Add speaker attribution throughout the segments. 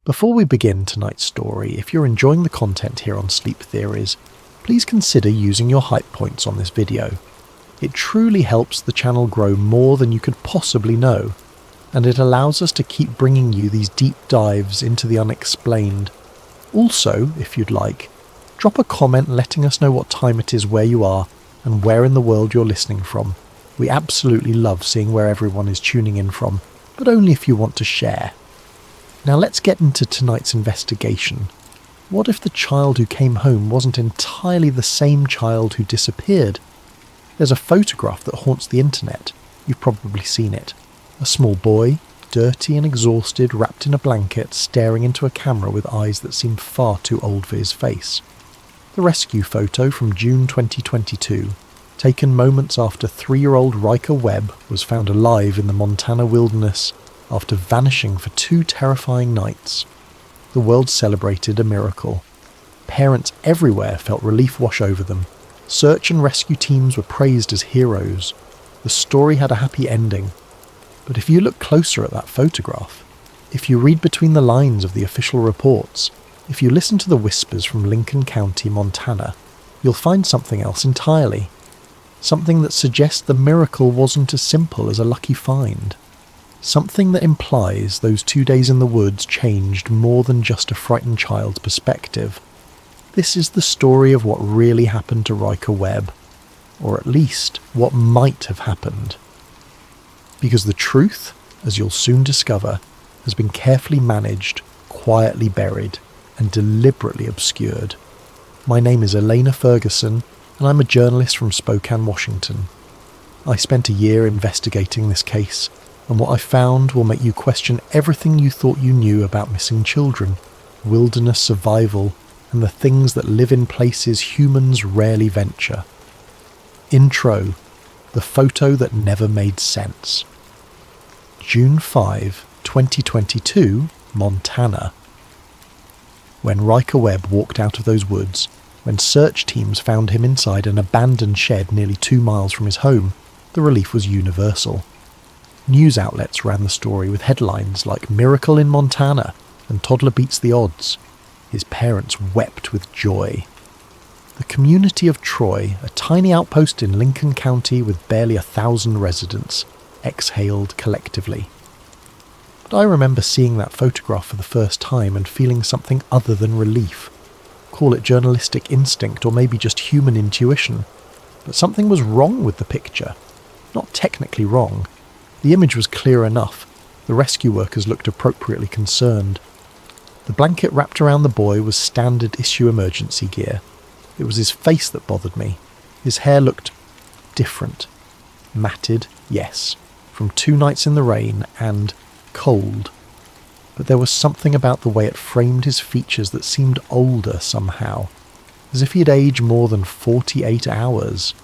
Speaker 1: Before we begin tonight's story, if you're enjoying the content here on Sleep Theories, please consider using your hype points on this video. It truly helps the channel grow more than you could possibly know, and it allows us to keep bringing you these deep dives into the unexplained. Also, if you'd like, drop a comment letting us know what time it is where you are and where in the world you're listening from. We absolutely love seeing where everyone is tuning in from, but only if you want to share. Now let's get into tonight's investigation. What if the child who came home wasn't entirely the same child who disappeared? There's a photograph that haunts the internet. You've probably seen it. A small boy, dirty and exhausted, wrapped in a blanket, staring into a camera with eyes that seem far too old for his face. The rescue photo from June 2022, taken moments after 3-year-old Ryker Webb was found alive in the Montana wilderness after vanishing for 2 terrifying nights. The world celebrated a miracle. Parents everywhere felt relief wash over them. Search and rescue teams were praised as heroes. The story had a happy ending. But if you look closer at that photograph, if you read between the lines of the official reports, if you listen to the whispers from Lincoln County, Montana, you'll find something else entirely. Something that suggests the miracle wasn't as simple as a lucky find. Something that implies those 2 days in the woods changed more than just a frightened child's perspective. This is the story of what really happened to Ryker Webb, or at least what might have happened. Because the truth, as you'll soon discover, has been carefully managed, quietly buried, and deliberately obscured. My name is Elena Ferguson, and I'm a journalist from Spokane, Washington. I spent a year investigating this case, and what I found will make you question everything you thought you knew about missing children, wilderness survival, and the things that live in places humans rarely venture. Intro: the photo that never made sense. June 5, 2022, Montana. When Ryker Webb walked out of those woods, when search teams found him inside an abandoned shed nearly 2 miles from his home, the relief was universal. News outlets ran the story with headlines like "Miracle in Montana" and "Toddler beats the odds." His parents wept with joy. The community of Troy, a tiny outpost in Lincoln County with barely 1,000 residents, exhaled collectively. But I remember seeing that photograph for the first time and feeling something other than relief. Call it journalistic instinct or maybe just human intuition. But something was wrong with the picture. Not technically wrong. The image was clear enough. The rescue workers looked appropriately concerned. The blanket wrapped around the boy was standard issue emergency gear. It was his face that bothered me. His hair looked different. Matted, yes, from 2 nights in the rain, and cold. But there was something about the way it framed his features that seemed older somehow, as if he had aged more than 48 hours.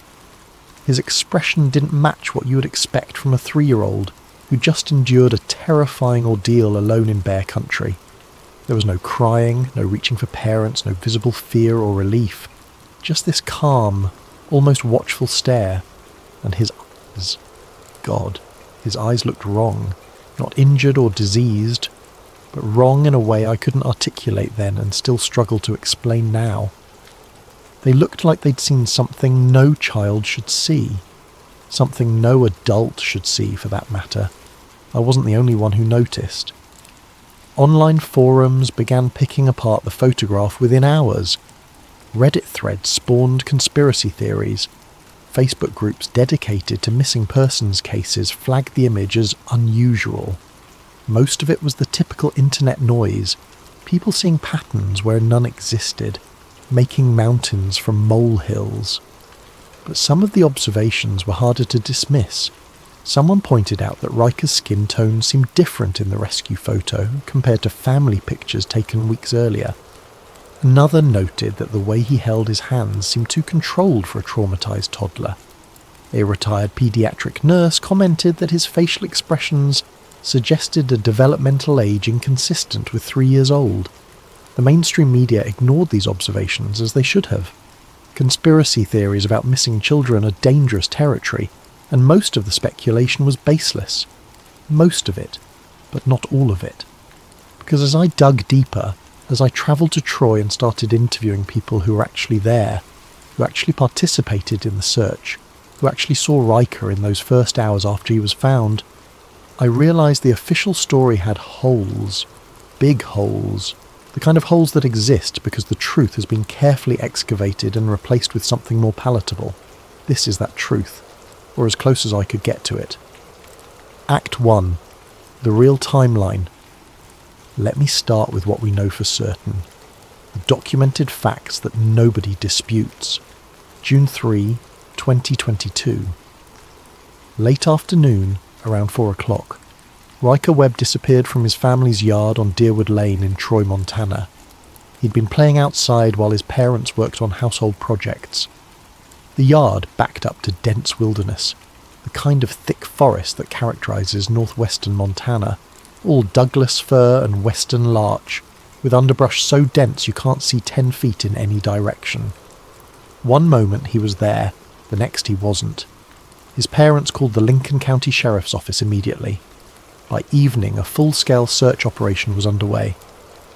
Speaker 1: His expression didn't match what you would expect from a 3-year-old who just endured a terrifying ordeal alone in bear country. There was no crying, no reaching for parents, no visible fear or relief. Just this calm, almost watchful stare. And his eyes. God, his eyes looked wrong. Not injured or diseased, but wrong in a way I couldn't articulate then and still struggle to explain now. They looked like they'd seen something no child should see. Something no adult should see, for that matter. I wasn't the only one who noticed. Online forums began picking apart the photograph within hours. Reddit threads spawned conspiracy theories. Facebook groups dedicated to missing persons cases flagged the image as unusual. Most of it was the typical internet noise, people seeing patterns where none existed, making mountains from molehills. But some of the observations were harder to dismiss. Someone pointed out that Ryker's skin tone seemed different in the rescue photo compared to family pictures taken weeks earlier. Another noted that the way he held his hands seemed too controlled for a traumatized toddler. A retired pediatric nurse commented that his facial expressions suggested a developmental age inconsistent with 3 years old. The mainstream media ignored these observations, as they should have. Conspiracy theories about missing children are dangerous territory, and most of the speculation was baseless. Most of it, but not all of it. Because as I dug deeper, as I travelled to Troy and started interviewing people who were actually there, who actually participated in the search, who actually saw Ryker in those first hours after he was found, I realised the official story had holes. Big holes. The kind of holes that exist because the truth has been carefully excavated and replaced with something more palatable. This is that truth, or as close as I could get to it. Act 1. The real timeline. Let me start with what we know for certain. The documented facts that nobody disputes. June 3, 2022. Late afternoon, around 4 o'clock, Ryker Webb disappeared from his family's yard on Deerwood Lane in Troy, Montana. He'd been playing outside while his parents worked on household projects. The yard backed up to dense wilderness, the kind of thick forest that characterises northwestern Montana, all Douglas fir and western larch, with underbrush so dense you can't see 10 feet in any direction. One moment he was there, the next he wasn't. His parents called the Lincoln County Sheriff's Office immediately. By evening, a full-scale search operation was underway.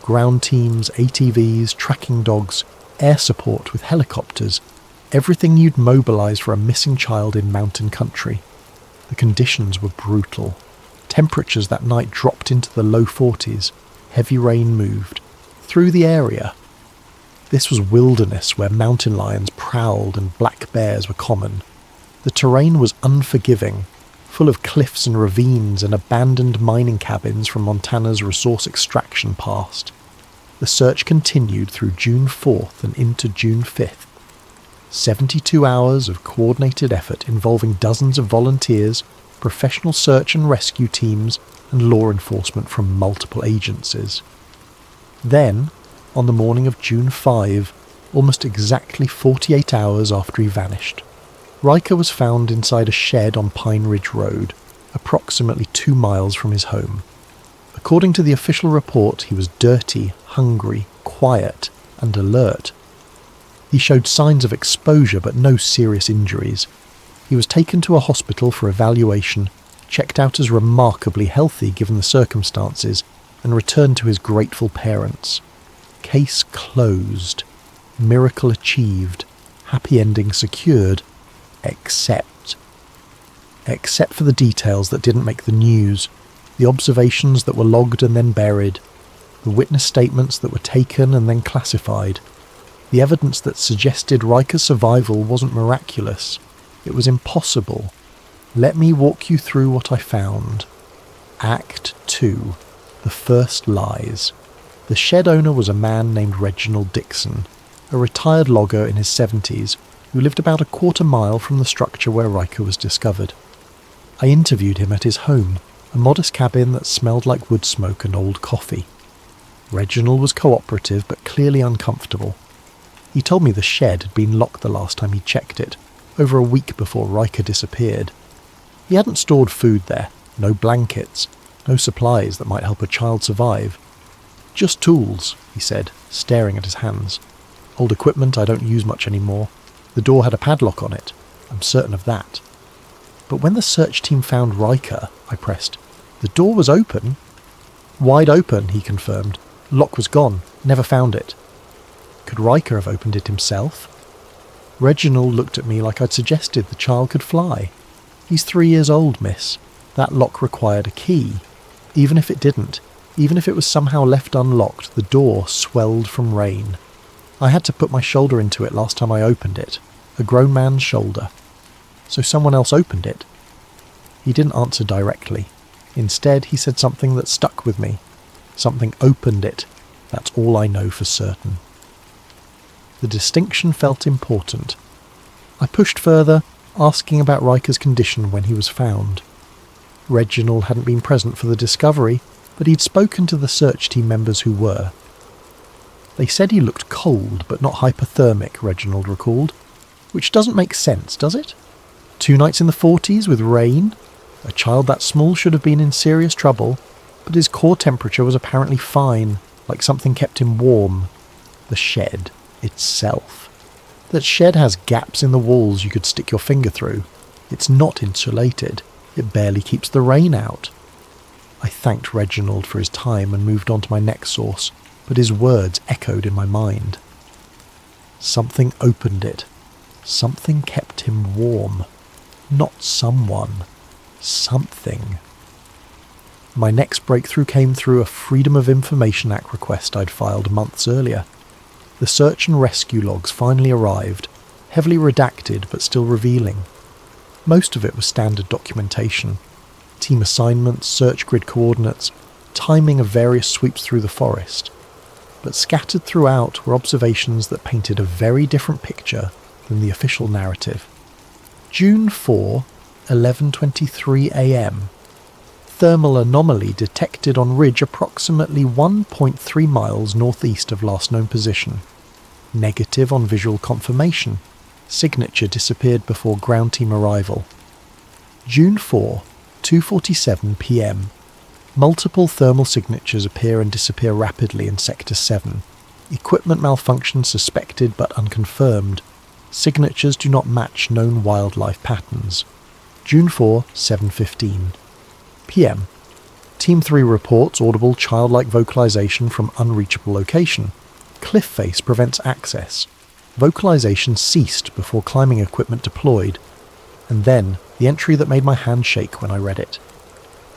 Speaker 1: Ground teams, ATVs, tracking dogs, air support with helicopters, everything you'd mobilise for a missing child in mountain country. The conditions were brutal. Temperatures that night dropped into the low 40s. Heavy rain moved through the area. This was wilderness where mountain lions prowled and black bears were common. The terrain was unforgiving, full of cliffs and ravines and abandoned mining cabins from Montana's resource extraction past. The search continued through June 4th and into June 5th. 72 hours of coordinated effort involving dozens of volunteers, professional search and rescue teams, and law enforcement from multiple agencies. Then, on the morning of June 5, almost exactly 48 hours after he vanished, Ryker was found inside a shed on Pine Ridge Road, approximately 2 miles from his home. According to the official report, he was dirty, hungry, quiet, and alert. He showed signs of exposure but no serious injuries. He was taken to a hospital for evaluation, checked out as remarkably healthy given the circumstances, and returned to his grateful parents. Case closed. Miracle achieved. Happy ending secured. Except for the details that didn't make the news, the observations that were logged and then buried, the witness statements that were taken and then classified, the evidence that suggested Ryker's survival wasn't miraculous. It was impossible. Let me walk you through what I found. Act 2. The first lies. The shed owner was a man named Reginald Dixon, a retired logger in his 70s, who lived about a quarter mile from the structure where Ryker was discovered. I interviewed him at his home, a modest cabin that smelled like wood smoke and old coffee. Reginald was cooperative but clearly uncomfortable. He told me the shed had been locked the last time he checked it, over a week before Ryker disappeared. He hadn't stored food there, no blankets, no supplies that might help a child survive. Just tools, he said, staring at his hands. Old equipment I don't use much anymore. The door had a padlock on it. I'm certain of that. But when the search team found Ryker, I pressed, the door was open. Wide open, he confirmed. Lock was gone. Never found it. Could Ryker have opened it himself? Reginald looked at me like I'd suggested the child could fly. He's 3 years old, miss. That lock required a key. Even if it didn't, even if it was somehow left unlocked, the door swelled from rain. I had to put my shoulder into it last time I opened it. A grown man's shoulder. So someone else opened it. He didn't answer directly. Instead, he said something that stuck with me. Something opened it. That's all I know for certain. The distinction felt important. I pushed further, asking about Ryker's condition when he was found. Reginald hadn't been present for the discovery, but he'd spoken to the search team members who were. They said he looked cold but not hypothermic, Reginald recalled. Which doesn't make sense, does it? 2 nights in the 40s with rain? A child that small should have been in serious trouble, but his core temperature was apparently fine, like something kept him warm. The shed itself. That shed has gaps in the walls you could stick your finger through. It's not insulated. It barely keeps the rain out. I thanked Reginald for his time and moved on to my next source, but his words echoed in my mind. Something opened it. Something kept him warm. Not someone. Something. My next breakthrough came through a Freedom of Information Act request I'd filed months earlier. The search and rescue logs finally arrived, heavily redacted but still revealing. Most of it was standard documentation. Team assignments, search grid coordinates, timing of various sweeps through the forest. But scattered throughout were observations that painted a very different picture than the official narrative. June 4, 11:23 a.m. Thermal anomaly detected on ridge approximately 1.3 miles northeast of last known position. Negative on visual confirmation. Signature disappeared before ground team arrival. June 4, 2:47 p.m. Multiple thermal signatures appear and disappear rapidly in Sector 7. Equipment malfunction suspected but unconfirmed. Signatures do not match known wildlife patterns. June 4, 7:15 p.m. Team 3 reports audible childlike vocalization from unreachable location. Cliff face prevents access. Vocalization ceased before climbing equipment deployed. And then the entry that made my hand shake when I read it.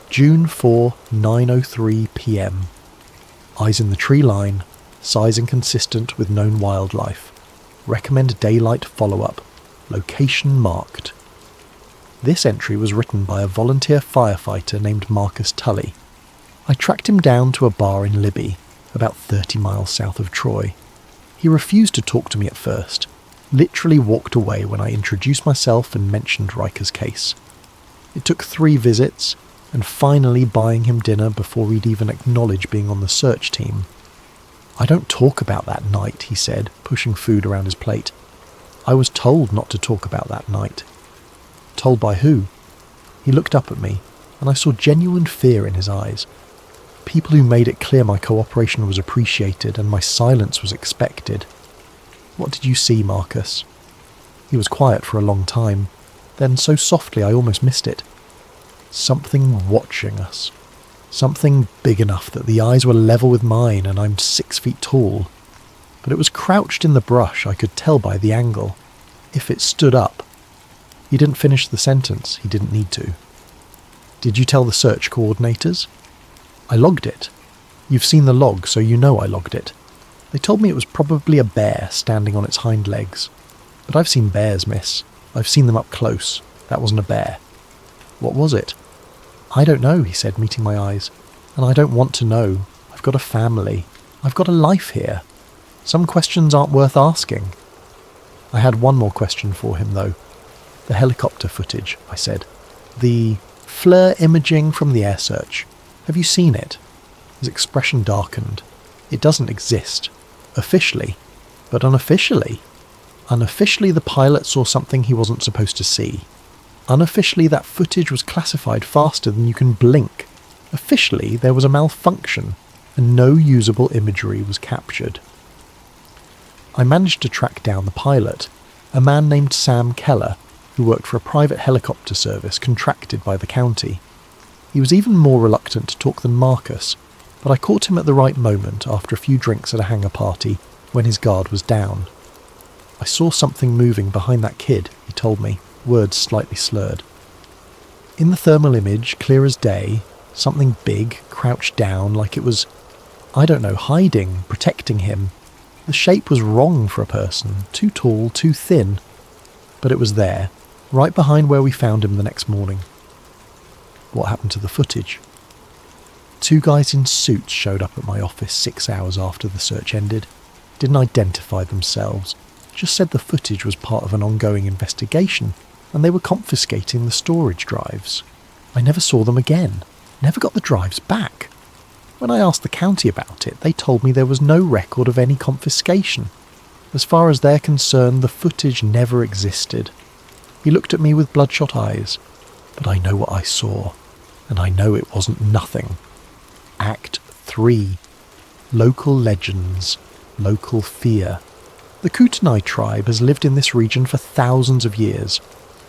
Speaker 1: June 4, 9:03 p.m. Eyes in the tree line. Size inconsistent with known wildlife. Recommend daylight follow-up. Location marked. This entry was written by a volunteer firefighter named Marcus Tully. I tracked him down to a bar in Libby, about 30 miles south of Troy. He refused to talk to me at first, literally walked away when I introduced myself and mentioned Ryker's case. It took 3 visits, and finally buying him dinner before he'd even acknowledge being on the search team. "I don't talk about that night," he said, pushing food around his plate. "I was told not to talk about that night." "Told by who?" He looked up at me, and I saw genuine fear in his eyes. People who made it clear my cooperation was appreciated and my silence was expected. "What did you see, Marcus?" He was quiet for a long time, then so softly I almost missed it. "Something watching us. Something big enough that the eyes were level with mine and I'm 6 feet tall. But it was crouched in the brush, I could tell by the angle. If it stood up..." He didn't finish the sentence, he didn't need to. "Did you tell the search coordinators?" "I logged it. You've seen the log, so you know I logged it. They told me it was probably a bear standing on its hind legs. But I've seen bears, miss. I've seen them up close. That wasn't a bear." "What was it?" "I don't know," he said, meeting my eyes. "And I don't want to know. I've got a family. I've got a life here. Some questions aren't worth asking." I had one more question for him, though. "The helicopter footage," I said. "The FLIR imaging from the air search. Have you seen it?" His expression darkened. "It doesn't exist. Officially. But unofficially? Unofficially, the pilot saw something he wasn't supposed to see. Unofficially, that footage was classified faster than you can blink. Officially, there was a malfunction, and no usable imagery was captured." I managed to track down the pilot, a man named Sam Keller, who worked for a private helicopter service contracted by the county. He was even more reluctant to talk than Marcus, but I caught him at the right moment after a few drinks at a hangar party when his guard was down. "I saw something moving behind that kid," he told me, words slightly slurred. In the thermal image, clear as day, something big crouched down like it was, I don't know, hiding, protecting him. The shape was wrong for a person, too tall, too thin. But it was there, right behind where we found him the next morning. What happened to the footage? 2 guys in suits showed up at my office 6 hours after the search ended. Didn't identify themselves, just said the footage was part of an ongoing investigation, and they were confiscating the storage drives. I never saw them again, never got the drives back. When I asked the county about it, they told me there was no record of any confiscation. As far as they're concerned, the footage never existed. He looked at me with bloodshot eyes, but I know what I saw, and I know it wasn't nothing. Act 3. Local legends, local fear. The Kootenai tribe has lived in this region for thousands of years,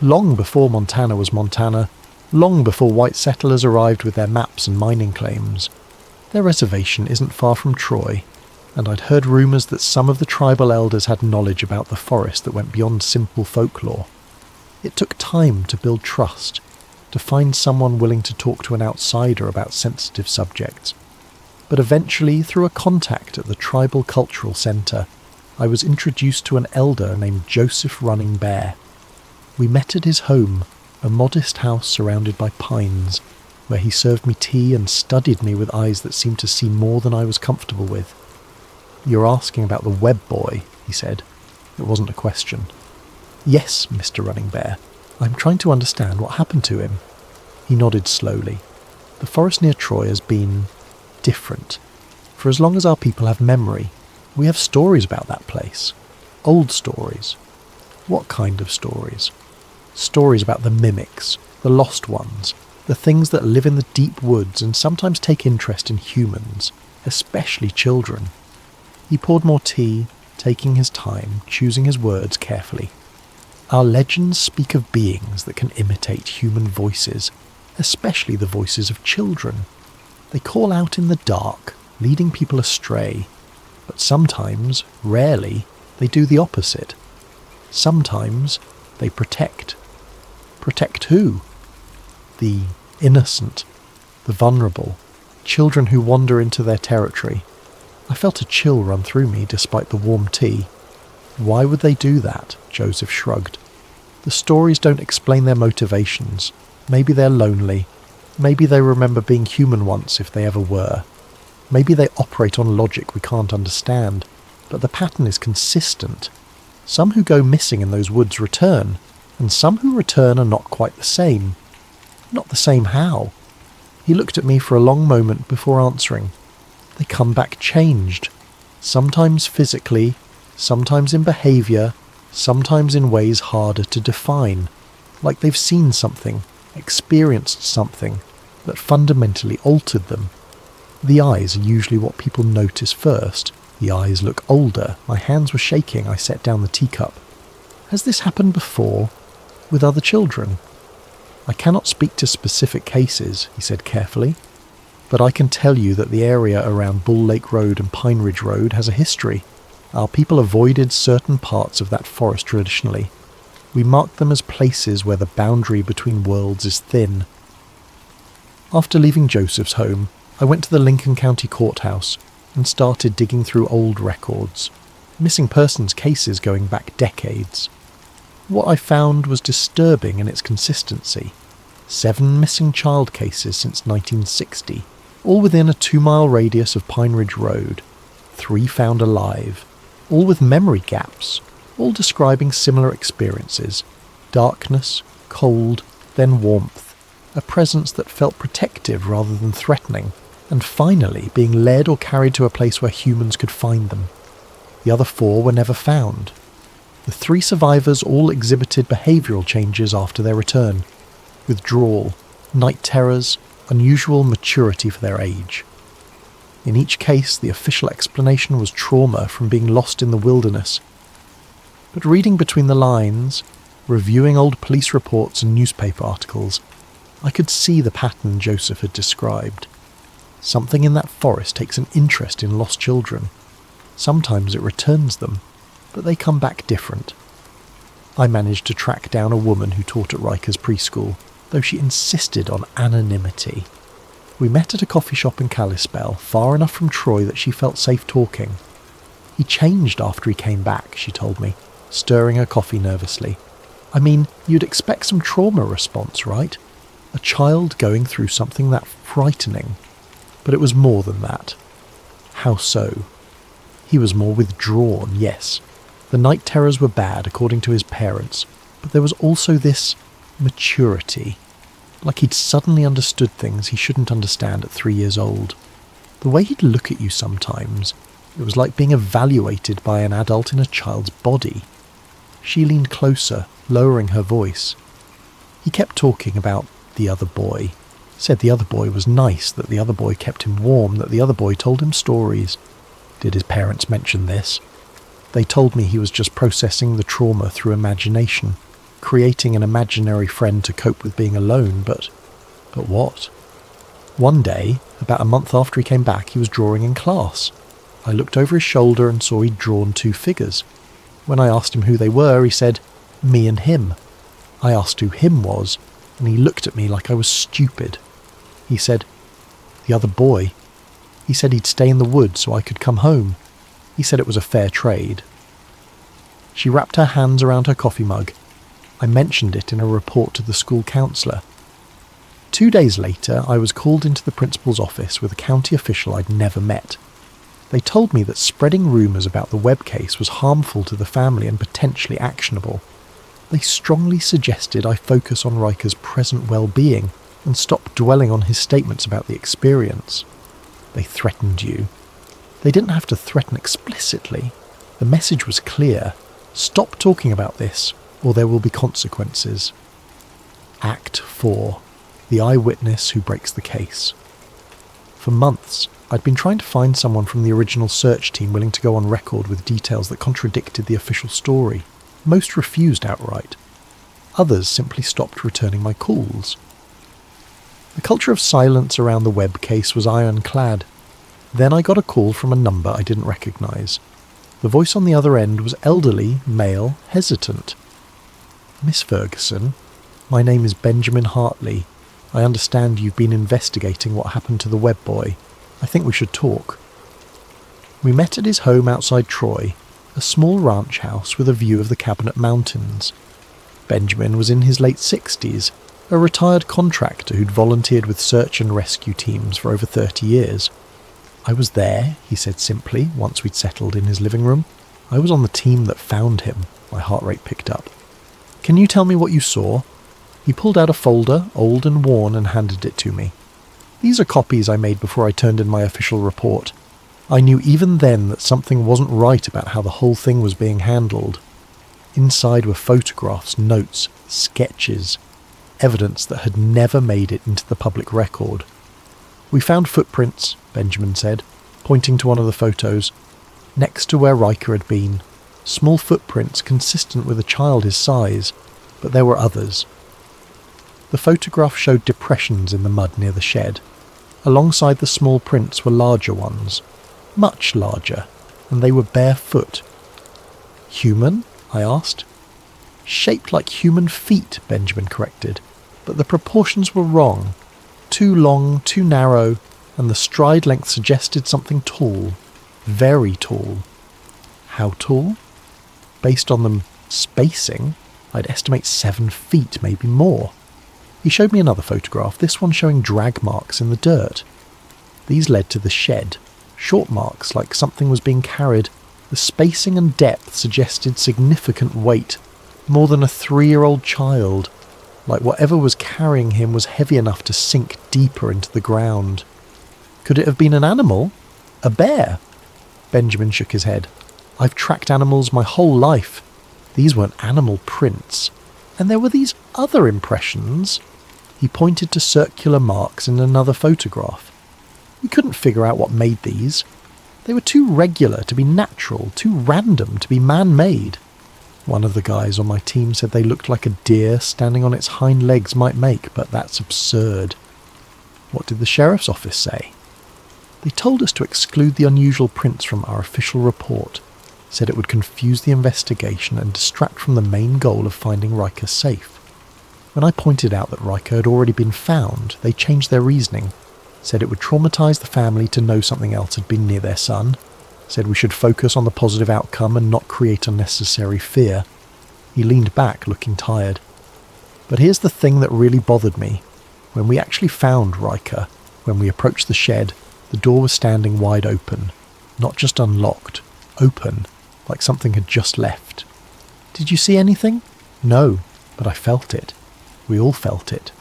Speaker 1: long before Montana was Montana, long before white settlers arrived with their maps and mining claims. Their reservation isn't far from Troy, and I'd heard rumours that some of the tribal elders had knowledge about the forest that went beyond simple folklore. It took time to build trust, to find someone willing to talk to an outsider about sensitive subjects. But eventually, through a contact at the Tribal Cultural Centre, I was introduced to an elder named Joseph Running Bear. We met at his home, a modest house surrounded by pines, where he served me tea and studied me with eyes that seemed to see more than I was comfortable with. "You're asking about the Webb boy," he said. It wasn't a question. "Yes, Mr. Running Bear. I'm trying to understand what happened to him." He nodded slowly. "The forest near Troy has been different. For as long as our people have memory, we have stories about that place. Old stories." "What kind of stories?" "Stories about the mimics, the lost ones, the things that live in the deep woods and sometimes take interest in humans, especially children." He poured more tea, taking his time, choosing his words carefully. "Our legends speak of beings that can imitate human voices, especially the voices of children. They call out in the dark, leading people astray. But sometimes, rarely, they do the opposite. Sometimes they protect. Protect who? The innocent, the vulnerable, children who wander into their territory." I felt a chill run through me despite the warm tea. "Why would they do that?" Joseph shrugged. "The stories don't explain their motivations. Maybe they're lonely. Maybe they remember being human once if they ever were. Maybe they operate on logic we can't understand, but the pattern is consistent. Some who go missing in those woods return, and some who return are not quite the same." "Not the same how?" He looked at me for a long moment before answering. "They come back changed. Sometimes physically, sometimes in behaviour, sometimes in ways harder to define. Like they've seen something, experienced something, that fundamentally altered them. The eyes are usually what people notice first. The eyes look older. My hands were shaking. I set down the teacup. "Has this happened before? With other children?" "I cannot speak to specific cases," he said carefully, "but I can tell you that the area around Bull Lake Road and Pine Ridge Road has a history. Our people avoided certain parts of that forest traditionally. We marked them as places where the boundary between worlds is thin." After leaving Joseph's home, I went to the Lincoln County Courthouse and started digging through old records, missing persons cases going back decades. What I found was disturbing in its consistency. 7 missing child cases since 1960, all within a 2-mile radius of Pine Ridge Road. 3 found alive, all with memory gaps, all describing similar experiences. Darkness, cold, then warmth, a presence that felt protective rather than threatening, and finally being led or carried to a place where humans could find them. The other 4 were never found. The 3 survivors all exhibited behavioural changes after their return. Withdrawal, night terrors, unusual maturity for their age. In each case, the official explanation was trauma from being lost in the wilderness. But reading between the lines, reviewing old police reports and newspaper articles, I could see the pattern Joseph had described. Something in that forest takes an interest in lost children. Sometimes it returns them, but they come back different. I managed to track down a woman who taught at Ryker's preschool, though she insisted on anonymity. We met at a coffee shop in Kalispell, far enough from Troy that she felt safe talking. "He changed after he came back," she told me, stirring her coffee nervously. "I mean, you'd expect some trauma response, right? A child going through something that frightening. But it was more than that." "How so?" "He was more withdrawn, yes. The night terrors were bad, according to his parents, but there was also this maturity. Like he'd suddenly understood things he shouldn't understand at 3 years old. The way he'd look at you sometimes, it was like being evaluated by an adult in a child's body." She leaned closer, lowering her voice. "He kept talking about the other boy. Said the other boy was nice, that the other boy kept him warm, that the other boy told him stories." "Did his parents mention this?" "They told me he was just processing the trauma through imagination, creating an imaginary friend to cope with being alone, but But what? One day, about a month after he came back, he was drawing in class. I looked over his shoulder and saw he'd drawn 2 figures. When I asked him who they were, he said, "Me and him." I asked who him was, and he looked at me like I was stupid. He said, "The other boy." He said he'd stay in the woods so I could come home. He said it was a fair trade. She wrapped her hands around her coffee mug. I mentioned it in a report to the school counsellor. 2 days later, I was called into the principal's office with a county official I'd never met. They told me that spreading rumours about the Webb case was harmful to the family and potentially actionable. They strongly suggested I focus on Ryker's present well-being and stop dwelling on his statements about the experience. They threatened you. They didn't have to threaten explicitly. The message was clear. Stop talking about this, or there will be consequences. Act 4. The eyewitness who breaks the case. For months, I'd been trying to find someone from the original search team willing to go on record with details that contradicted the official story. Most refused outright. Others simply stopped returning my calls. The culture of silence around the Webb case was ironclad. Then I got a call from a number I didn't recognise. The voice on the other end was elderly, male, hesitant. "Miss Ferguson, my name is Benjamin Hartley. I understand you've been investigating what happened to the Webb boy. I think we should talk." We met at his home outside Troy, a small ranch house with a view of the Cabinet Mountains. Benjamin was in his late 60s, a retired contractor who'd volunteered with search and rescue teams for over 30 years. "I was there," he said simply, once we'd settled in his living room. "I was on the team that found him." My heart rate picked up. "Can you tell me what you saw?" He pulled out a folder, old and worn, and handed it to me. "These are copies I made before I turned in my official report. I knew even then that something wasn't right about how the whole thing was being handled. Inside were photographs, notes, sketches, evidence that had never made it into the public record. "We found footprints," Benjamin said, pointing to one of the photos, next to where Ryker had been. Small footprints consistent with a child his size, but there were others. The photograph showed depressions in the mud near the shed. Alongside the small prints were larger ones, much larger, and they were barefoot. "Human?" I asked. "Shaped like human feet," Benjamin corrected, but the proportions were wrong. Too long, too narrow, and the stride length suggested something tall. Very tall. How tall? Based on them spacing, I'd estimate 7 feet, maybe more. He showed me another photograph, this one showing drag marks in the dirt. These led to the shed. Short marks, like something was being carried. The spacing and depth suggested significant weight, more than a 3-year-old child, like whatever was carrying him was heavy enough to sink deeper into the ground. Could it have been an animal? A bear? Benjamin shook his head. "I've tracked animals my whole life. These weren't animal prints. And there were these other impressions." He pointed to circular marks in another photograph. "We couldn't figure out what made these. They were too regular to be natural, too random to be man-made. One of the guys on my team said they looked like a deer standing on its hind legs might make, but that's absurd." "What did the sheriff's office say?" "They told us to exclude the unusual prints from our official report. Said it would confuse the investigation and distract from the main goal of finding Ryker safe. When I pointed out that Ryker had already been found, they changed their reasoning. Said it would traumatise the family to know something else had been near their son. Said we should focus on the positive outcome and not create unnecessary fear." He leaned back, looking tired. "But here's the thing that really bothered me. When we actually found Ryker, when we approached the shed, the door was standing wide open. Not just unlocked, open, like something had just left. Did you see anything?" "No, but I felt it. We all felt it.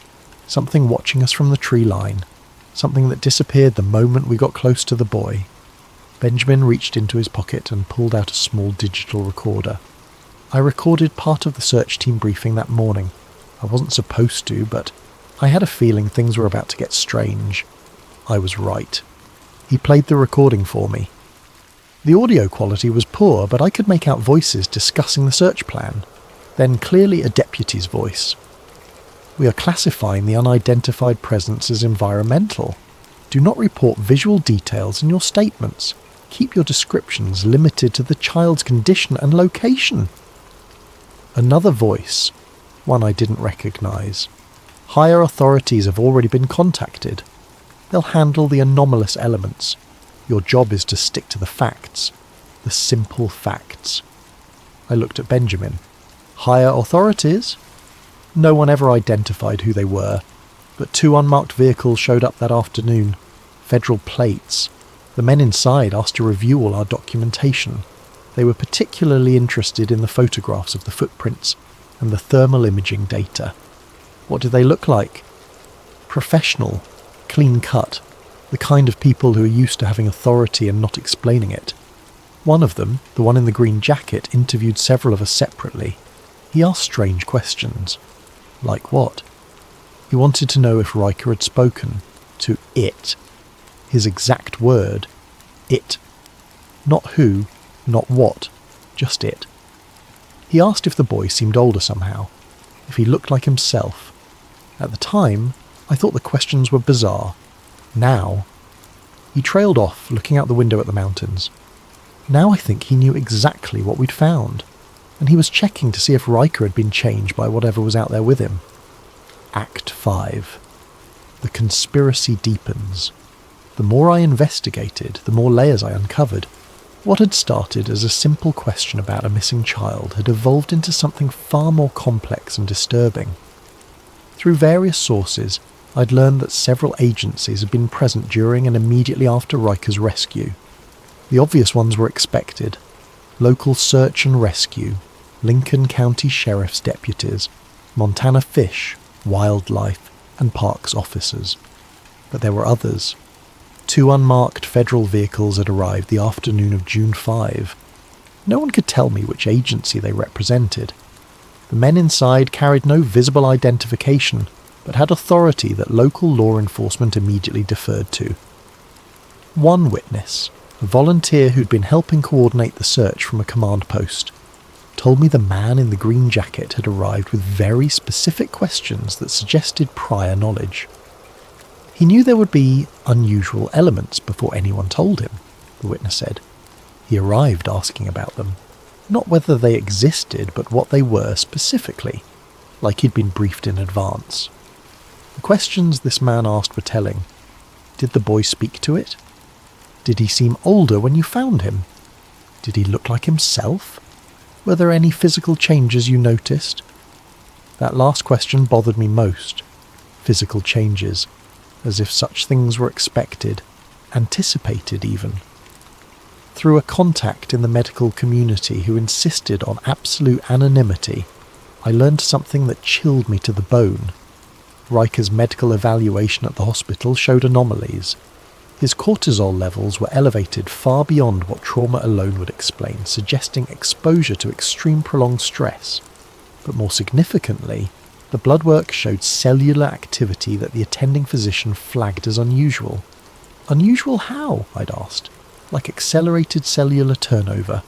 Speaker 1: Something watching us from the tree line. Something that disappeared the moment we got close to the boy." Benjamin reached into his pocket and pulled out a small digital recorder. "I recorded part of the search team briefing that morning. I wasn't supposed to, but I had a feeling things were about to get strange. I was right." He played the recording for me. The audio quality was poor, but I could make out voices discussing the search plan. Then clearly a deputy's voice. We are classifying the unidentified presence as environmental. Do not report visual details in your statements. Keep your descriptions limited to the child's condition and location. Another voice, one I didn't recognise. Higher authorities have already been contacted. They'll handle the anomalous elements. Your job is to stick to the facts. The simple facts. I looked at Benjamin. Higher authorities? No one ever identified who they were, but 2 unmarked vehicles showed up that afternoon. Federal plates. The men inside asked to review all our documentation. They were particularly interested in the photographs of the footprints and the thermal imaging data. What did they look like? Professional, clean-cut, the kind of people who are used to having authority and not explaining it. One of them, the one in the green jacket, interviewed several of us separately. He asked strange questions. Like what? He wanted to know if Ryker had spoken to it. His exact word, it. Not who, not what, just it. He asked if the boy seemed older somehow, if he looked like himself. At the time, I thought the questions were bizarre. Now, he trailed off, looking out the window at the mountains. Now I think he knew exactly what we'd found, and he was checking to see if Ryker had been changed by whatever was out there with him. Act 5. The conspiracy deepens. The more I investigated, the more layers I uncovered. What had started as a simple question about a missing child had evolved into something far more complex and disturbing. Through various sources, I'd learned that several agencies had been present during and immediately after Ryker's rescue. The obvious ones were expected. Local search and rescue, Lincoln County Sheriff's deputies, Montana Fish, Wildlife, and Parks officers. But there were others. 2 unmarked federal vehicles had arrived the afternoon of June 5. No one could tell me which agency they represented. The men inside carried no visible identification, but had authority that local law enforcement immediately deferred to. One witness, a volunteer who'd been helping coordinate the search from a command post, told me the man in the green jacket had arrived with very specific questions that suggested prior knowledge. He knew there would be unusual elements before anyone told him, the witness said. He arrived asking about them, not whether they existed, but what they were specifically, like he'd been briefed in advance. The questions this man asked were telling. Did the boy speak to it? Did he seem older when you found him? Did he look like himself? Were there any physical changes you noticed? That last question bothered me most. Physical changes. As if such things were expected, anticipated even. Through a contact in the medical community who insisted on absolute anonymity, I learned something that chilled me to the bone. Ryker's medical evaluation at the hospital showed anomalies. His cortisol levels were elevated far beyond what trauma alone would explain, suggesting exposure to extreme prolonged stress. But more significantly, the blood work showed cellular activity that the attending physician flagged as unusual. Unusual how? I'd asked. Like accelerated cellular turnover.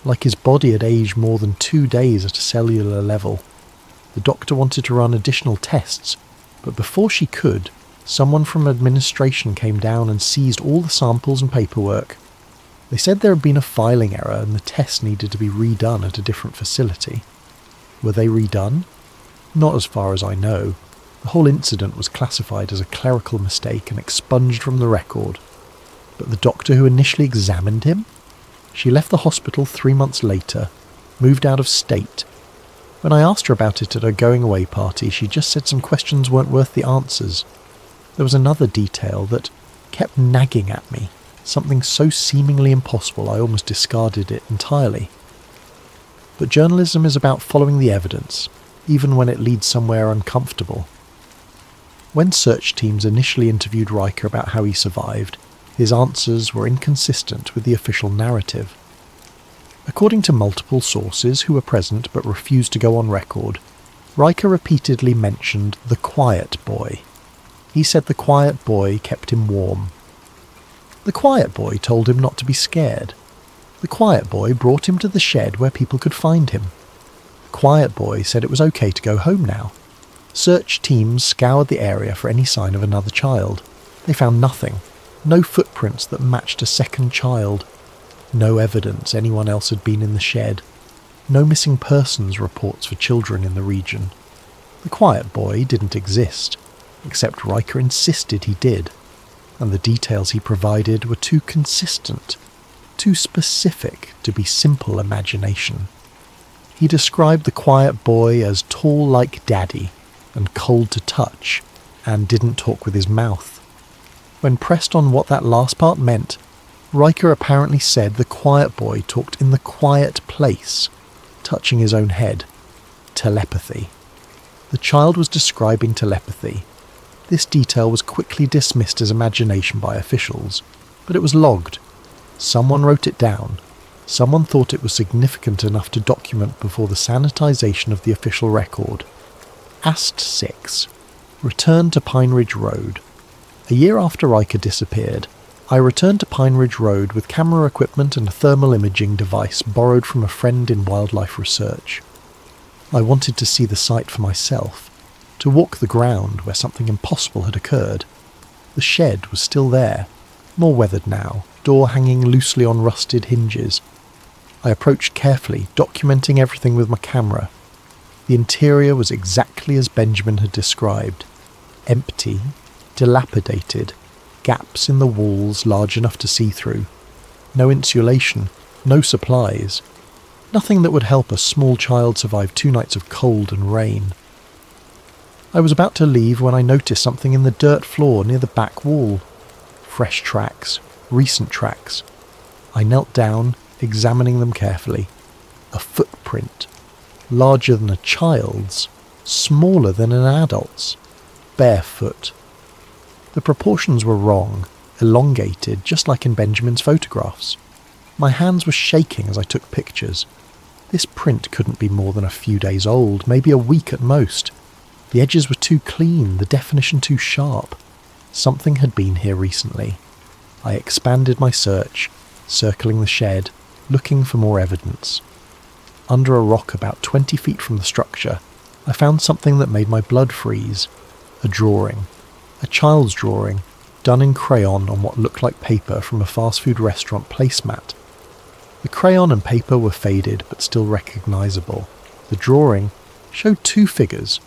Speaker 1: Like his body had aged more than 2 days at a cellular level. The doctor wanted to run additional tests, but before she could, someone from administration came down and seized all the samples and paperwork. They said there had been a filing error and the tests needed to be redone at a different facility. Were they redone? Not as far as I know. The whole incident was classified as a clerical mistake and expunged from the record. But the doctor who initially examined him? She left the hospital 3 months later, moved out of state. When I asked her about it at her going-away party, she just said some questions weren't worth the answers. There was another detail that kept nagging at me, something so seemingly impossible I almost discarded it entirely. But journalism is about following the evidence, even when it leads somewhere uncomfortable. When search teams initially interviewed Ryker about how he survived, his answers were inconsistent with the official narrative. According to multiple sources who were present but refused to go on record, Ryker repeatedly mentioned the quiet boy. He said the quiet boy kept him warm. The quiet boy told him not to be scared. The quiet boy brought him to the shed where people could find him. The quiet boy said it was okay to go home now. Search teams scoured the area for any sign of another child. They found nothing. No footprints that matched a second child. No evidence anyone else had been in the shed. No missing persons reports for children in the region. The quiet boy didn't exist, except Ryker insisted he did, and the details he provided were too consistent, too specific to be simple imagination. He described the quiet boy as tall like Daddy and cold to touch, and didn't talk with his mouth. When pressed on what that last part meant, Ryker apparently said the quiet boy talked in the quiet place, touching his own head. Telepathy. The child was describing telepathy. This detail was quickly dismissed as imagination by officials, but it was logged. Someone wrote it down. Someone thought it was significant enough to document before the sanitization of the official record. Ast 6. Return to Pine Ridge Road. A year after Ryker disappeared, I returned to Pine Ridge Road with camera equipment and a thermal imaging device borrowed from a friend in wildlife research. I wanted to see the site for myself, to walk the ground where something impossible had occurred. The shed was still there, more weathered now, door hanging loosely on rusted hinges. I approached carefully, documenting everything with my camera. The interior was exactly as Benjamin had described. Empty, dilapidated, gaps in the walls large enough to see through. No insulation, no supplies. Nothing that would help a small child survive 2 nights of cold and rain. I was about to leave when I noticed something in the dirt floor near the back wall. Fresh tracks, recent tracks. I knelt down, examining them carefully. A footprint. Larger than a child's, smaller than an adult's. Barefoot. The proportions were wrong, elongated, just like in Benjamin's photographs. My hands were shaking as I took pictures. This print couldn't be more than a few days old, maybe a week at most. The edges were too clean, the definition too sharp. Something had been here recently. I expanded my search, circling the shed, looking for more evidence. Under a rock about 20 feet from the structure, I found something that made my blood freeze. A drawing. A child's drawing, done in crayon on what looked like paper from a fast food restaurant placemat. The crayon and paper were faded but still recognisable. The drawing showed 2 figures.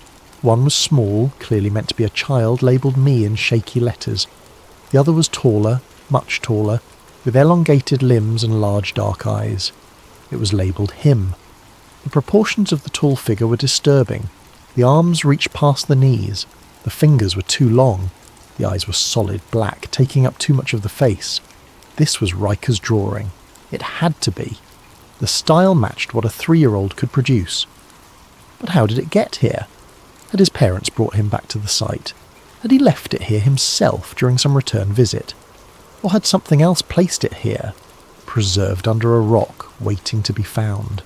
Speaker 1: One was small, clearly meant to be a child, labelled me in shaky letters. The other was taller, much taller, with elongated limbs and large dark eyes. It was labelled him. The proportions of the tall figure were disturbing. The arms reached past the knees. The fingers were too long. The eyes were solid black, taking up too much of the face. This was Ryker's drawing. It had to be. The style matched what a 3-year-old could produce. But how did it get here? Had his parents brought him back to the site? Had he left it here himself during some return visit? Or had something else placed it here, preserved under a rock, waiting to be found?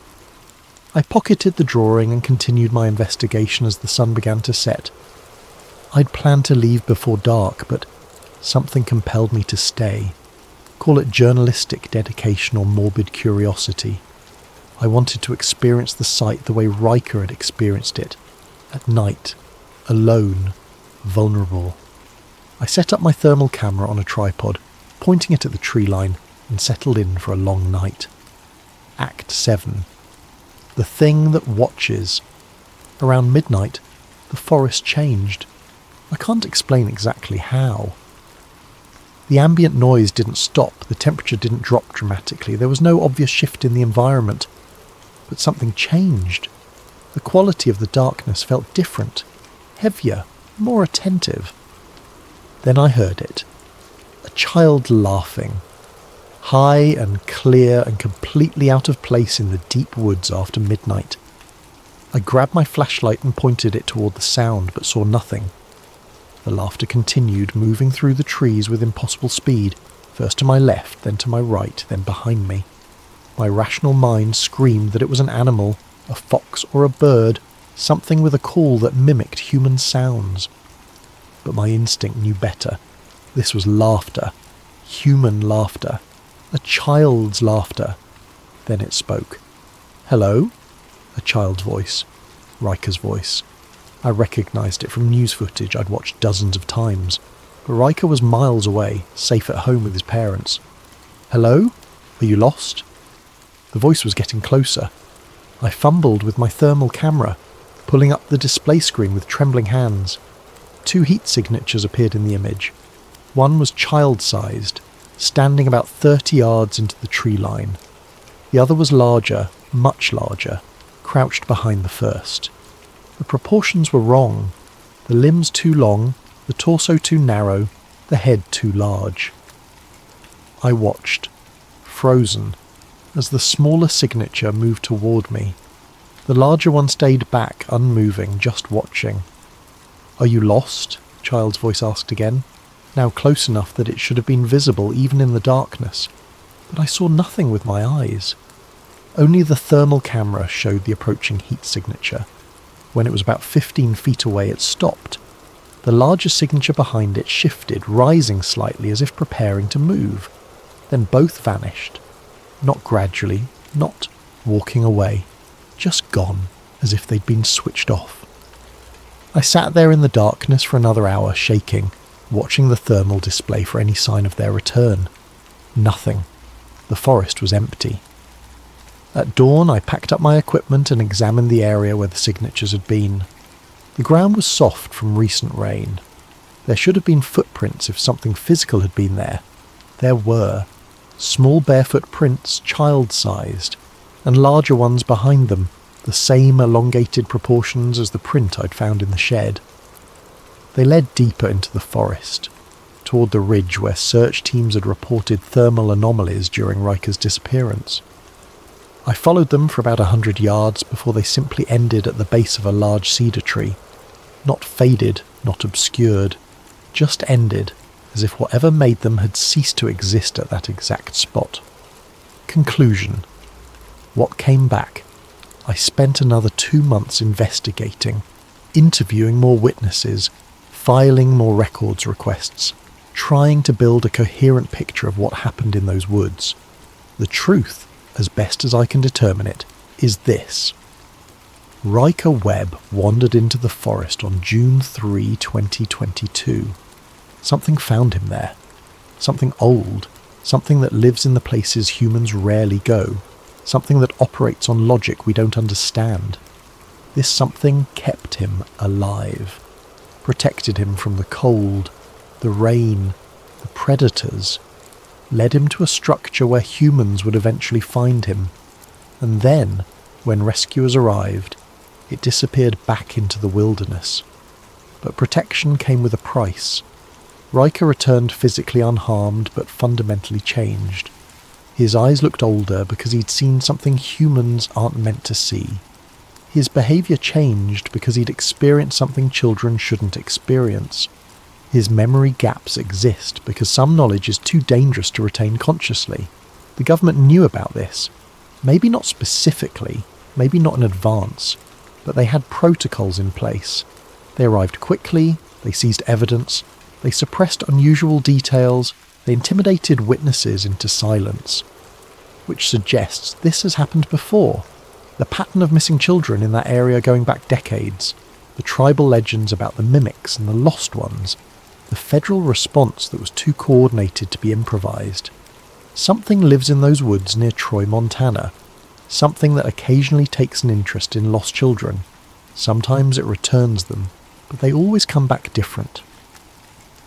Speaker 1: I pocketed the drawing and continued my investigation as the sun began to set. I'd planned to leave before dark, but something compelled me to stay. Call it journalistic dedication or morbid curiosity. I wanted to experience the site the way Ryker had experienced it. At night, alone, vulnerable. I set up my thermal camera on a tripod, pointing it at the tree line, and settled in for a long night. Act 7. The thing that watches. Around midnight, the forest changed. I can't explain exactly how. The ambient noise didn't stop, the temperature didn't drop dramatically, there was no obvious shift in the environment. But something changed. The quality of the darkness felt different, heavier, more attentive. Then I heard it. A child laughing. High and clear and completely out of place in the deep woods after midnight. I grabbed my flashlight and pointed it toward the sound, but saw nothing. The laughter continued, moving through the trees with impossible speed, first to my left, then to my right, then behind me. My rational mind screamed that it was an animal, a fox or a bird, something with a call that mimicked human sounds. But my instinct knew better. This was laughter. Human laughter. A child's laughter. Then it spoke. "Hello?" A child's voice. Ryker's voice. I recognised it from news footage I'd watched dozens of times, but Ryker was miles away, safe at home with his parents. "Hello? Are you lost?" The voice was getting closer. I fumbled with my thermal camera, pulling up the display screen with trembling hands. 2 heat signatures appeared in the image. One was child-sized, standing about 30 yards into the tree line. The other was larger, much larger, crouched behind the first. The proportions were wrong. The limbs too long, the torso too narrow, the head too large. I watched, frozen, as the smaller signature moved toward me. The larger one stayed back, unmoving, just watching. "Are you lost?" Child's voice asked again, now close enough that it should have been visible even in the darkness. But I saw nothing with my eyes. Only the thermal camera showed the approaching heat signature. When it was about 15 feet away, it stopped. The larger signature behind it shifted, rising slightly as if preparing to move. Then both vanished. Not gradually, not walking away, just gone, as if they'd been switched off. I sat there in the darkness for another hour, shaking, watching the thermal display for any sign of their return. Nothing. The forest was empty. At dawn, I packed up my equipment and examined the area where the signatures had been. The ground was soft from recent rain. There should have been footprints if something physical had been there. There were. Small barefoot prints, child-sized, and larger ones behind them, the same elongated proportions as the print I'd found in the shed. They led deeper into the forest, toward the ridge where search teams had reported thermal anomalies during Ryker's disappearance. I followed them for about 100 yards before they simply ended at the base of a large cedar tree. Not faded, not obscured, just ended, as if whatever made them had ceased to exist at that exact spot. Conclusion. What came back? I spent another 2 months investigating, interviewing more witnesses, filing more records requests, trying to build a coherent picture of what happened in those woods. The truth, as best as I can determine it, is this. Ryker Webb wandered into the forest on June 3, 2022. Something found him there. Something old. Something that lives in the places humans rarely go. Something that operates on logic we don't understand. This something kept him alive. Protected him from the cold, the rain, the predators. Led him to a structure where humans would eventually find him. And then, when rescuers arrived, it disappeared back into the wilderness. But protection came with a price. Ryker returned physically unharmed but fundamentally changed. His eyes looked older because he'd seen something humans aren't meant to see. His behaviour changed because he'd experienced something children shouldn't experience. His memory gaps exist because some knowledge is too dangerous to retain consciously. The government knew about this. Maybe not specifically, maybe not in advance, but they had protocols in place. They arrived quickly, they seized evidence, they suppressed unusual details, they intimidated witnesses into silence. Which suggests this has happened before. The pattern of missing children in that area going back decades, the tribal legends about the mimics and the lost ones, the federal response that was too coordinated to be improvised. Something lives in those woods near Troy, Montana. Something that occasionally takes an interest in lost children. Sometimes it returns them, but they always come back different.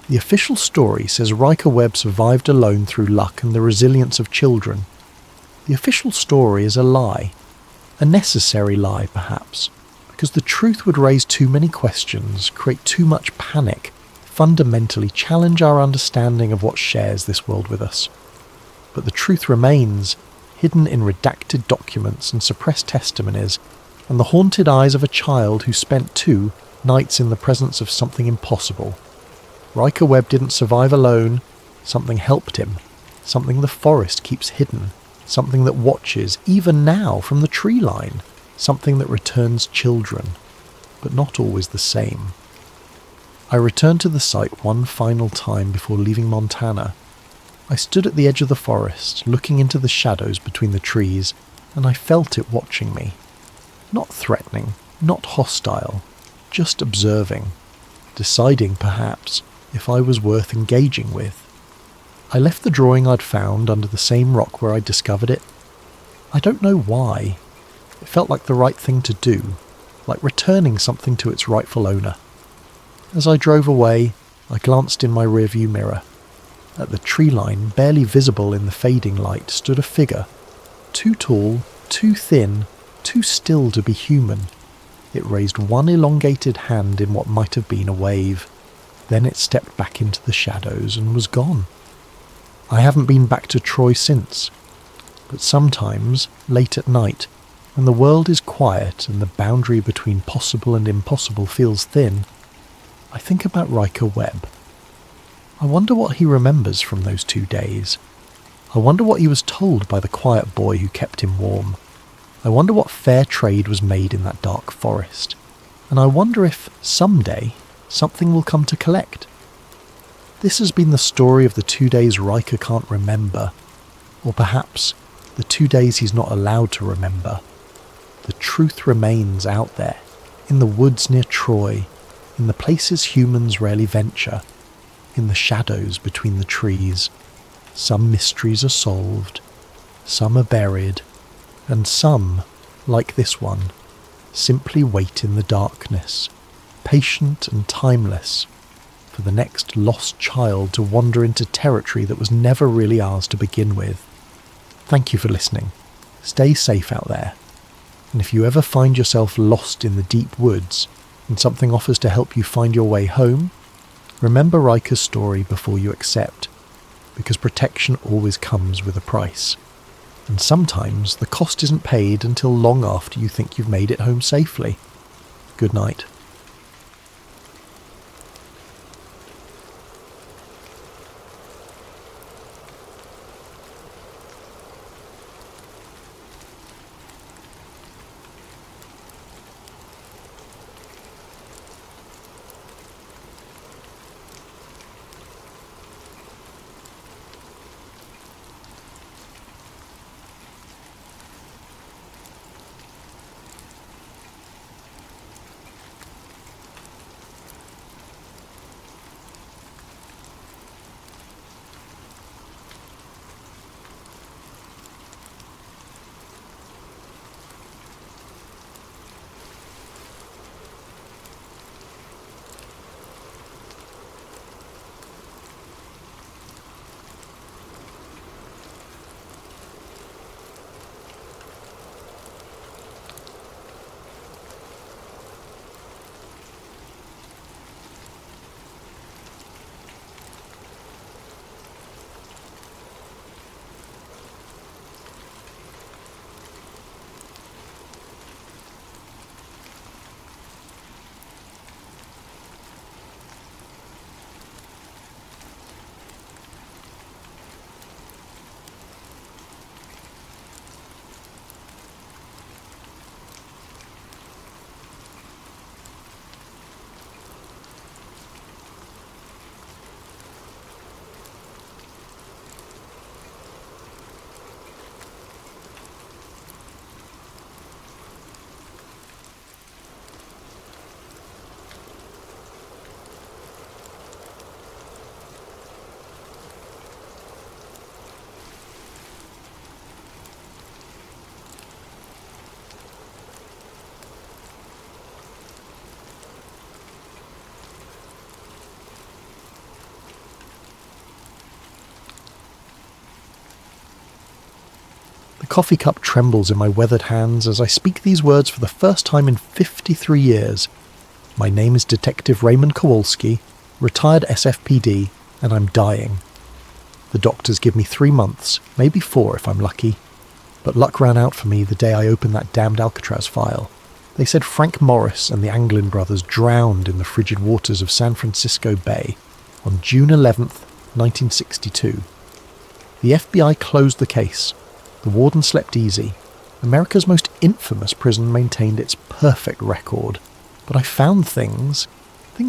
Speaker 1: The official story says Ryker Webb survived alone through luck and the resilience of children. The official story is a lie. A necessary lie, perhaps, because the truth would raise too many questions, create too much panic, fundamentally challenge our understanding of what shares this world with us. But the truth remains, hidden in redacted documents and suppressed testimonies, and the haunted eyes of a child who spent 2 nights in the presence of something impossible. Ryker Webb didn't survive alone. Something helped him. Something the forest keeps hidden. Something that watches, even now, from the tree line. Something that returns children. But not always the same. I returned to the site one final time before leaving Montana. I stood at the edge of the forest, looking into the shadows between the trees, and I felt it watching me. Not threatening, not hostile, just observing, deciding perhaps if I was worth engaging with. I left the drawing I'd found under the same rock where I'd discovered it. I don't know why. It felt like the right thing to do, like returning something to its rightful owner. As I drove away, I glanced in my rearview mirror. At the tree line, barely visible in the fading light, stood a figure. Too tall, too thin, too still to be human. It raised one elongated hand in what might have been a wave. Then it stepped back into the shadows and was gone. I haven't been back to Troy since. But sometimes, late at night, when the world is quiet and the boundary between possible and impossible feels thin, I think about Ryker Webb. I wonder what he remembers from those 2 days. I wonder what he was told by the quiet boy who kept him warm. I wonder what fair trade was made in that dark forest. And I wonder if, someday, something will come to collect. This has been the story of the 2 days Ryker can't remember. Or perhaps, the 2 days he's not allowed to remember. The truth remains out there, in the woods near Troy, in the places humans rarely venture, in the shadows between the trees. Some mysteries are solved, some are buried, and some, like this one, simply wait in the darkness, patient and timeless, for the next lost child to wander into territory that was never really ours to begin with. Thank you for listening. Stay safe out there. And if you ever find yourself lost in the deep woods and something offers to help you find your way home, remember Ryker's story before you accept, because protection always comes with a price. And sometimes the cost isn't paid until long after you think you've made it home safely. Good night. The coffee cup trembles in my weathered hands as I speak these words for the first time in 53 years. My name is Detective Raymond Kowalski, retired SFPD, and I'm dying. The doctors give me 3 months, maybe 4 if I'm lucky. But luck ran out for me the day I opened that damned Alcatraz file. They said Frank Morris and the Anglin brothers drowned in the frigid waters of San Francisco Bay on June 11th, 1962. The FBI closed the case. The warden slept easy. America's most infamous prison maintained its perfect record. But I found things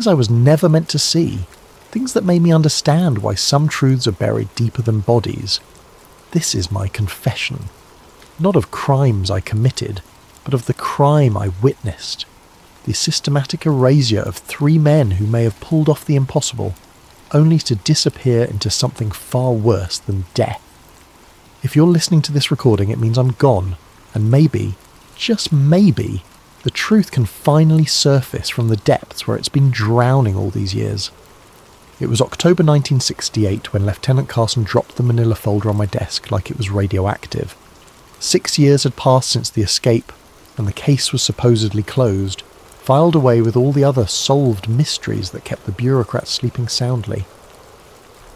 Speaker 1: I was never meant to see. Things that made me understand why some truths are buried deeper than bodies. This is my confession. Not of crimes I committed, but of the crime I witnessed. The systematic erasure of 3 men who may have pulled off the impossible, only to disappear into something far worse than death. If you're listening to this recording, it means I'm gone, and maybe, just maybe, the truth can finally surface from the depths where it's been drowning all these years. It was October 1968 when Lieutenant Carson dropped the manila folder on my desk like it was radioactive. 6 years had passed since the escape, and the case was supposedly closed, filed away with all the other solved mysteries that kept the bureaucrats sleeping soundly.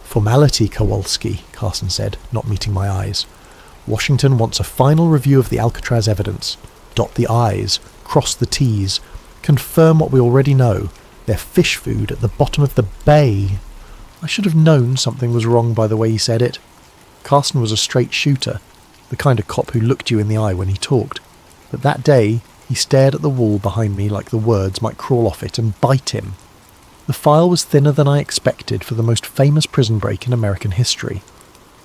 Speaker 1: "Formality, Kowalski," Carson said, not meeting my eyes. "Washington wants a final review of the Alcatraz evidence. Dot the I's, cross the T's, confirm what we already know. They're fish food at the bottom of the bay." I should have known something was wrong by the way he said it. Carson was a straight shooter, the kind of cop who looked you in the eye when he talked. But that day, he stared at the wall behind me like the words might crawl off it and bite him. The file was thinner than I expected for the most famous prison break in American history.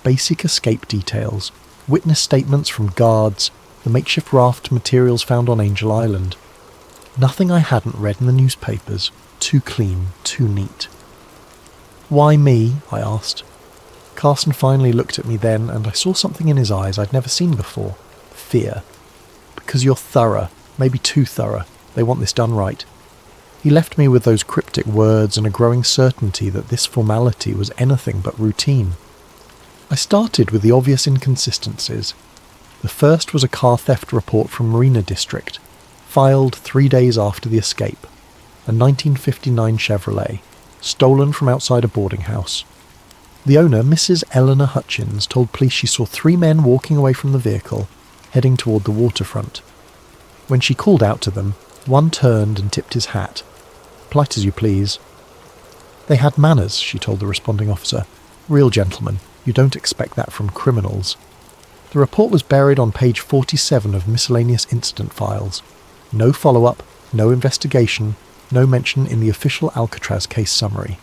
Speaker 1: Basic escape details, witness statements from guards, the makeshift raft materials found on Angel Island. Nothing I hadn't read in the newspapers. Too clean, too neat. "Why me?" I asked. Carson finally looked at me then, and I saw something in his eyes I'd never seen before. Fear. "Because you're thorough, maybe too thorough. They want this done right." He left me with those cryptic words and a growing certainty that this formality was anything but routine. I started with the obvious inconsistencies. The first was a car theft report from Marina District, filed 3 days after the escape. A 1959 Chevrolet, stolen from outside a boarding house. The owner, Mrs. Eleanor Hutchins, told police she saw 3 men walking away from the vehicle, heading toward the waterfront. When she called out to them, one turned and tipped his hat. "Polite as you please." "They had manners," she told the responding officer. "Real gentlemen. You don't expect that from criminals." The report was buried on page 47 of miscellaneous incident files. No follow-up, no investigation, no mention in the official Alcatraz case summary.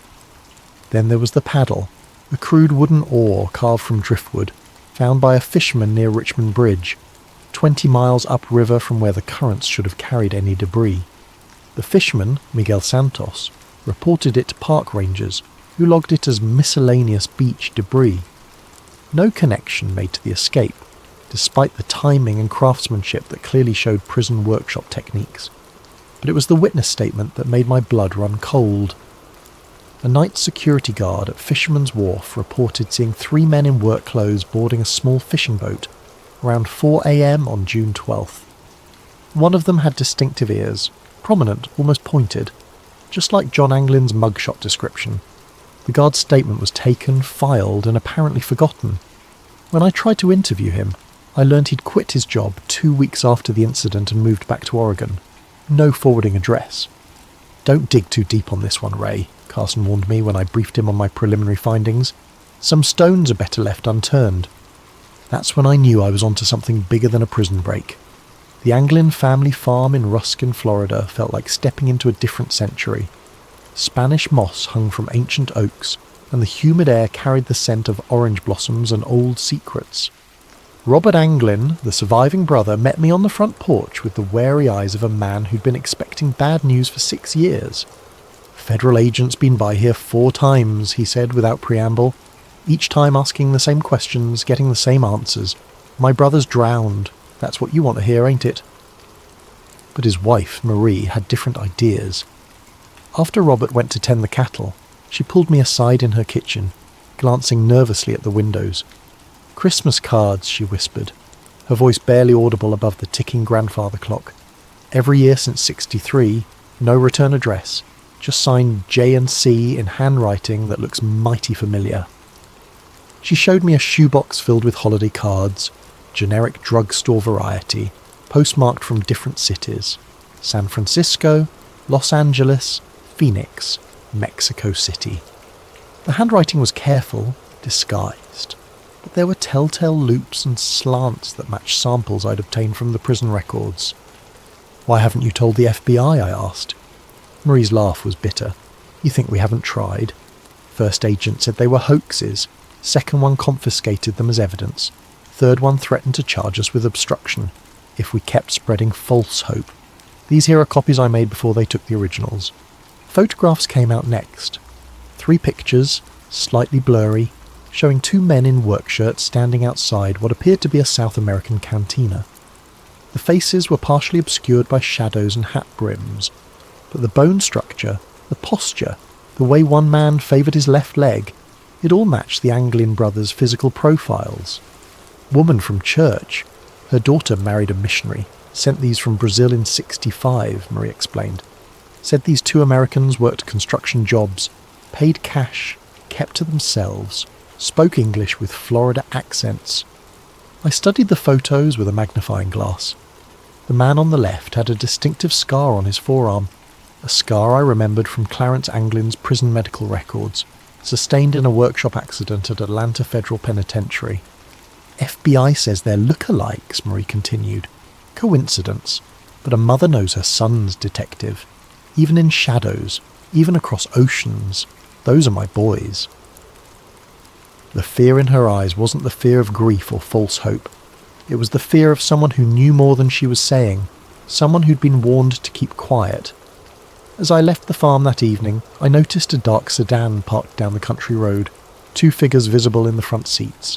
Speaker 1: Then there was the paddle, a crude wooden oar carved from driftwood, found by a fisherman near Richmond Bridge, 20 miles upriver from where the currents should have carried any debris. The fisherman, Miguel Santos, reported it to park rangers, who logged it as miscellaneous beach debris. No connection made to the escape, despite the timing and craftsmanship that clearly showed prison workshop techniques. But it was the witness statement that made my blood run cold. A night security guard at Fisherman's Wharf reported seeing 3 men in work clothes boarding a small fishing boat around 4 a.m. on June 12th. One of them had distinctive ears, prominent, almost pointed, just like John Anglin's mugshot description. The guard's statement was taken, filed, and apparently forgotten. When I tried to interview him, I learned he'd quit his job 2 weeks after the incident and moved back to Oregon. No forwarding address. "Don't dig too deep on this one, Ray," Carson warned me when I briefed him on my preliminary findings. "Some stones are better left unturned." That's when I knew I was onto something bigger than a prison break. The Anglin family farm in Ruskin, Florida felt like stepping into a different century. Spanish moss hung from ancient oaks, and the humid air carried the scent of orange blossoms and old secrets. Robert Anglin, the surviving brother, met me on the front porch with the wary eyes of a man who'd been expecting bad news for 6 years. "Federal agents been by here 4 times, he said without preamble, each time asking the same questions, getting the same answers. "My brother's drowned. That's what you want to hear, ain't it?" But his wife, Marie, had different ideas. After Robert went to tend the cattle, she pulled me aside in her kitchen, glancing nervously at the windows. "Christmas cards," she whispered, her voice barely audible above the ticking grandfather clock. "Every year since '63, no return address, just signed J&C in handwriting that looks mighty familiar." She showed me a shoebox filled with holiday cards, generic drugstore variety, postmarked from different cities: San Francisco, Los Angeles, Phoenix, Mexico City. The handwriting was careful, disguised, but there were telltale loops and slants that matched samples I'd obtained from the prison records. "Why haven't you told the FBI?" I asked. Marie's laugh was bitter. "You think we haven't tried? First agent said they were hoaxes. Second one confiscated them as evidence. Third one threatened to charge us with obstruction if we kept spreading false hope. These here are copies I made before they took the originals. Photographs came out next. 3 pictures, slightly blurry, showing 2 men in work shirts standing outside what appeared to be a South American cantina. The faces were partially obscured by shadows and hat brims, but the bone structure, the posture, the way one man favoured his left leg, it all matched the Anglin brothers' physical profiles. Woman from church. Her daughter married a missionary. Sent these from Brazil in '65, Marie explained. Said these 2 Americans worked construction jobs, paid cash, kept to themselves, spoke English with Florida accents. I studied the photos with a magnifying glass. The man on the left had a distinctive scar on his forearm, a scar I remembered from Clarence Anglin's prison medical records, sustained in a workshop accident at Atlanta Federal Penitentiary. FBI says they're look-alikes, Marie continued. Coincidence, but a mother knows her son's detective. Even in shadows, even across oceans, those are my boys. The fear in her eyes wasn't the fear of grief or false hope. It was the fear of someone who knew more than she was saying, someone who'd been warned to keep quiet. As I left the farm that evening, I noticed a dark sedan parked down the country road, 2 figures visible in the front seats.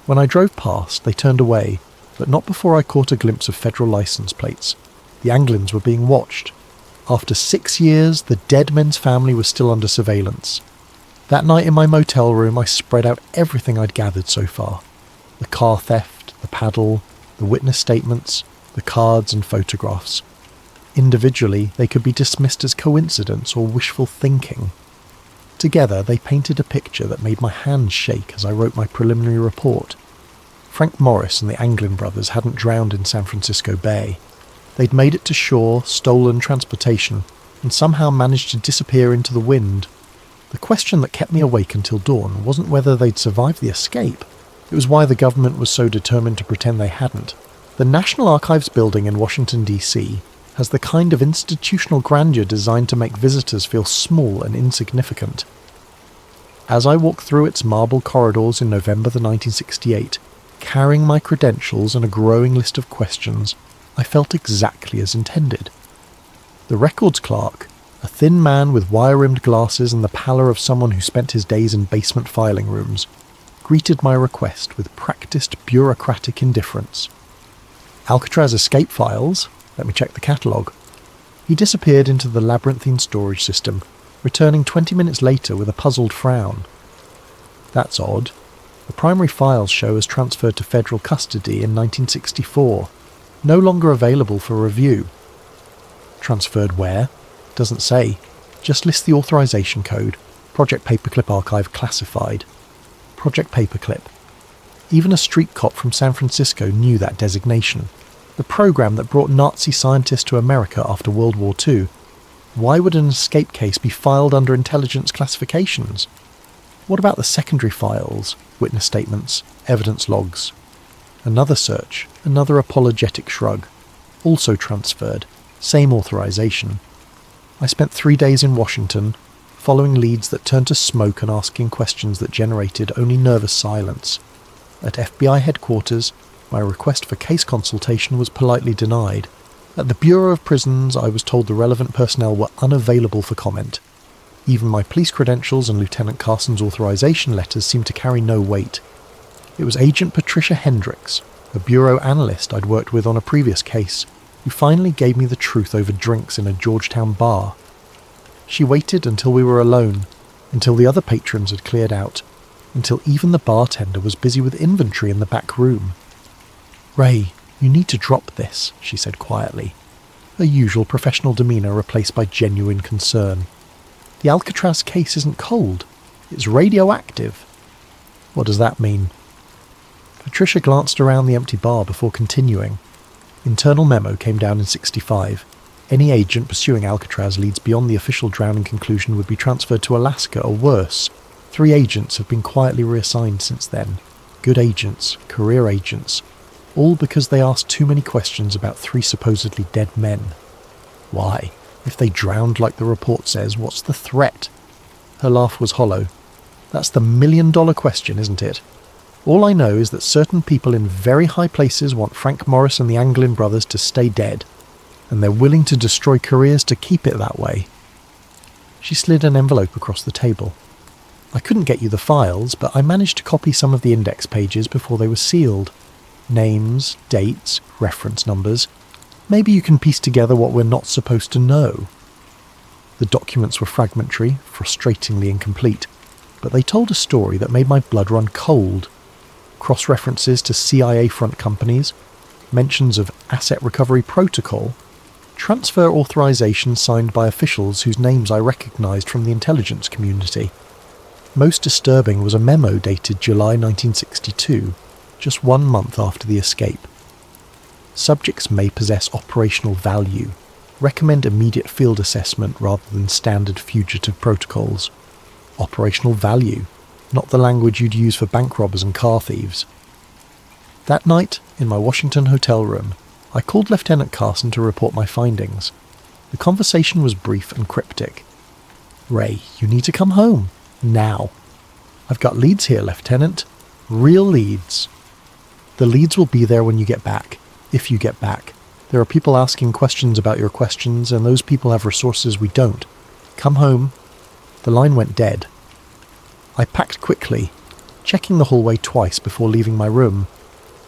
Speaker 1: When I drove past, they turned away, but not before I caught a glimpse of federal license plates. The Anglins were being watched. After 6 years, the dead men's family was still under surveillance. That night in my motel room, I spread out everything I'd gathered so far. The car theft, the paddle, the witness statements, the cards and photographs. Individually, they could be dismissed as coincidence or wishful thinking. Together, they painted a picture that made my hands shake as I wrote my preliminary report. Frank Morris and the Anglin brothers hadn't drowned in San Francisco Bay. They'd made it to shore, stolen transportation, and somehow managed to disappear into the wind. The question that kept me awake until dawn wasn't whether they'd survived the escape. It was why the government was so determined to pretend they hadn't. The National Archives building in Washington, D.C. has the kind of institutional grandeur designed to make visitors feel small and insignificant. As I walked through its marble corridors in November 1968, carrying my credentials and a growing list of questions, I felt exactly as intended. The records clerk, a thin man with wire-rimmed glasses and the pallor of someone who spent his days in basement filing rooms, greeted my request with practiced bureaucratic indifference. Alcatraz escape files? Let me check the catalogue. He disappeared into the labyrinthine storage system, returning 20 minutes later with a puzzled frown. That's odd. The primary files show as transferred to federal custody in 1964, no longer available for review. Transferred where? Doesn't say. Just lists the authorization code. Project Paperclip Archive classified. Project Paperclip. Even a street cop from San Francisco knew that designation. The program that brought Nazi scientists to America after World War II. Why would an escape case be filed under intelligence classifications? What about the secondary files, witness statements, evidence logs? Another search, another apologetic shrug. Also transferred, same authorization. I spent 3 days in Washington, following leads that turned to smoke and asking questions that generated only nervous silence. At FBI headquarters, my request for case consultation was politely denied. At the Bureau of Prisons, I was told the relevant personnel were unavailable for comment. Even my police credentials and Lieutenant Carson's authorization letters seemed to carry no weight. It was Agent Patricia Hendricks, a bureau analyst I'd worked with on a previous case, who finally gave me the truth over drinks in a Georgetown bar. She waited until we were alone, until the other patrons had cleared out, until even the bartender was busy with inventory in the back room. "Ray, you need to drop this," she said quietly, her usual professional demeanour replaced by genuine concern. "The Alcatraz case isn't cold. It's radioactive." "What does that mean?" Patricia glanced around the empty bar before continuing. Internal memo came down in '65. Any agent pursuing Alcatraz leads beyond the official drowning conclusion would be transferred to Alaska or worse. 3 agents have been quietly reassigned since then. Good agents, career agents, all because they asked too many questions about 3 supposedly dead men. Why? If they drowned like the report says, what's the threat? Her laugh was hollow. That's the $1,000,000 question, isn't it? All I know is that certain people in very high places want Frank Morris and the Anglin brothers to stay dead. and they're willing to destroy careers to keep it that way. She slid an envelope across the table. I couldn't get you the files, but I managed to copy some of the index pages before they were sealed. Names, dates, reference numbers. Maybe you can piece together what we're not supposed to know. The documents were fragmentary, frustratingly incomplete, but they told a story that made my blood run cold. Cross-references to CIA front companies, mentions of asset recovery protocol, transfer authorization signed by officials whose names I recognised from the intelligence community. Most disturbing was a memo dated July 1962, just 1 month after the escape. Subjects may possess operational value. Recommend immediate field assessment rather than standard fugitive protocols. Operational value, not the language you'd use for bank robbers and car thieves. That night, in my Washington hotel room, I called Lieutenant Carson to report my findings. The conversation was brief and cryptic. "Ray, you need to come home. Now. I've got leads here, Lieutenant. Real leads. The leads will be there when you get back, if you get back. There are people asking questions about your questions, and those people have resources we don't. Come home." The line went dead. I packed quickly, checking the hallway twice before leaving my room.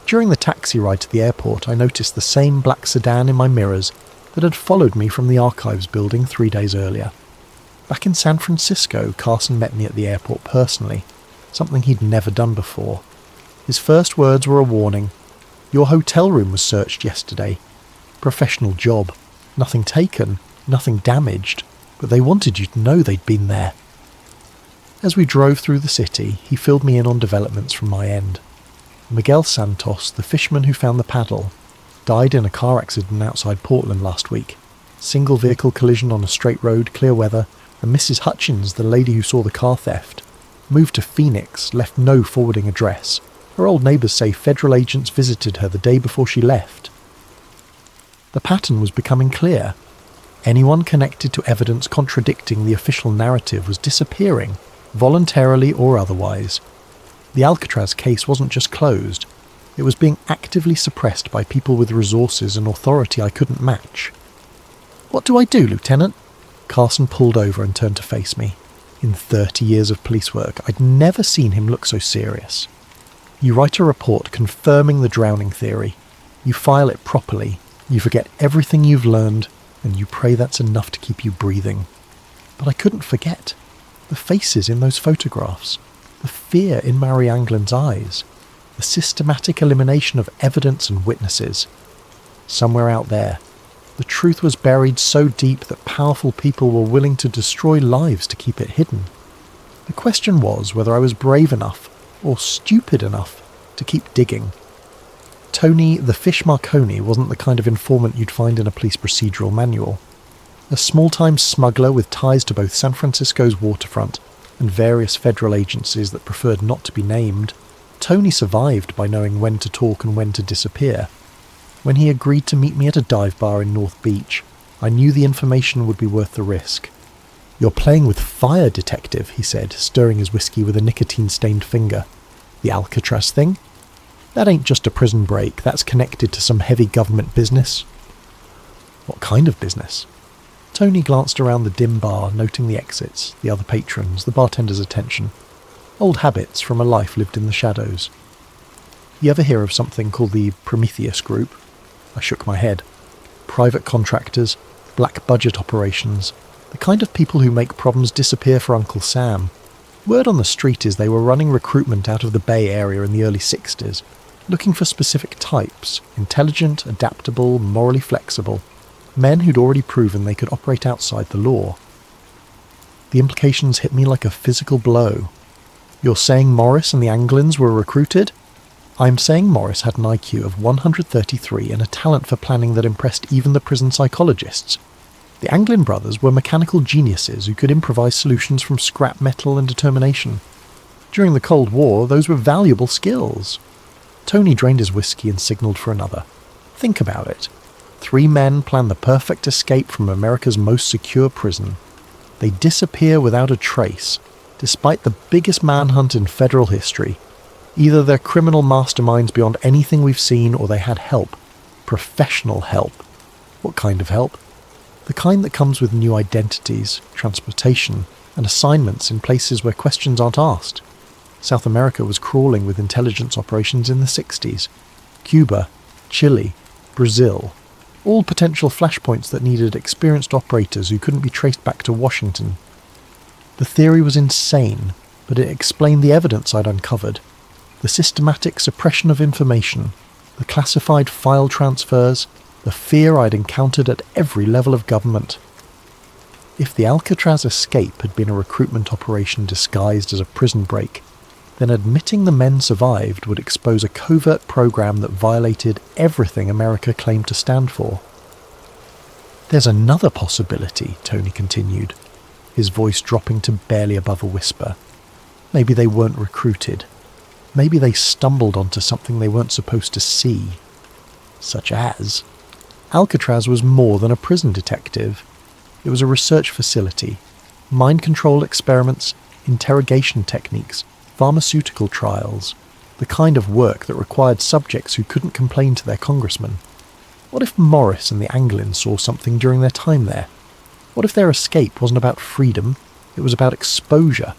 Speaker 1: During the taxi ride to the airport, I noticed the same black sedan in my mirrors that had followed me from the archives building 3 days earlier. Back in San Francisco, Carson met me at the airport personally, something he'd never done before. His first words were a warning. "Your hotel room was searched yesterday. Professional job. Nothing taken, nothing damaged, but they wanted you to know they'd been there." As we drove through the city, he filled me in on developments from my end. Miguel Santos, the fisherman who found the paddle, died in a car accident outside Portland last week. Single vehicle collision on a straight road, clear weather, and Mrs. Hutchins, the lady who saw the car theft, moved to Phoenix, left no forwarding address. Her old neighbours say federal agents visited her the day before she left. The pattern was becoming clear. Anyone connected to evidence contradicting the official narrative was disappearing, voluntarily or otherwise. The Alcatraz case wasn't just closed, it was being actively suppressed by people with resources and authority I couldn't match. "What do I do, Lieutenant?" Carson pulled over and turned to face me. In 30 years of police work, I'd never seen him look so serious. "You write a report confirming the drowning theory. You file it properly. You forget everything you've learned, and you pray that's enough to keep you breathing." But I couldn't forget. The faces in those photographs. The fear in Mary Anglin's eyes. The systematic elimination of evidence and witnesses. Somewhere out there, the truth was buried so deep that powerful people were willing to destroy lives to keep it hidden. The question was whether I was brave enough, or stupid enough, to keep digging. Tony the Fish Marconi wasn't the kind of informant you'd find in a police procedural manual. A small-time smuggler with ties to both San Francisco's waterfront and various federal agencies that preferred not to be named, Tony survived by knowing when to talk and when to disappear. When he agreed to meet me at a dive bar in North Beach, I knew the information would be worth the risk. "You're playing with fire, detective," he said, stirring his whiskey with a nicotine-stained finger. "The Alcatraz thing? That ain't just a prison break, that's connected to some heavy government business." "What kind of business?" Tony glanced around the dim bar, noting the exits, the other patrons, the bartender's attention. Old habits from a life lived in the shadows. "You ever hear of something called the Prometheus Group?" I shook my head. Private contractors, black budget operations, the kind of people who make problems disappear for Uncle Sam. Word on the street is they were running recruitment out of the Bay Area in the early 60s, looking for specific types, intelligent, adaptable, morally flexible, men who'd already proven they could operate outside the law. The implications hit me like a physical blow. "You're saying Morris and the Anglins were recruited?" "I'm saying Morris had an IQ of 133 and a talent for planning that impressed even the prison psychologists. The Anglin brothers were mechanical geniuses who could improvise solutions from scrap metal and determination. During the Cold War, those were valuable skills." Tony drained his whiskey and signalled for another. "Think about it. 3 men plan the perfect escape from America's most secure prison. They disappear without a trace, despite the biggest manhunt in federal history. Either they're criminal masterminds beyond anything we've seen, or they had help. Professional help. What kind of help? The kind that comes with new identities, transportation, and assignments in places where questions aren't asked. South America was crawling with intelligence operations in the 60s. Cuba, Chile, Brazil, all potential flashpoints that needed experienced operators who couldn't be traced back to Washington. The theory was insane, but it explained the evidence I'd uncovered. The systematic suppression of information, the classified file transfers, the fear I'd encountered at every level of government. If the Alcatraz escape had been a recruitment operation disguised as a prison break, then admitting the men survived would expose a covert program that violated everything America claimed to stand for. There's another possibility, Tony continued, his voice dropping to barely above a whisper. Maybe they weren't recruited. Maybe they stumbled onto something they weren't supposed to see. Such as, Alcatraz was more than a prison detective. It was a research facility, mind control experiments, interrogation techniques, pharmaceutical trials, the kind of work that required subjects who couldn't complain to their congressman. What if Morris and the Anglins saw something during their time there? What if their escape wasn't about freedom, it was about exposure?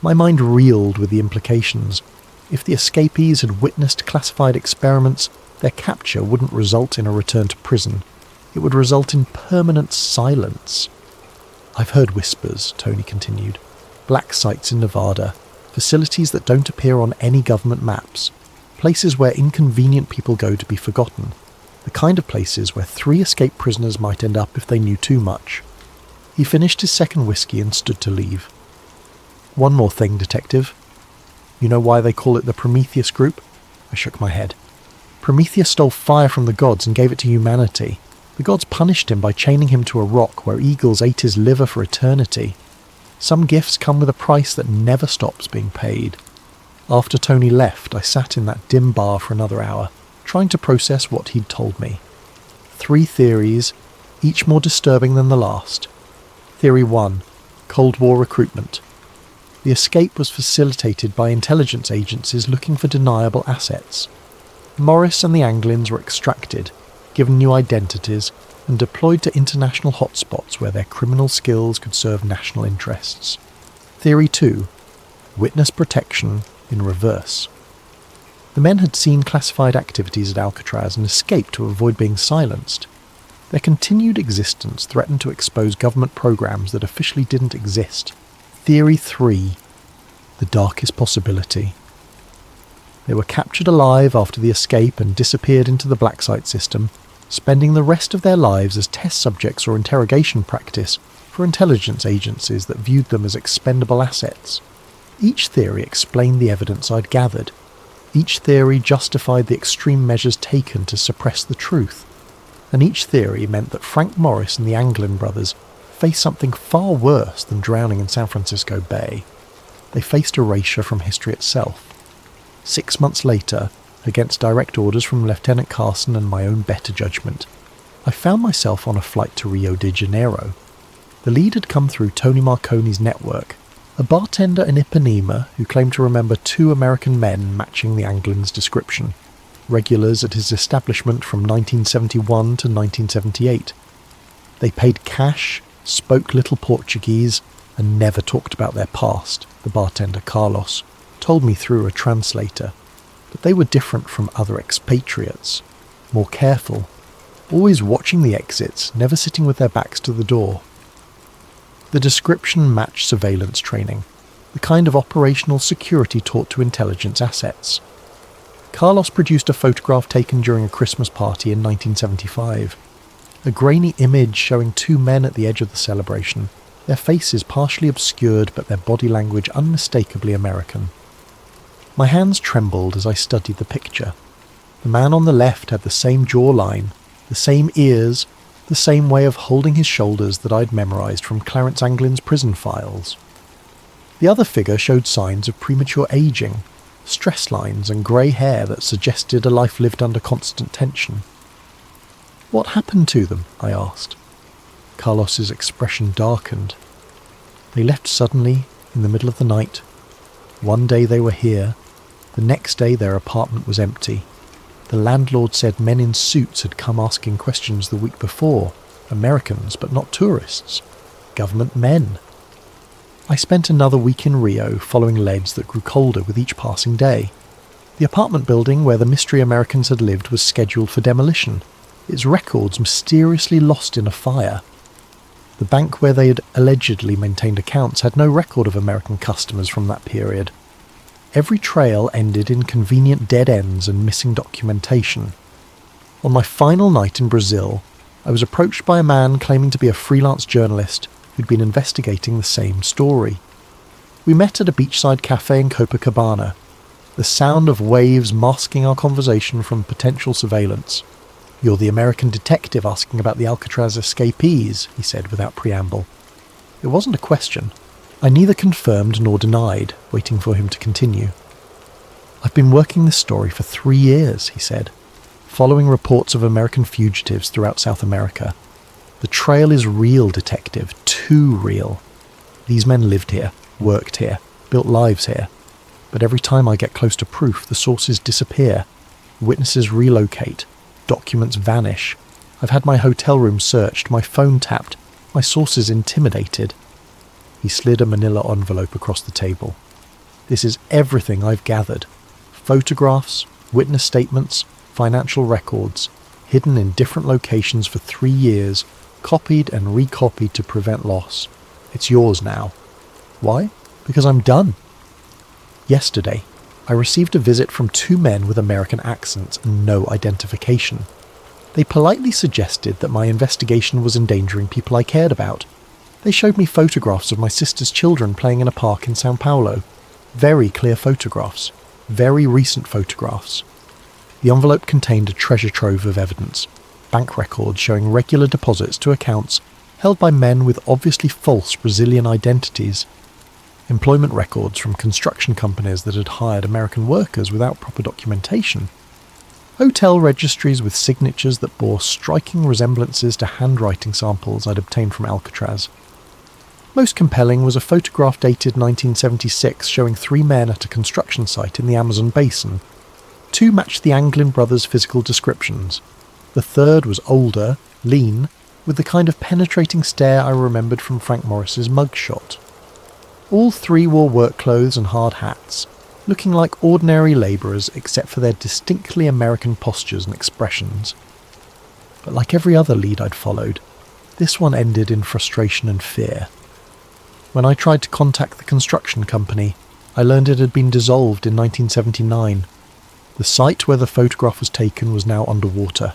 Speaker 1: My mind reeled with the implications. If the escapees had witnessed classified experiments, their capture wouldn't result in a return to prison. It would result in permanent silence. I've heard whispers, Tony continued. Black sites in Nevada, facilities that don't appear on any government maps, places where inconvenient people go to be forgotten, the kind of places where 3 escaped prisoners might end up if they knew too much. He finished his second whiskey and stood to leave. One more thing, Detective. You know why they call it the Prometheus Group? I shook my head. Prometheus stole fire from the gods and gave it to humanity. The gods punished him by chaining him to a rock where eagles ate his liver for eternity. Some gifts come with a price that never stops being paid. After Tony left, I sat in that dim bar for another hour, trying to process what he'd told me. 3 theories, each more disturbing than the last. Theory 1. Cold War recruitment. The escape was facilitated by intelligence agencies looking for deniable assets. Morris and the Anglins were extracted, given new identities, and deployed to international hotspots where their criminal skills could serve national interests. Theory 2. Witness protection in reverse. The men had seen classified activities at Alcatraz and escaped to avoid being silenced. Their continued existence threatened to expose government programs that officially didn't exist. Theory 3. The darkest possibility. They were captured alive after the escape and disappeared into the black site system, spending the rest of their lives as test subjects or interrogation practice for intelligence agencies that viewed them as expendable assets. Each theory explained the evidence I'd gathered. Each theory justified the extreme measures taken to suppress the truth. And each theory meant that Frank Morris and the Anglin brothers faced something far worse than drowning in San Francisco Bay. They faced erasure from history itself. 6 months later, against direct orders from Lieutenant Carson and my own better judgment, I found myself on a flight to Rio de Janeiro. The lead had come through Tony Marconi's network, a bartender in Ipanema who claimed to remember 2 American men matching the Anglin's description, regulars at his establishment from 1971 to 1978. They paid cash, spoke little Portuguese, and never talked about their past, the bartender Carlos told me through a translator. But they were different from other expatriates, more careful, always watching the exits, never sitting with their backs to the door. The description matched surveillance training, the kind of operational security taught to intelligence assets. Carlos produced a photograph taken during a Christmas party in 1975, a grainy image showing 2 men at the edge of the celebration, their faces partially obscured but their body language unmistakably American. My hands trembled as I studied the picture. The man on the left had the same jawline, the same ears, the same way of holding his shoulders that I'd memorized from Clarence Anglin's prison files. The other figure showed signs of premature aging, stress lines and grey hair that suggested a life lived under constant tension. What happened to them? I asked. Carlos's expression darkened. They left suddenly, in the middle of the night. One day they were here, the next day their apartment was empty. The landlord said men in suits had come asking questions the week before. Americans, but not tourists. Government men. I spent another week in Rio following leads that grew colder with each passing day. The apartment building where the mystery Americans had lived was scheduled for demolition, its records mysteriously lost in a fire. The bank where they had allegedly maintained accounts had no record of American customers from that period. Every trail ended in convenient dead ends and missing documentation. On my final night in Brazil, I was approached by a man claiming to be a freelance journalist who'd been investigating the same story. We met at a beachside cafe in Copacabana, the sound of waves masking our conversation from potential surveillance. "You're the American detective asking about the Alcatraz escapees," he said without preamble. It wasn't a question. I neither confirmed nor denied, waiting for him to continue. "I've been working this story for 3 years," he said, following reports of American fugitives throughout South America. "The trail is real, detective, too real. These men lived here, worked here, built lives here. But every time I get close to proof, the sources disappear. Witnesses relocate. Documents vanish. I've had my hotel room searched, my phone tapped, my sources intimidated." He slid a manila envelope across the table. "This is everything I've gathered. Photographs, witness statements, financial records, hidden in different locations for 3 years, copied and recopied to prevent loss. It's yours now." "Why?" "Because I'm done." Yesterday, I received a visit from 2 men with American accents and no identification. They politely suggested that my investigation was endangering people I cared about. They showed me photographs of my sister's children playing in a park in Sao Paulo. Very clear photographs. Very recent photographs. The envelope contained a treasure trove of evidence. Bank records showing regular deposits to accounts held by men with obviously false Brazilian identities. Employment records from construction companies that had hired American workers without proper documentation. Hotel registries with signatures that bore striking resemblances to handwriting samples I'd obtained from Alcatraz. Most compelling was a photograph dated 1976 showing 3 men at a construction site in the Amazon basin. 2 matched the Anglin brothers' physical descriptions. The third was older, lean, with the kind of penetrating stare I remembered from Frank Morris's mugshot. All 3 wore work clothes and hard hats, looking like ordinary labourers except for their distinctly American postures and expressions. But like every other lead I'd followed, this one ended in frustration and fear. When I tried to contact the construction company, I learned it had been dissolved in 1979. The site where the photograph was taken was now underwater,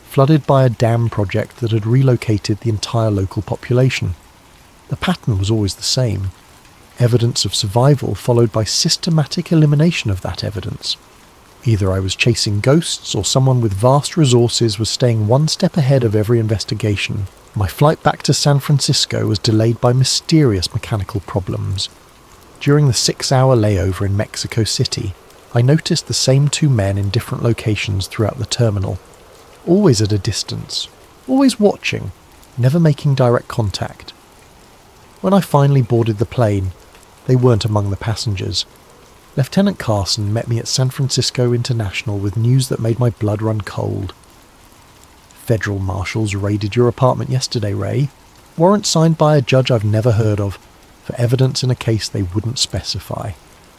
Speaker 1: flooded by a dam project that had relocated the entire local population. The pattern was always the same. Evidence of survival followed by systematic elimination of that evidence. Either I was chasing ghosts or someone with vast resources was staying 1 step ahead of every investigation. My flight back to San Francisco was delayed by mysterious mechanical problems. During the 6-hour layover in Mexico City, I noticed the same 2 men in different locations throughout the terminal, always at a distance, always watching, never making direct contact. When I finally boarded the plane, they weren't among the passengers. Lieutenant Carson met me at San Francisco International with news that made my blood run cold. "Federal marshals raided your apartment yesterday, Ray. Warrant signed by a judge I've never heard of, for evidence in a case they wouldn't specify.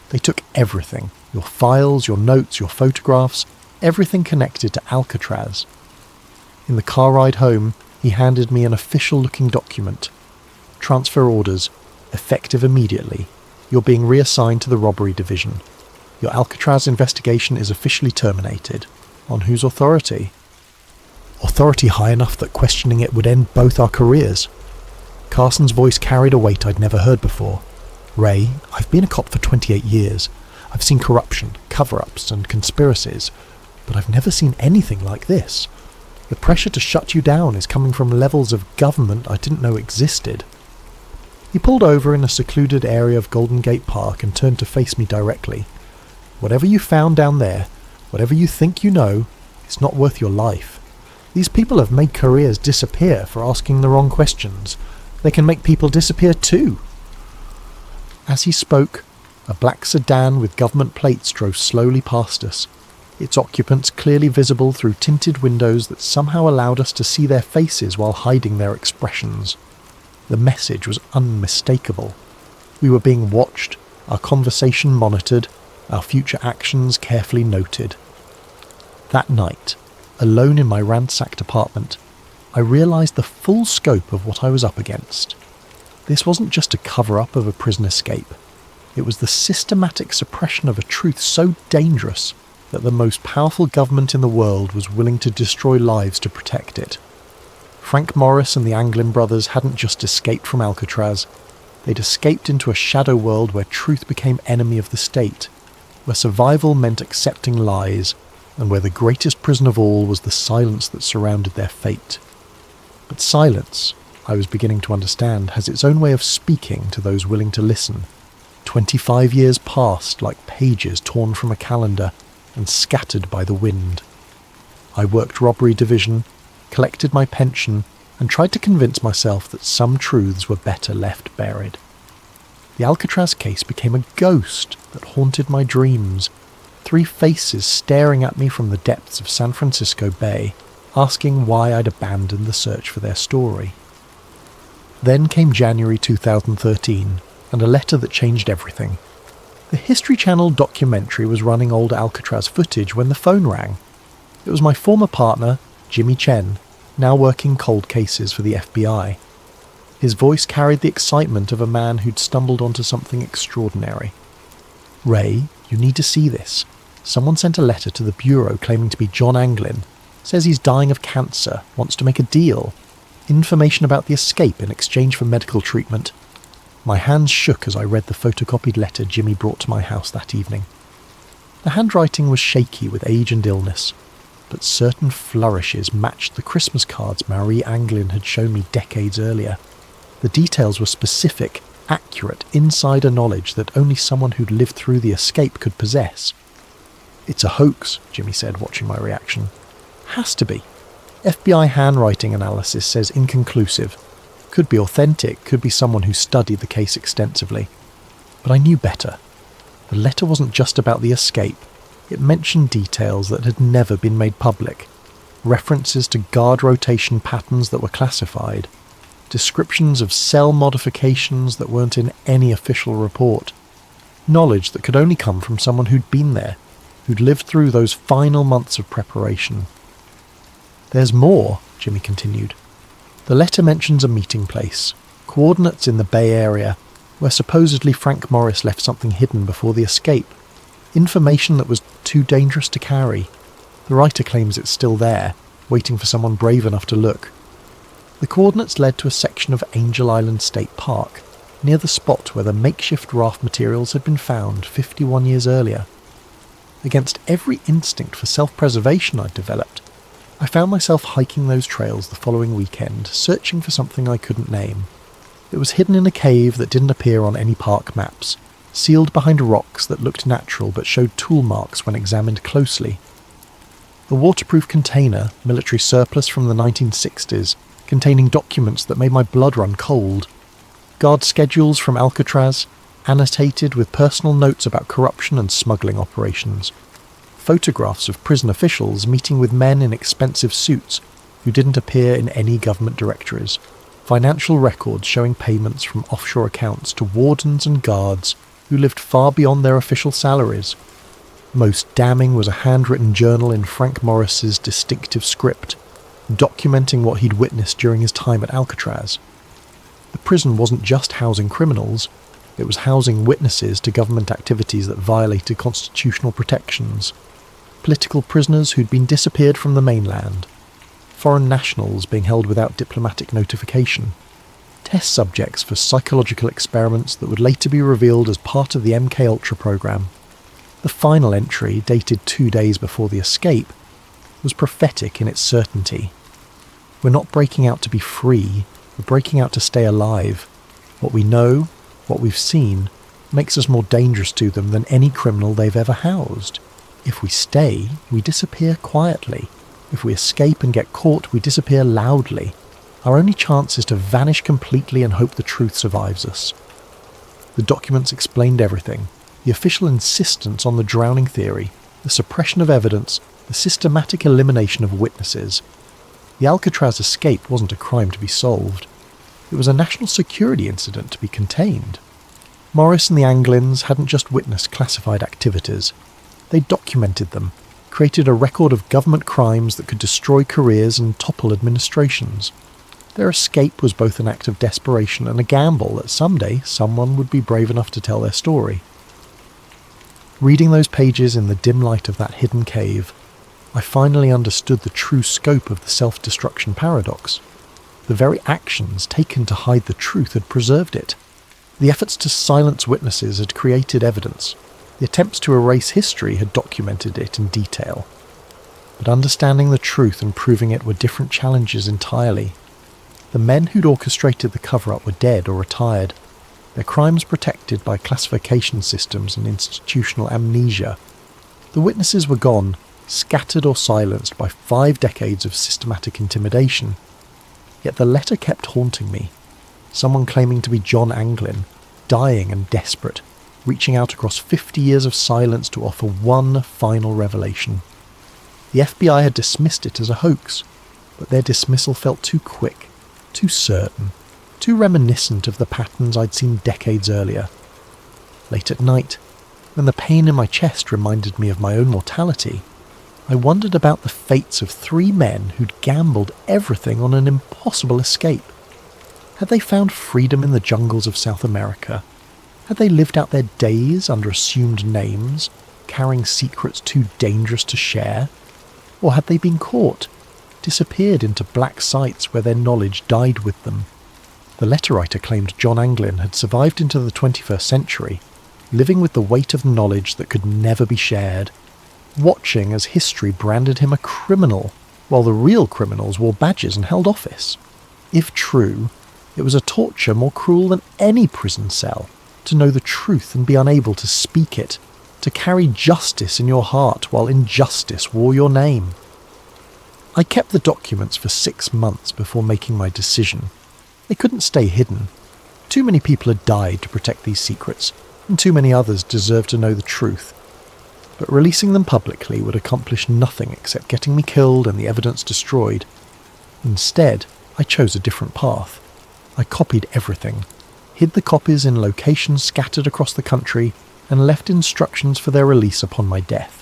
Speaker 1: They took everything, your files, your notes, your photographs, everything connected to Alcatraz." In the car ride home, he handed me an official-looking document. "Transfer orders, effective immediately. You're being reassigned to the robbery division. Your Alcatraz investigation is officially terminated." "On whose authority?" "Authority high enough that questioning it would end both our careers." Carson's voice carried a weight I'd never heard before. "Ray, I've been a cop for 28 years. I've seen corruption, cover-ups, and conspiracies, but I've never seen anything like this. The pressure to shut you down is coming from levels of government I didn't know existed." He pulled over in a secluded area of Golden Gate Park and turned to face me directly. "Whatever you found down there, whatever you think you know, it's not worth your life. These people have made careers disappear for asking the wrong questions. They can make people disappear too." As he spoke, a black sedan with government plates drove slowly past us. its occupants clearly visible through tinted windows that somehow allowed us to see their faces while hiding their expressions. The message was unmistakable. We were being watched, our conversation monitored, our future actions carefully noted. That night, alone in my ransacked apartment, I realised the full scope of what I was up against. This wasn't just a cover-up of a prison escape. It was the systematic suppression of a truth so dangerous that the most powerful government in the world was willing to destroy lives to protect it. Frank Morris and the Anglin brothers hadn't just escaped from Alcatraz, they'd escaped into a shadow world where truth became enemy of the state, where survival meant accepting lies, and where the greatest prison of all was the silence that surrounded their fate. But silence, I was beginning to understand, has its own way of speaking to those willing to listen. 25 years passed like pages torn from a calendar and scattered by the wind. I worked robbery division, collected my pension, and tried to convince myself that some truths were better left buried. The Alcatraz case became a ghost that haunted my dreams, 3 faces staring at me from the depths of San Francisco Bay, asking why I'd abandoned the search for their story. Then came January 2013, and a letter that changed everything. The History Channel documentary was running old Alcatraz footage when the phone rang. It was my former partner, Jimmy Chen, now working cold cases for the FBI. His voice carried the excitement of a man who'd stumbled onto something extraordinary. "Ray, you need to see this. Someone sent a letter to the Bureau claiming to be John Anglin. Says he's dying of cancer, wants to make a deal. Information about the escape in exchange for medical treatment." My hands shook as I read the photocopied letter Jimmy brought to my house that evening. The handwriting was shaky with age and illness, but certain flourishes matched the Christmas cards Marie Anglin had shown me decades earlier. The details were specific, accurate, insider knowledge that only someone who'd lived through the escape could possess. "It's a hoax," Jimmy said, watching my reaction. "Has to be. FBI handwriting analysis says inconclusive. Could be authentic, could be someone who studied the case extensively. But I knew better. The letter wasn't just about the escape. It mentioned details that had never been made public. References to guard rotation patterns that were classified. Descriptions of cell modifications that weren't in any official report. Knowledge that could only come from someone who'd been there, who'd lived through those final months of preparation. "There's more," Jimmy continued. "The letter mentions a meeting place, coordinates in the Bay Area, where supposedly Frank Morris left something hidden before the escape. Information that was too dangerous to carry. The writer claims it's still there, waiting for someone brave enough to look. The coordinates led to a section of Angel Island State Park, near the spot where the makeshift raft materials had been found 51 years earlier. Against every instinct for self-preservation I'd developed, I found myself hiking those trails the following weekend, searching for something I couldn't name. It was hidden in a cave that didn't appear on any park maps, sealed behind rocks that looked natural but showed tool marks when examined closely. A waterproof container, military surplus from the 1960s, containing documents that made my blood run cold. Guard schedules from Alcatraz, annotated with personal notes about corruption and smuggling operations. Photographs of prison officials meeting with men in expensive suits who didn't appear in any government directories. Financial records showing payments from offshore accounts to wardens and guards who lived far beyond their official salaries. Most damning was a handwritten journal in Frank Morris's distinctive script, documenting what he'd witnessed during his time at Alcatraz. The prison wasn't just housing criminals, it was housing witnesses to government activities that violated constitutional protections. Political prisoners who'd been disappeared from the mainland. Foreign nationals being held without diplomatic notification. Test subjects for psychological experiments that would later be revealed as part of the MKUltra program. The final entry, dated 2 days before the escape, was prophetic in its certainty. We're not breaking out to be free, we're breaking out to stay alive. What we know, what we've seen, makes us more dangerous to them than any criminal they've ever housed. If we stay, we disappear quietly. If we escape and get caught, we disappear loudly. Our only chance is to vanish completely and hope the truth survives us. The documents explained everything. The official insistence on the drowning theory, the suppression of evidence, the systematic elimination of witnesses. The Alcatraz escape wasn't a crime to be solved. It was a national security incident to be contained. Morris and the Anglins hadn't just witnessed classified activities. They documented them, created a record of government crimes that could destroy careers and topple administrations. Their escape was both an act of desperation and a gamble that someday someone would be brave enough to tell their story. Reading those pages in the dim light of that hidden cave, I finally understood the true scope of the self-destruction paradox. The very actions taken to hide the truth had preserved it. The efforts to silence witnesses had created evidence. The attempts to erase history had documented it in detail. But understanding the truth and proving it were different challenges entirely. The men who'd orchestrated the cover-up were dead or retired, their crimes protected by classification systems and institutional amnesia. The witnesses were gone, scattered or silenced by 5 decades of systematic intimidation. Yet the letter kept haunting me. Someone claiming to be John Anglin, dying and desperate, reaching out across 50 years of silence to offer one final revelation. The FBI had dismissed it as a hoax, but their dismissal felt too quick, too certain, too reminiscent of the patterns I'd seen decades earlier. Late at night, when the pain in my chest reminded me of my own mortality, I wondered about the fates of 3 men who'd gambled everything on an impossible escape. Had they found freedom in the jungles of South America? Had they lived out their days under assumed names, carrying secrets too dangerous to share? Or had they been caught, disappeared into black sites where their knowledge died with them? The letter writer claimed John Anglin had survived into the 21st century, living with the weight of knowledge that could never be shared, watching as history branded him a criminal, while the real criminals wore badges and held office. If true, it was a torture more cruel than any prison cell, to know the truth and be unable to speak it, to carry justice in your heart while injustice wore your name. I kept the documents for 6 months before making my decision. They couldn't stay hidden. Too many people had died to protect these secrets, and too many others deserved to know the truth. But releasing them publicly would accomplish nothing except getting me killed and the evidence destroyed. Instead, I chose a different path. I copied everything, hid the copies in locations scattered across the country, and left instructions for their release upon my death.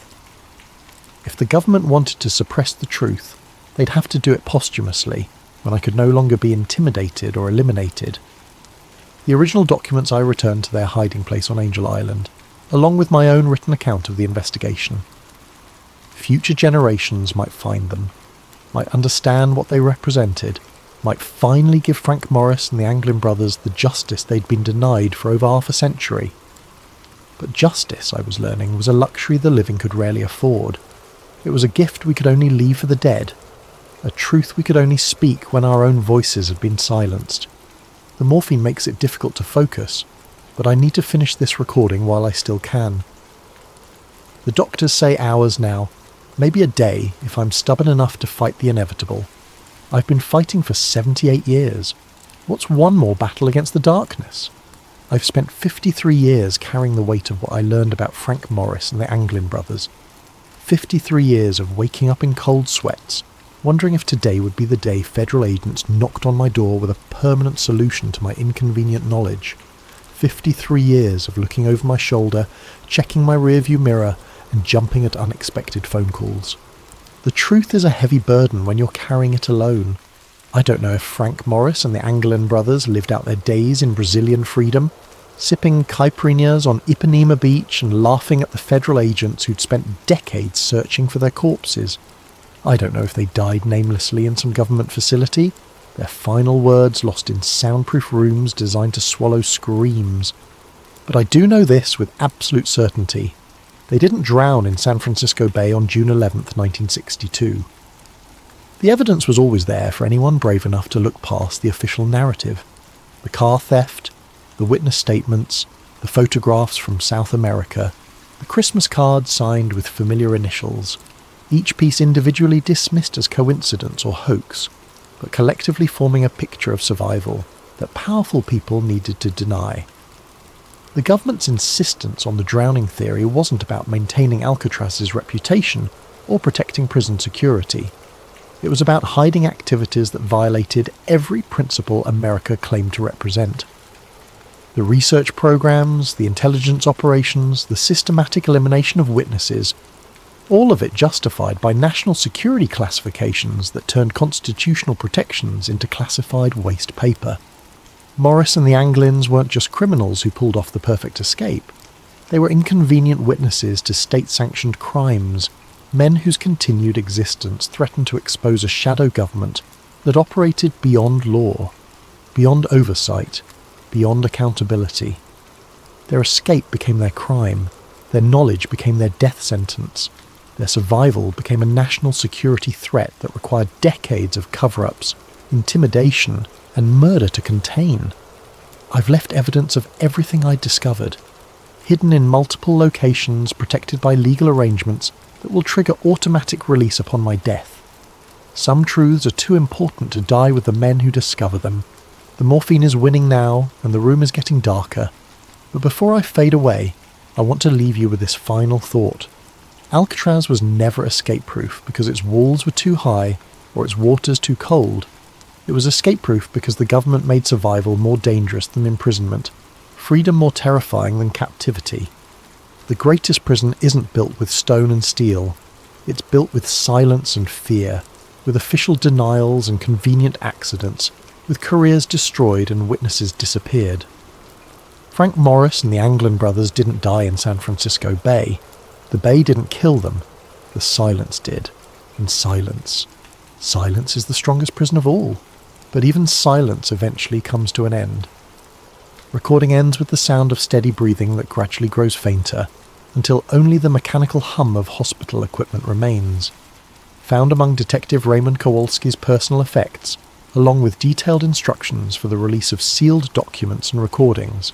Speaker 1: If the government wanted to suppress the truth, they'd have to do it posthumously, when I could no longer be intimidated or eliminated. The original documents I returned to their hiding place on Angel Island, along with my own written account of the investigation. Future generations might find them, might understand what they represented, might finally give Frank Morris and the Anglin brothers the justice they'd been denied for over half a century. But justice, I was learning, was a luxury the living could rarely afford. It was a gift we could only leave for the dead, a truth we could only speak when our own voices had been silenced. The morphine makes it difficult to focus, but I need to finish this recording while I still can. The doctors say hours now, maybe a day if I'm stubborn enough to fight the inevitable. I've been fighting for 78 years. What's one more battle against the darkness? I've spent 53 years carrying the weight of what I learned about Frank Morris and the Anglin brothers. 53 years of waking up in cold sweats, wondering if today would be the day federal agents knocked on my door with a permanent solution to my inconvenient knowledge. 53 years of looking over my shoulder, checking my rearview mirror, and jumping at unexpected phone calls. The truth is a heavy burden when you're carrying it alone. I don't know if Frank Morris and the Anglin brothers lived out their days in Brazilian freedom, sipping caipirinhas on Ipanema Beach and laughing at the federal agents who'd spent decades searching for their corpses. I don't know if they died namelessly in some government facility, their final words lost in soundproof rooms designed to swallow screams. But I do know this with absolute certainty. They didn't drown in San Francisco Bay on June 11th, 1962. The evidence was always there for anyone brave enough to look past the official narrative. The car theft, the witness statements, the photographs from South America, the Christmas cards signed with familiar initials, each piece individually dismissed as coincidence or hoax, but collectively forming a picture of survival that powerful people needed to deny. The government's insistence on the drowning theory wasn't about maintaining Alcatraz's reputation or protecting prison security. It was about hiding activities that violated every principle America claimed to represent. The research programs, the intelligence operations, the systematic elimination of witnesses, all of it justified by national security classifications that turned constitutional protections into classified waste paper. Morris and the Anglins weren't just criminals who pulled off the perfect escape. They were inconvenient witnesses to state-sanctioned crimes, men whose continued existence threatened to expose a shadow government that operated beyond law, beyond oversight, beyond accountability. Their escape became their crime, their knowledge became their death sentence, their survival became a national security threat that required decades of cover-ups, intimidation, and murder to contain. I've left evidence of everything I'd discovered, hidden in multiple locations protected by legal arrangements that will trigger automatic release upon my death. Some truths are too important to die with the men who discover them. The morphine is winning now, and the room is getting darker. But before I fade away, I want to leave you with this final thought. Alcatraz was never escape-proof because its walls were too high or its waters too cold. It was escape-proof because the government made survival more dangerous than imprisonment, freedom more terrifying than captivity. The greatest prison isn't built with stone and steel. It's built with silence and fear, with official denials and convenient accidents, with careers destroyed and witnesses disappeared. Frank Morris and the Anglin brothers didn't die in San Francisco Bay. The Bay didn't kill them. The silence did. And silence. Silence is the strongest prison of all. But even silence eventually comes to an end. Recording ends with the sound of steady breathing that gradually grows fainter, until only the mechanical hum of hospital equipment remains. Found among Detective Raymond Kowalski's personal effects, along with detailed instructions for the release of sealed documents and recordings.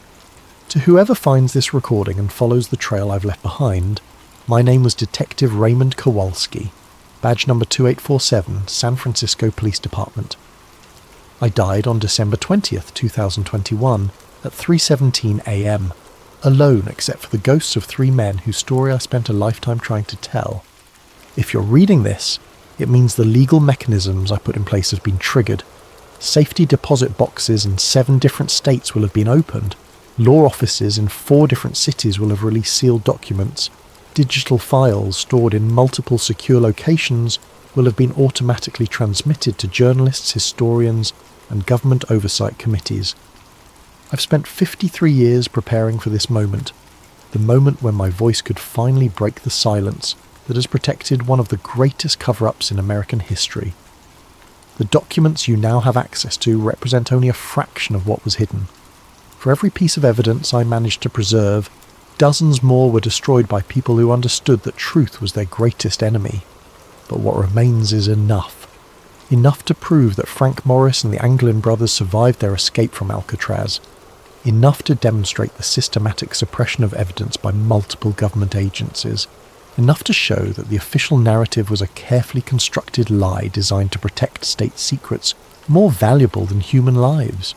Speaker 1: To whoever finds this recording and follows the trail I've left behind, my name was Detective Raymond Kowalski, badge number 2847, San Francisco Police Department. I died on December 20th, 2021, at 3:17 a.m., alone except for the ghosts of 3 men whose story I spent a lifetime trying to tell. If you're reading this, it means the legal mechanisms I put in place have been triggered. Safety deposit boxes in 7 different states will have been opened. Law offices in 4 different cities will have released sealed documents. Digital files stored in multiple secure locations will have been automatically transmitted to journalists, historians, and government oversight committees. I've spent 53 years preparing for this moment, the moment when my voice could finally break the silence that has protected one of the greatest cover-ups in American history. The documents you now have access to represent only a fraction of what was hidden. For every piece of evidence I managed to preserve, dozens more were destroyed by people who understood that truth was their greatest enemy. But what remains is enough. Enough to prove that Frank Morris and the Anglin brothers survived their escape from Alcatraz. Enough to demonstrate the systematic suppression of evidence by multiple government agencies. Enough to show that the official narrative was a carefully constructed lie designed to protect state secrets more valuable than human lives.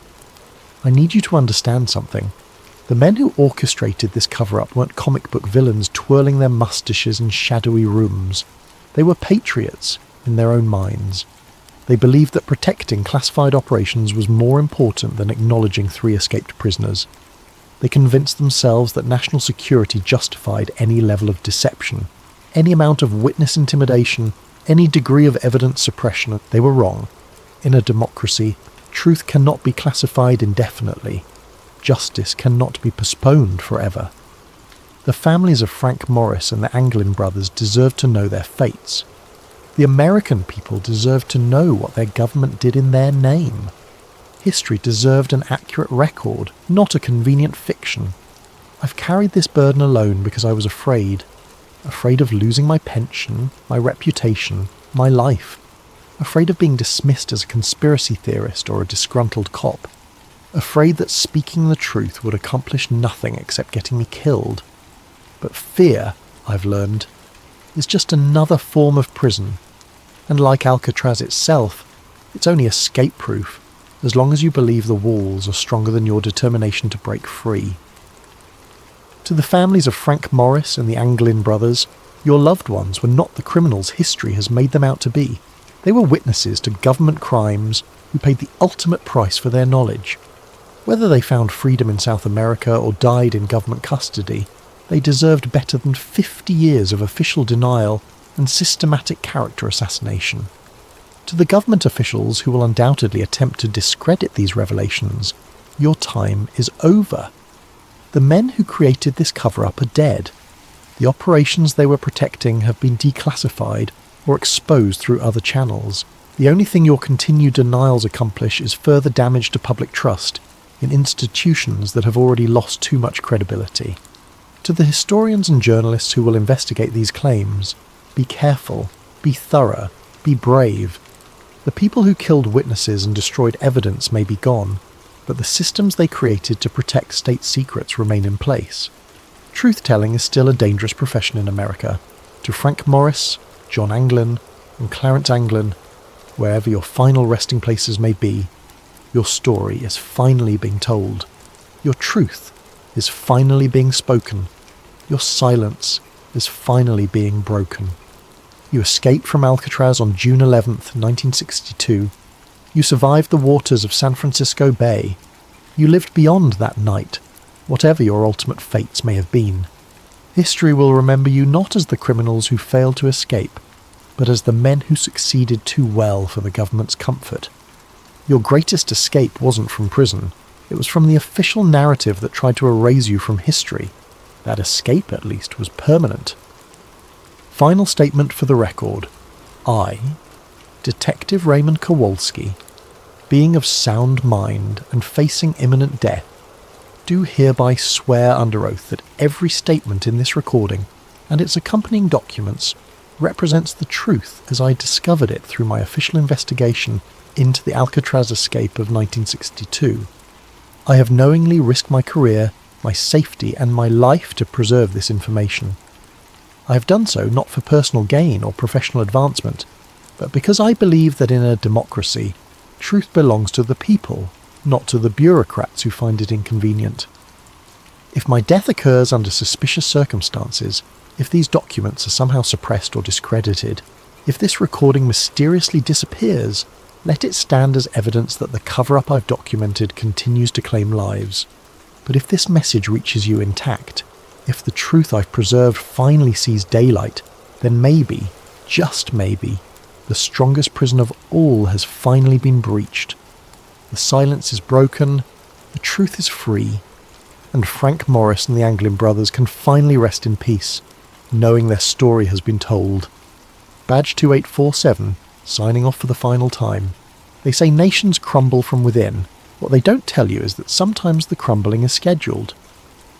Speaker 1: I need you to understand something. The men who orchestrated this cover-up weren't comic book villains twirling their mustaches in shadowy rooms. They were patriots in their own minds. They believed that protecting classified operations was more important than acknowledging 3 escaped prisoners. They convinced themselves that national security justified any level of deception, any amount of witness intimidation, any degree of evidence suppression. They were wrong. In a democracy, truth cannot be classified indefinitely. Justice cannot be postponed forever. The families of Frank Morris and the Anglin brothers deserved to know their fates. The American people deserved to know what their government did in their name. History deserved an accurate record, not a convenient fiction. I've carried this burden alone because I was afraid. Afraid of losing my pension, my reputation, my life. Afraid of being dismissed as a conspiracy theorist or a disgruntled cop. Afraid that speaking the truth would accomplish nothing except getting me killed. But fear, I've learned, is just another form of prison, and like Alcatraz itself, it's only escape-proof, as long as you believe the walls are stronger than your determination to break free. To the families of Frank Morris and the Anglin brothers, your loved ones were not the criminals history has made them out to be. They were witnesses to government crimes who paid the ultimate price for their knowledge. Whether they found freedom in South America or died in government custody, they deserved better than 50 years of official denial and systematic character assassination. To the government officials who will undoubtedly attempt to discredit these revelations, your time is over. The men who created this cover-up are dead. The operations they were protecting have been declassified or exposed through other channels. The only thing your continued denials accomplish is further damage to public trust in institutions that have already lost too much credibility. To the historians and journalists who will investigate these claims, be careful, be thorough, be brave. The people who killed witnesses and destroyed evidence may be gone, but the systems they created to protect state secrets remain in place. Truth-telling is still a dangerous profession in America. To Frank Morris, John Anglin, and Clarence Anglin, wherever your final resting places may be, your story is finally being told. Your truth is finally being spoken. Your silence is finally being broken. You escaped from Alcatraz on June 11th, 1962. You survived the waters of San Francisco Bay. You lived beyond that night, whatever your ultimate fates may have been. History will remember you not as the criminals who failed to escape, but as the men who succeeded too well for the government's comfort. Your greatest escape wasn't from prison. It was from the official narrative that tried to erase you from history. That escape, at least, was permanent. Final statement for the record. I, Detective Raymond Kowalski, being of sound mind and facing imminent death, do hereby swear under oath that every statement in this recording and its accompanying documents represents the truth as I discovered it through my official investigation into the Alcatraz escape of 1962. I have knowingly risked my career, my safety, and my life to preserve this information. I have done so not for personal gain or professional advancement, but because I believe that in a democracy, truth belongs to the people, not to the bureaucrats who find it inconvenient. If my death occurs under suspicious circumstances, if these documents are somehow suppressed or discredited, if this recording mysteriously disappears, let it stand as evidence that the cover-up I've documented continues to claim lives. But if this message reaches you intact, if the truth I've preserved finally sees daylight, then maybe, just maybe, the strongest prison of all has finally been breached. The silence is broken, the truth is free, and Frank Morris and the Anglin brothers can finally rest in peace, knowing their story has been told. Badge 2847, signing off for the final time. They say nations crumble from within. What they don't tell you is that sometimes the crumbling is scheduled.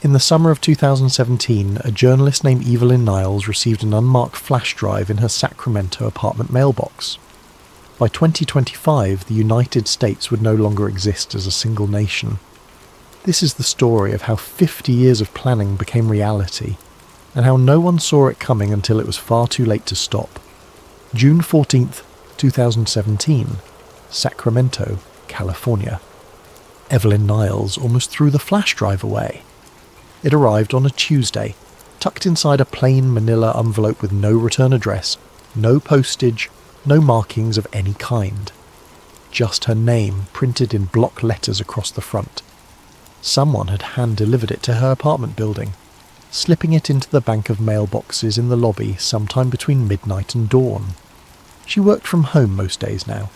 Speaker 1: In the summer of 2017, a journalist named Evelyn Niles received an unmarked flash drive in her Sacramento apartment mailbox. By 2025, the United States would no longer exist as a single nation. This is the story of how 50 years of planning became reality, and how no one saw it coming until it was far too late to stop. June 14th, 2017, Sacramento, California. Evelyn Niles almost threw the flash drive away. It arrived on a Tuesday, tucked inside a plain manila envelope with no return address, no postage, no markings of any kind. Just her name printed in block letters across the front. Someone had hand-delivered it to her apartment building, slipping it into the bank of mailboxes in the lobby sometime between midnight and dawn. She worked from home most days now.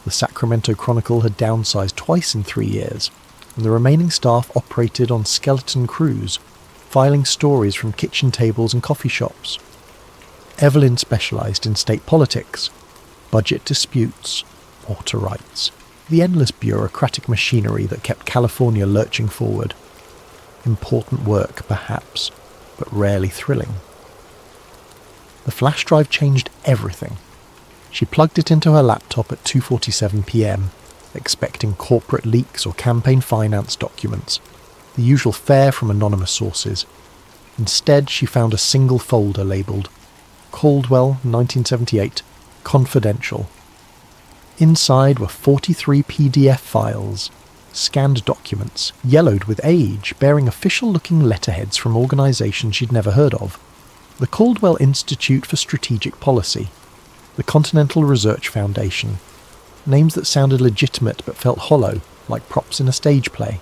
Speaker 1: The Sacramento Chronicle had downsized twice in 3 years, and the remaining staff operated on skeleton crews, filing stories from kitchen tables and coffee shops. Evelyn specialised in state politics, budget disputes, water rights, the endless bureaucratic machinery that kept California lurching forward. Important work, perhaps, but rarely thrilling. The flash drive changed everything. She plugged it into her laptop at 2:47 p.m, expecting corporate leaks or campaign finance documents, the usual fare from anonymous sources. Instead, she found a single folder labelled Caldwell 1978 Confidential. Inside were 43 PDF files, scanned documents, yellowed with age, bearing official-looking letterheads from organisations she'd never heard of. The Caldwell Institute for Strategic Policy, the Continental Research Foundation, names that sounded legitimate but felt hollow, like props in a stage play.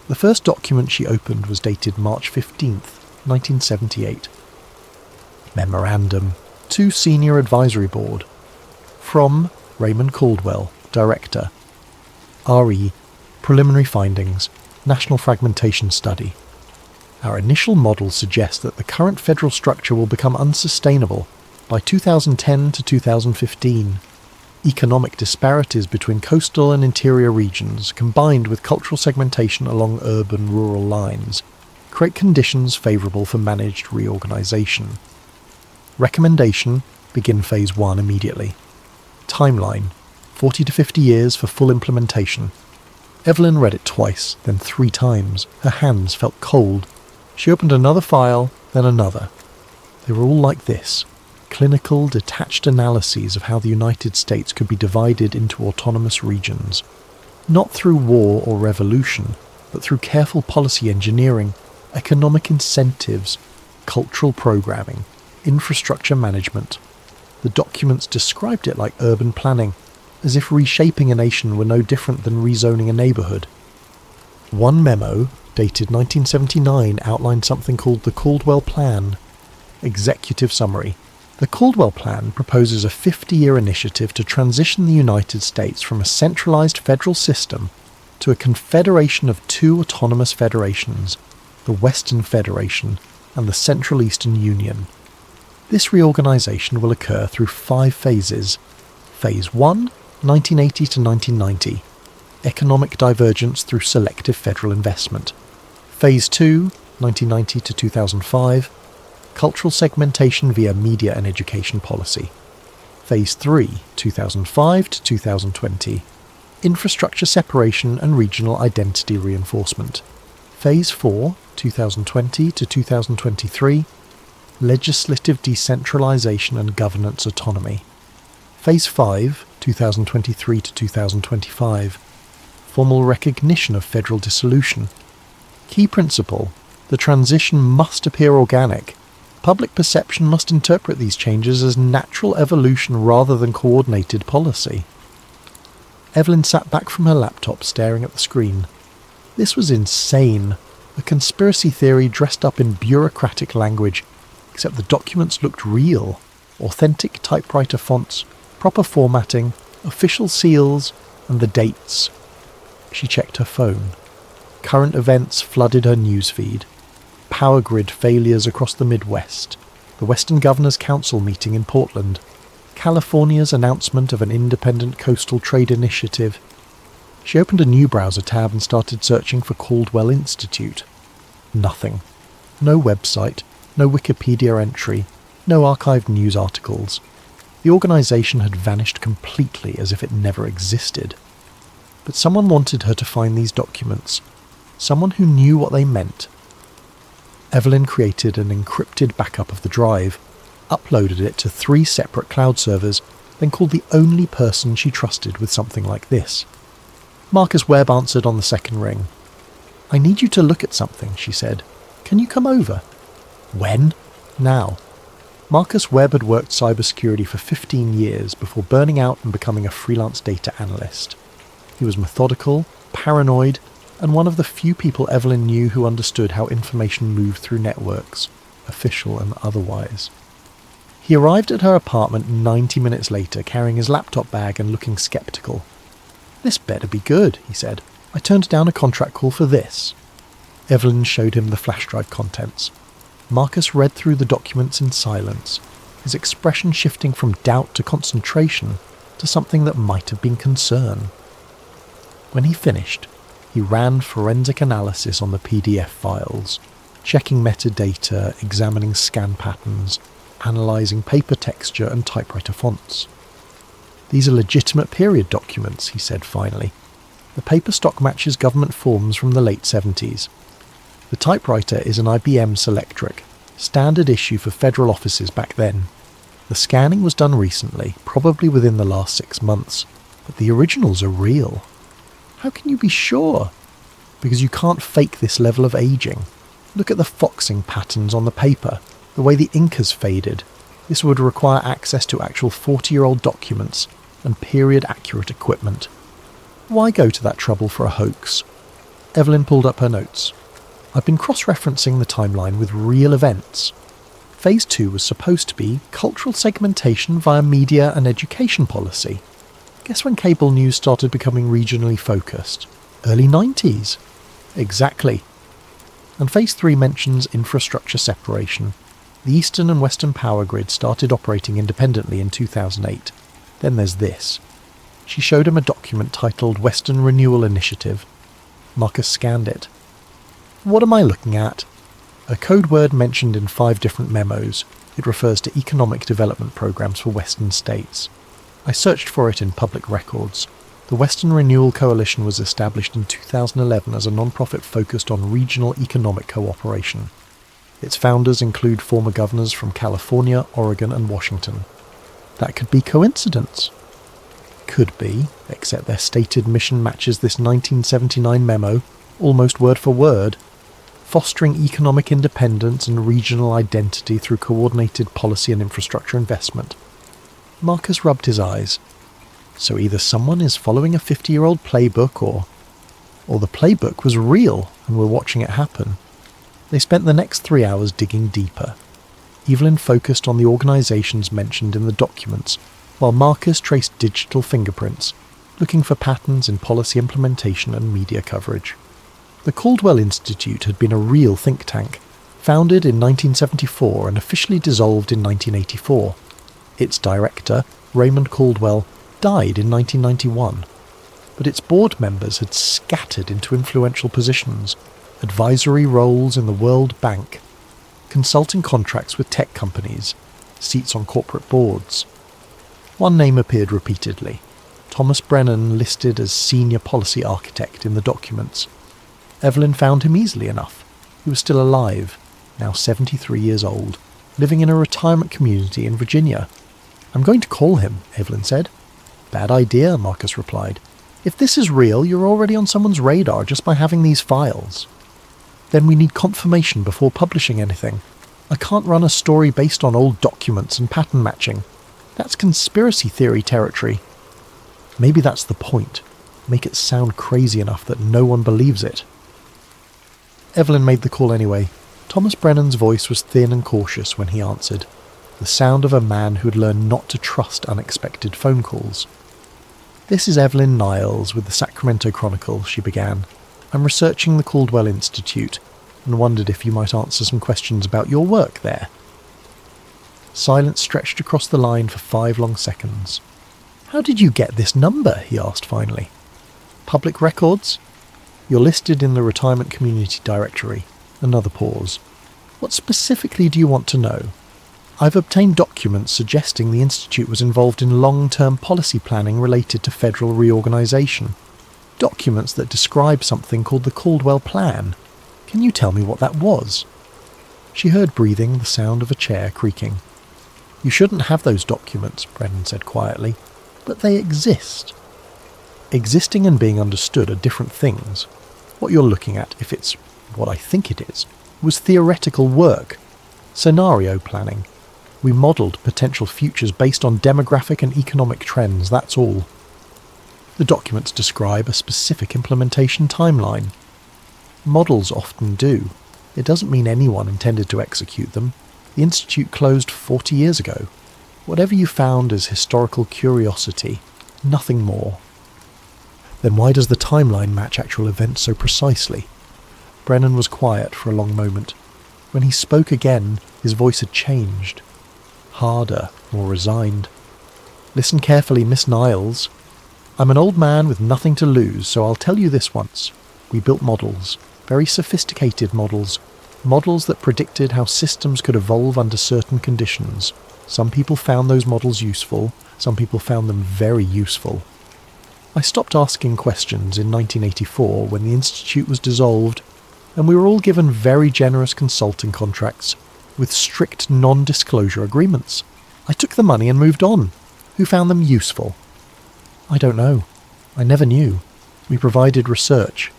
Speaker 1: The first document she opened was dated March 15th, 1978. Memorandum to Senior Advisory Board. From Raymond Caldwell, Director. RE, Preliminary Findings, National Fragmentation Study. Our initial models suggest that the current federal structure will become unsustainable by 2010 to 2015. Economic disparities between coastal and interior regions, combined with cultural segmentation along urban-rural lines, create conditions favourable for managed reorganisation. Recommendation: begin Phase 1 immediately. Timeline: 40 to 50 years for full implementation. Evelyn read it twice, then 3 times. Her hands felt cold. She opened another file, then another. They were all like this: clinical, detached analyses of how the United States could be divided into autonomous regions, not through war or revolution, but through careful policy engineering, economic incentives, cultural programming, infrastructure management. The documents described it like urban planning, as if reshaping a nation were no different than rezoning a neighbourhood. One memo, dated 1979, outlined something called the Caldwell Plan. Executive summary: the Caldwell Plan proposes a 50-year initiative to transition the United States from a centralised federal system to a confederation of 2 autonomous federations, the Western Federation and the Central Eastern Union. This reorganisation will occur through 5 phases. Phase 1, 1980 to 1990. Economic divergence through selective federal investment. Phase 2, 1990 to 2005. Cultural segmentation via media and education policy. Phase 3, 2005 to 2020. Infrastructure separation and regional identity reinforcement. Phase 4, 2020 to 2023. Legislative decentralisation and governance autonomy. Phase 5, 2023 to 2025. Formal recognition of federal dissolution. Key principle: the transition must appear organic. Public perception must interpret these changes as natural evolution rather than coordinated policy. Evelyn sat back from her laptop, staring at the screen. This was insane. A conspiracy theory dressed up in bureaucratic language, except the documents looked real. Authentic typewriter fonts, proper formatting, official seals, and the dates. She checked her phone. Current events flooded her newsfeed. Power grid failures across the Midwest, the Western Governors Council meeting in Portland, California's announcement of an independent coastal trade initiative. She opened a new browser tab and started searching for Caldwell Institute. Nothing. No website, no Wikipedia entry, no archived news articles. The organisation had vanished completely, as if it never existed. But someone wanted her to find these documents. Someone who knew what they meant. Evelyn created an encrypted backup of the drive, uploaded it to 3 separate cloud servers, then called the only person she trusted with something like this. Marcus Webb answered on the second ring. "I need you to look at something," she said. "Can you come over?" "When?" "Now." Marcus Webb had worked cybersecurity for 15 years before burning out and becoming a freelance data analyst. He was methodical, paranoid, and one of the few people Evelyn knew who understood how information moved through networks, official and otherwise. He arrived at her apartment 90 minutes later, carrying his laptop bag and looking sceptical. "This better be good," he said. "I turned down a contract call for this." Evelyn showed him the flash drive contents. Marcus read through the documents in silence, his expression shifting from doubt to concentration to something that might have been concern. When he finished, he ran forensic analysis on the PDF files, checking metadata, examining scan patterns, analysing paper texture and typewriter fonts. "These are legitimate period documents," he said finally. "The paper stock matches government forms from the late 70s. The typewriter is an IBM Selectric, standard issue for federal offices back then. The scanning was done recently, probably within the last 6 months, but the originals are real." How can you be sure? Because you can't fake this level of aging. Look at the foxing patterns on the paper, the way the ink has faded. This would require access to actual 40-year-old documents and period-accurate equipment. Why go to that trouble for a hoax? Evelyn pulled up her notes. I've been cross-referencing the timeline with real events. Phase 2 was supposed to be cultural segmentation via media and education policy. Guess when cable news started becoming regionally focused? Early 90s. Exactly. And Phase 3 mentions infrastructure separation. The Eastern and Western power grid started operating independently in 2008. Then there's this. She showed him a document titled Western Renewal Initiative. Marcus scanned it. What am I looking at? A code word mentioned in 5 different memos. It refers to economic development programs for Western states. I searched for it in public records. The Western Renewal Coalition was established in 2011 as a non-profit focused on regional economic cooperation. Its founders include former governors from California, Oregon and Washington. That could be coincidence. Could be, except their stated mission matches this 1979 memo, almost word for word. Fostering economic independence and regional identity through coordinated policy and infrastructure investment. Marcus rubbed his eyes. So either someone is following a 50-year-old playbook or the playbook was real and we're watching it happen. They spent the next 3 hours digging deeper. Evelyn focused on the organisations mentioned in the documents, while Marcus traced digital fingerprints, looking for patterns in policy implementation and media coverage. The Caldwell Institute had been a real think tank, founded in 1974 and officially dissolved in 1984. Its director, Raymond Caldwell, died in 1991, but its board members had scattered into influential positions, advisory roles in the World Bank, consulting contracts with tech companies, seats on corporate boards. One name appeared repeatedly, Thomas Brennan listed as senior policy architect in the documents. Evelyn found him easily enough. He was still alive, now 73 years old, living in a retirement community in Virginia. I'm going to call him, Evelyn said. Bad idea, Marcus replied. If this is real, you're already on someone's radar just by having these files. Then we need confirmation before publishing anything. I can't run a story based on old documents and pattern matching. That's conspiracy theory territory. Maybe that's the point. Make it sound crazy enough that no one believes it. Evelyn made the call anyway. Thomas Brennan's voice was thin and cautious when he answered, the sound of a man who had learned not to trust unexpected phone calls. This is Evelyn Niles with the Sacramento Chronicle, she began. I'm researching the Caldwell Institute and wondered if you might answer some questions about your work there. Silence stretched across the line for 5 long seconds. How did you get this number? He asked finally. Public records? You're listed in the Retirement Community Directory. Another pause. What specifically do you want to know? I've obtained documents suggesting the Institute was involved in long-term policy planning related to federal reorganisation. Documents that describe something called the Caldwell Plan. Can you tell me what that was? She heard breathing, the sound of a chair creaking. You shouldn't have those documents, Brennan said quietly, but they exist. Existing and being understood are different things. What you're looking at, if it's what I think it is, was theoretical work. Scenario planning. We modelled potential futures based on demographic and economic trends, that's all. The documents describe a specific implementation timeline. Models often do. It doesn't mean anyone intended to execute them. The Institute closed 40 years ago. Whatever you found is historical curiosity, nothing more. Then why does the timeline match actual events so precisely? Brennan was quiet for a long moment. When he spoke again, his voice had changed. Harder, more resigned. Listen carefully, Miss Niles. I'm an old man with nothing to lose, so I'll tell you this once. We built models, very sophisticated models that predicted how systems could evolve under certain conditions. Some people found those models useful, some people found them very useful. I stopped asking questions in 1984 when the Institute was dissolved, and we were all given very generous consulting contracts with strict non-disclosure agreements. I took the money and moved on. Who found them useful? I don't know. I never knew. We provided research.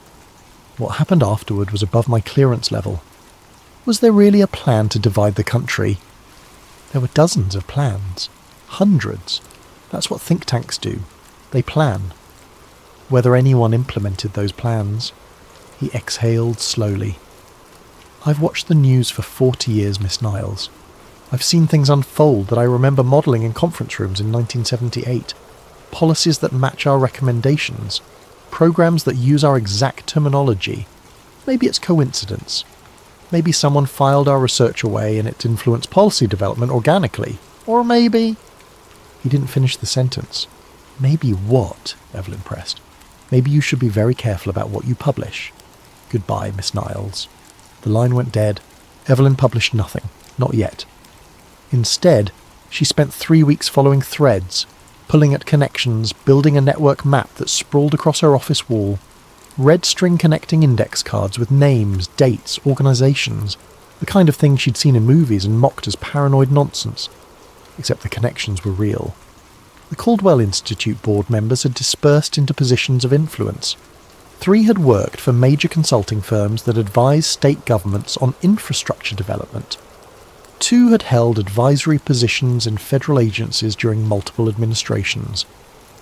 Speaker 1: What happened afterward was above my clearance level. Was there really a plan to divide the country? There were dozens of plans. Hundreds. That's what think tanks do. They plan. Whether anyone implemented those plans. He exhaled slowly. I've watched the news for 40 years, Miss Niles. I've seen things unfold that I remember modelling in conference rooms in 1978. Policies that match our recommendations. Programs that use our exact terminology. Maybe it's coincidence. Maybe someone filed our research away and it influenced policy development organically. Or maybe... He didn't finish the sentence. Maybe what? Evelyn pressed. Maybe you should be very careful about what you publish. Goodbye, Miss Niles. The line went dead. Evelyn published nothing. Not yet. Instead, she spent 3 weeks following threads, pulling at connections, building a network map that sprawled across her office wall, red string connecting index cards with names, dates, organisations, the kind of thing she'd seen in movies and mocked as paranoid nonsense. Except the connections were real. The Caldwell Institute board members had dispersed into positions of influence. 3 had worked for major consulting firms that advised state governments on infrastructure development. 2 had held advisory positions in federal agencies during multiple administrations.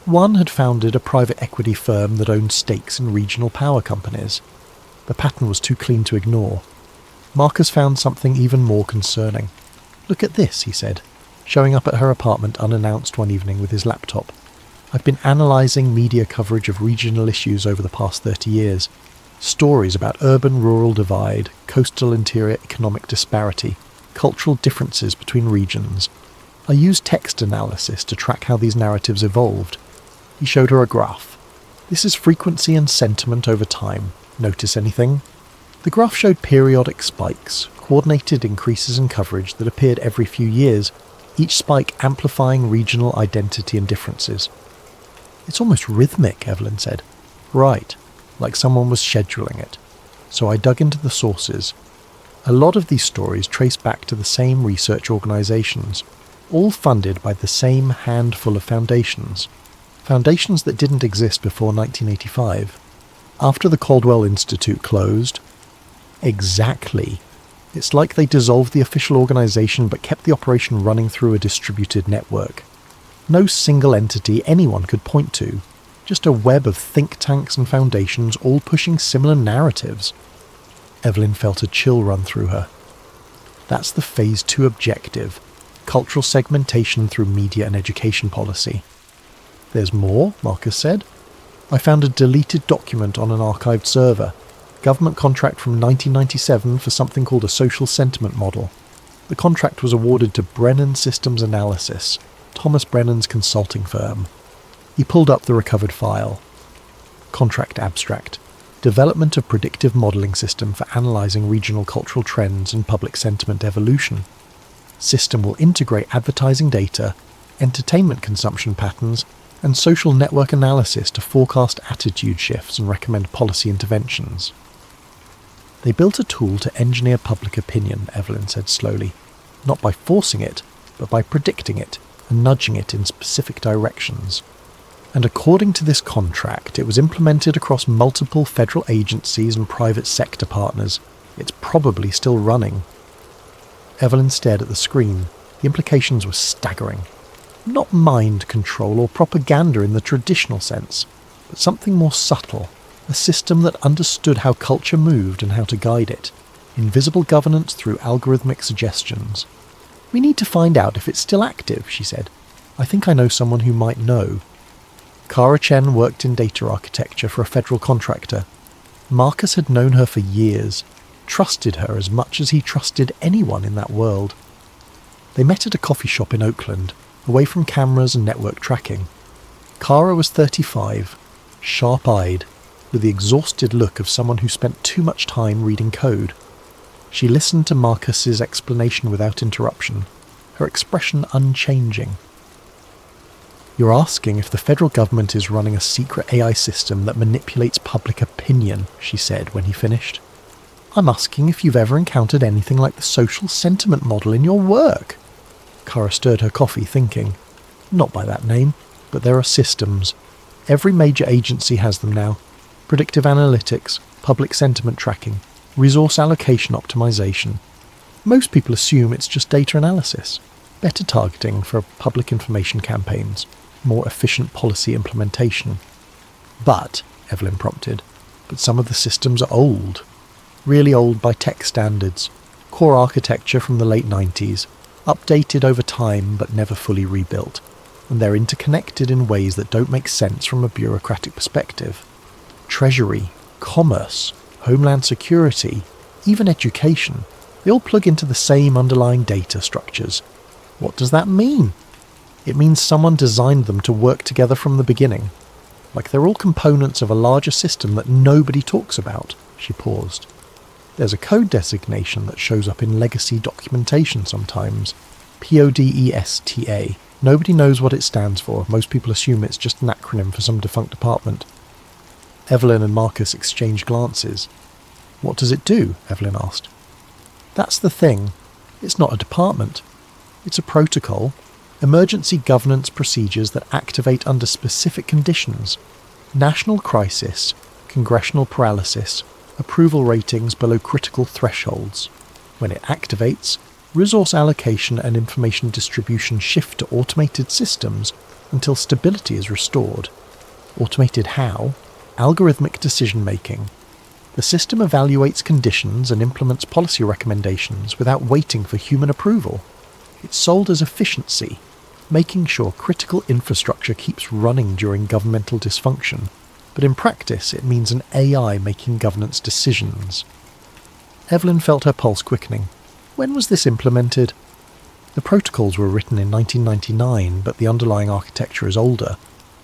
Speaker 1: 1 had founded a private equity firm that owned stakes in regional power companies. The pattern was too clean to ignore. Marcus found something even more concerning. Look at this, he said, showing up at her apartment unannounced one evening with his laptop. I've been analysing media coverage of regional issues over the past 30 years. Stories about urban-rural divide, coastal-interior economic disparity, cultural differences between regions. I used text analysis to track how these narratives evolved. He showed her a graph. This is frequency and sentiment over time. Notice anything? The graph showed periodic spikes, coordinated increases in coverage that appeared every few years, each spike amplifying regional identity and differences. It's almost rhythmic, Evelyn said. Right, like someone was scheduling it. So I dug into the sources. A lot of these stories trace back to the same research organisations, all funded by the same handful of foundations. Foundations that didn't exist before 1985. After the Caldwell Institute closed. Exactly. It's like they dissolved the official organisation but kept the operation running through a distributed network. No single entity anyone could point to, just a web of think tanks and foundations all pushing similar narratives. Evelyn felt a chill run through her. That's the Phase 2 objective, cultural segmentation through media and education policy. There's more, Marcus said. I found a deleted document on an archived server, government contract from 1997 for something called a social sentiment model. The contract was awarded to Brennan Systems Analysis, Thomas Brennan's consulting firm. He pulled up the recovered file. Contract abstract. Development of predictive modelling system for analysing regional cultural trends and public sentiment evolution. System will integrate advertising data, entertainment consumption patterns, and social network analysis to forecast attitude shifts and recommend policy interventions. They built a tool to engineer public opinion, Evelyn said slowly, not by forcing it, but by predicting it and nudging it in specific directions. And according to this contract, it was implemented across multiple federal agencies and private sector partners. It's probably still running. Evelyn stared at the screen. The implications were staggering. Not mind control or propaganda in the traditional sense, but something more subtle, a system that understood how culture moved and how to guide it. Invisible governance through algorithmic suggestions. We need to find out if it's still active, she said. I think I know someone who might know. Kara Chen worked in data architecture for a federal contractor. Marcus had known her for years, trusted her as much as he trusted anyone in that world. They met at a coffee shop in Oakland, away from cameras and network tracking. Kara was 35, sharp-eyed, with the exhausted look of someone who spent too much time reading code. She listened to Marcus's explanation without interruption, her expression unchanging. You're asking if the federal government is running a secret AI system that manipulates public opinion, she said when he finished. I'm asking if you've ever encountered anything like the social sentiment model in your work. Kara stirred her coffee, thinking. Not by that name, but there are systems. Every major agency has them now. predictive analytics, public sentiment tracking, resource allocation optimization. Most people assume it's just data analysis, better targeting for public information campaigns, more efficient policy implementation. But, Evelyn prompted, but some of the systems are old. Really old by tech standards. Core architecture from the late 90s, updated over time but never fully rebuilt. And they're interconnected in ways that don't make sense from a bureaucratic perspective. Treasury, commerce, homeland security, even education, they all plug into the same underlying data structures. What does that mean? It means someone designed them to work together from the beginning. Like they're all components of a larger system that nobody talks about. She paused. There's a code designation that shows up in legacy documentation sometimes. PODESTA. Nobody knows what it stands for. Most people assume it's just an acronym for some defunct department. Evelyn and Marcus exchanged glances. What does it do? Evelyn asked. That's the thing. It's not a department. It's a protocol. Emergency governance procedures that activate under specific conditions. National crisis, congressional paralysis, approval ratings below critical thresholds. When it activates, resource allocation and information distribution shift to automated systems until stability is restored. Automated how? Algorithmic decision-making. The system evaluates conditions and implements policy recommendations without waiting for human approval. It's sold as efficiency, making sure critical infrastructure keeps running during governmental dysfunction, but in practice it means an AI making governance decisions. Evelyn felt her pulse quickening. When was this implemented? The protocols were written in 1999, but the underlying architecture is older.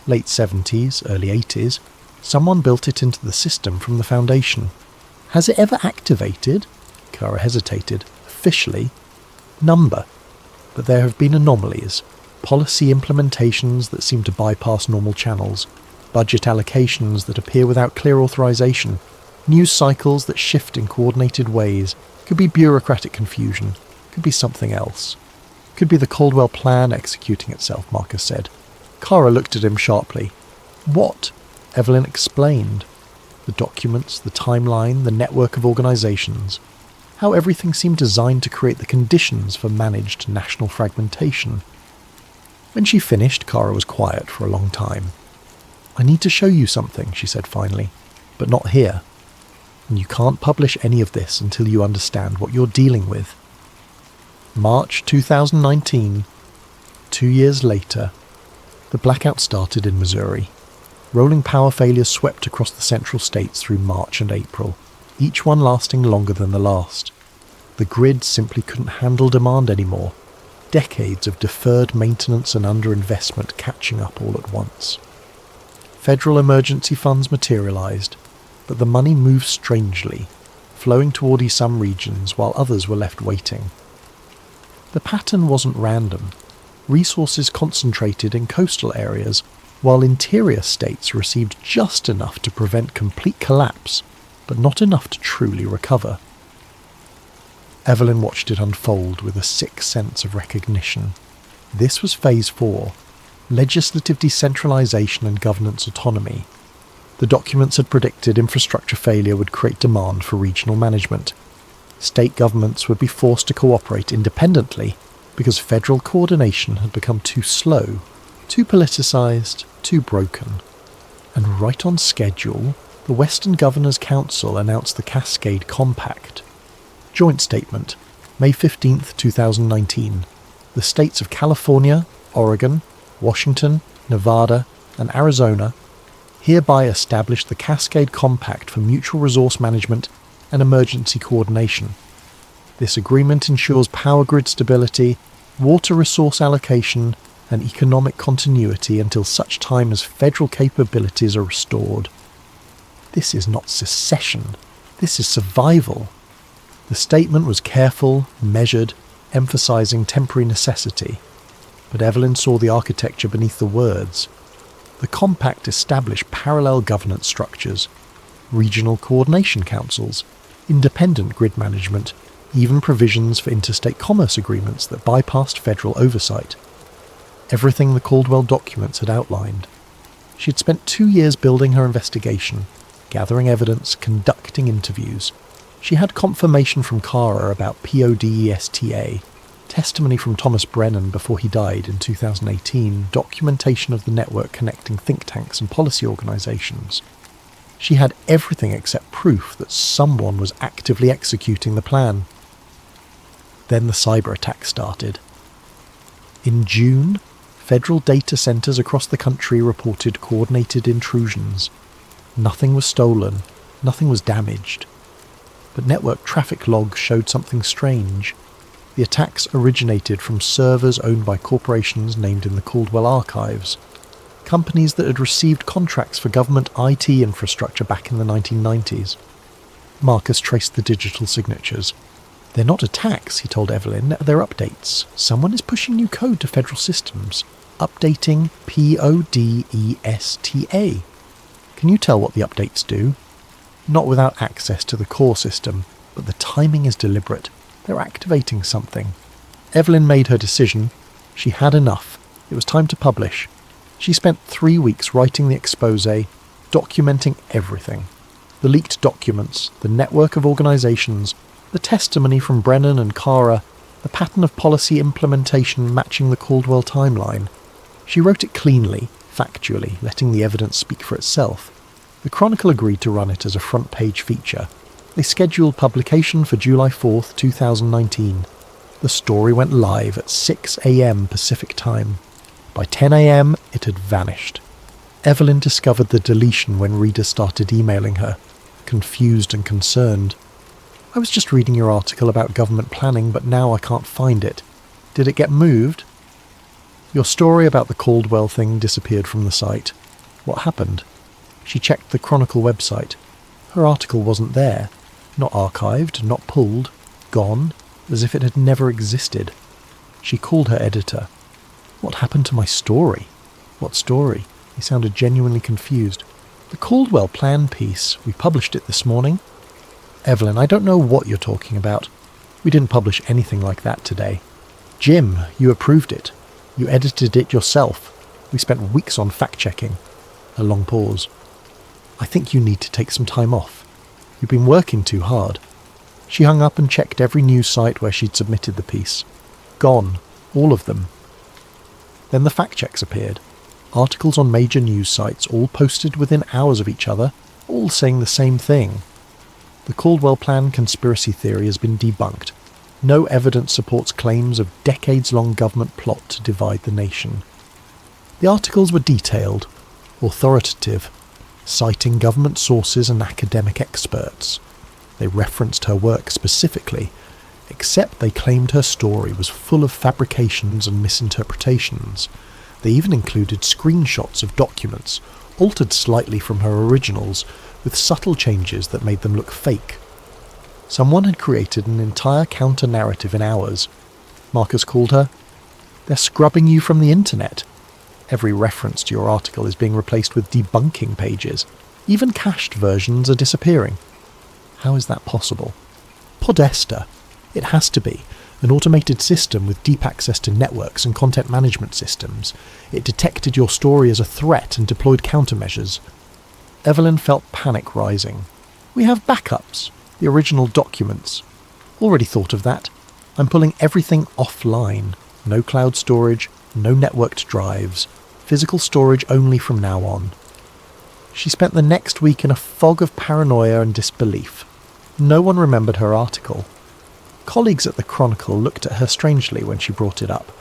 Speaker 1: Late 70s, early 80s. Someone built it into the system from the foundation. Has it ever activated? Kara hesitated. Officially? Number. But there have been anomalies. Policy implementations that seem to bypass normal channels. Budget allocations that appear without clear authorization. News cycles that shift in coordinated ways. Could be bureaucratic confusion. Could be something else. Could be the Caldwell plan executing itself, Marcus said. Kara looked at him sharply. What? Evelyn explained. The documents, the timeline, the network of organizations. How everything seemed designed to create the conditions for managed national fragmentation. When she finished, Kara was quiet for a long time. I need to show you something, she said finally, but not here. And you can't publish any of this until you understand what you're dealing with. March 2019, 2 years later, the blackout started in Missouri. Rolling power failures swept across the central states through March and April, each one lasting longer than the last. The grid simply couldn't handle demand anymore. Decades of deferred maintenance and underinvestment catching up all at once. Federal emergency funds materialized, but the money moved strangely, flowing toward some regions while others were left waiting. The pattern wasn't random. Resources concentrated in coastal areas, while interior states received just enough to prevent complete collapse, but not enough to truly recover. Evelyn watched it unfold with a sick sense of recognition. This was Phase 4, legislative decentralization and governance autonomy. The documents had predicted infrastructure failure would create demand for regional management. State governments would be forced to cooperate independently because federal coordination had become too slow, too politicized, too broken. And right on schedule, the Western Governors Council announced the Cascade Compact. Joint Statement, May 15, 2019. The states of California, Oregon, Washington, Nevada, and Arizona hereby establish the Cascade Compact for mutual resource management and emergency coordination. This agreement ensures power grid stability, water resource allocation, and economic continuity until such time as federal capabilities are restored. This is not secession. This is survival. The statement was careful, measured, emphasizing temporary necessity. But Evelyn saw the architecture beneath the words. The compact established parallel governance structures, regional coordination councils, independent grid management, even provisions for interstate commerce agreements that bypassed federal oversight. Everything the Caldwell documents had outlined. She had spent 2 years building her investigation, gathering evidence, conducting interviews. She had confirmation from Kara about PODESTA, testimony from Thomas Brennan before he died in 2018, documentation of the network connecting think tanks and policy organisations. She had everything except proof that someone was actively executing the plan. Then the cyber attack started. In June, federal data centres across the country reported coordinated intrusions. Nothing was stolen, nothing was damaged. But network traffic logs showed something strange. The attacks originated from servers owned by corporations named in the Caldwell archives, companies that had received contracts for government IT infrastructure back in the 1990s. Marcus traced the digital signatures. "They're not attacks," he told Evelyn, "they're updates. Someone is pushing new code to federal systems, updating PODESTA. Can you tell what the updates do? Not without access to the core system, but the timing is deliberate. They're activating something." Evelyn made her decision. She had enough. It was time to publish. She spent 3 weeks writing the exposé, documenting everything. The leaked documents, the network of organisations, the testimony from Brennan and Kara, the pattern of policy implementation matching the Caldwell timeline. She wrote it cleanly, factually, letting the evidence speak for itself. The Chronicle agreed to run it as a front-page feature. They scheduled publication for July 4th, 2019. The story went live at 6 a.m. Pacific time. By 10 a.m, it had vanished. Evelyn discovered the deletion when readers started emailing her, confused and concerned. "I was just reading your article about government planning, but now I can't find it. Did it get moved?" "Your story about the Caldwell thing disappeared from the site. What happened?" She checked the Chronicle website. Her article wasn't there. Not archived, not pulled. Gone, as if it had never existed. She called her editor. "What happened to my story?" "What story?" He sounded genuinely confused. "The Caldwell plan piece. We published it this morning." "Evelyn, I don't know what you're talking about. We didn't publish anything like that today." "Jim, you approved it. You edited it yourself. We spent weeks on fact-checking." A long pause. "I think you need to take some time off. You've been working too hard." She hung up and checked every news site where she'd submitted the piece. Gone. All of them. Then the fact-checks appeared. Articles on major news sites, all posted within hours of each other, all saying the same thing. The Caldwell Plan conspiracy theory has been debunked. No evidence supports claims of decades-long government plot to divide the nation. The articles were detailed, authoritative, citing government sources and academic experts. They referenced her work specifically, except they claimed her story was full of fabrications and misinterpretations. They even included screenshots of documents, altered slightly from her originals, with subtle changes that made them look fake. Someone had created an entire counter-narrative in hours. Marcus called her. "They're scrubbing you from the internet. Every reference to your article is being replaced with debunking pages. Even cached versions are disappearing." "How is that possible?" "Podesta. It has to be. An automated system with deep access to networks and content management systems. It detected your story as a threat and deployed countermeasures." Evelyn felt panic rising. "We have backups. The original documents. Already thought of that. I'm pulling everything offline. No cloud storage, no networked drives. Physical storage only from now on." She spent the next week in a fog of paranoia and disbelief. No one remembered her article. Colleagues at the Chronicle looked at her strangely when she brought it up.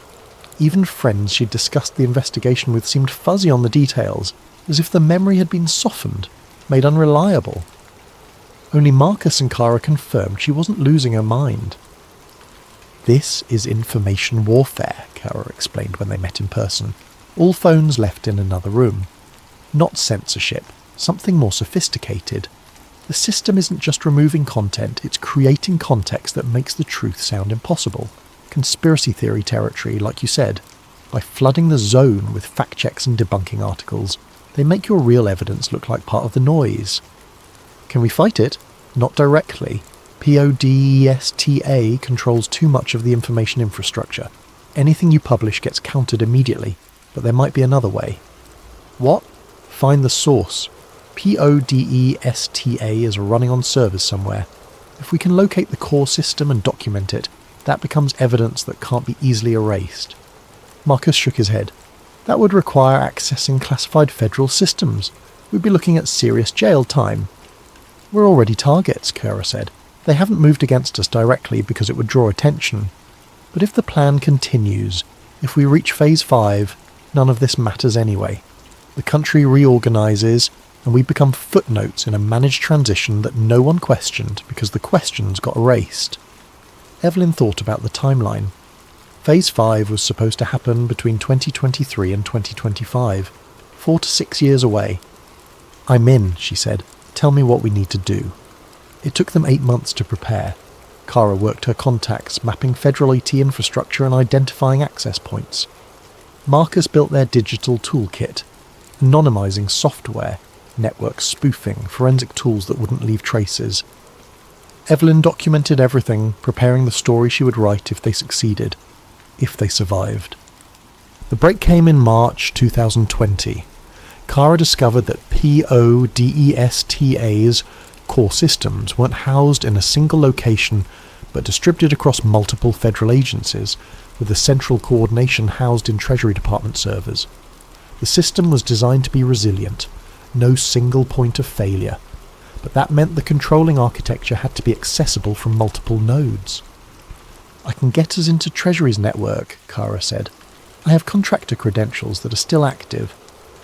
Speaker 1: Even friends she'd discussed the investigation with seemed fuzzy on the details, as if the memory had been softened, made unreliable. Only Marcus and Kara confirmed she wasn't losing her mind. "This is information warfare," Kara explained when they met in person. "All phones left in another room. Not censorship, something more sophisticated. The system isn't just removing content, it's creating context that makes the truth sound impossible. Conspiracy theory territory, like you said. By flooding the zone with fact checks and debunking articles, they make your real evidence look like part of the noise. Can we fight it? Not directly. PODESTA controls too much of the information infrastructure. Anything you publish gets countered immediately, but there might be another way." "What?" "Find the source. PODESTA is running on servers somewhere. If we can locate the core system and document it, that becomes evidence that can't be easily erased. Marcus shook his head. That would require accessing classified federal systems. We'd be looking at serious jail time. We're already targets, Kara said. They haven't moved against us directly because it would draw attention. But if the plan continues, if we reach Phase 5, none of this matters anyway. The country reorganises, and we become footnotes in a managed transition that no one questioned because the questions got erased. Evelyn thought about the timeline. Phase 5 was supposed to happen between 2023 and 2025, 4 to 6 years away. I'm in, she said. Tell me what we need to do. It took them 8 months to prepare. Kara worked her contacts, mapping federal IT infrastructure and identifying access points. Marcus built their digital toolkit, anonymising software, network spoofing, forensic tools that wouldn't leave traces. Evelyn documented everything, preparing the story she would write if they succeeded, if they survived. The break came in March 2020. Kara discovered that PODESTA's core systems weren't housed in a single location but distributed across multiple federal agencies, with the central coordination housed in Treasury Department servers. The system was designed to be resilient, no single point of failure, but that meant the controlling architecture had to be accessible from multiple nodes. I can get us into Treasury's network, Kara said. I have contractor credentials that are still active.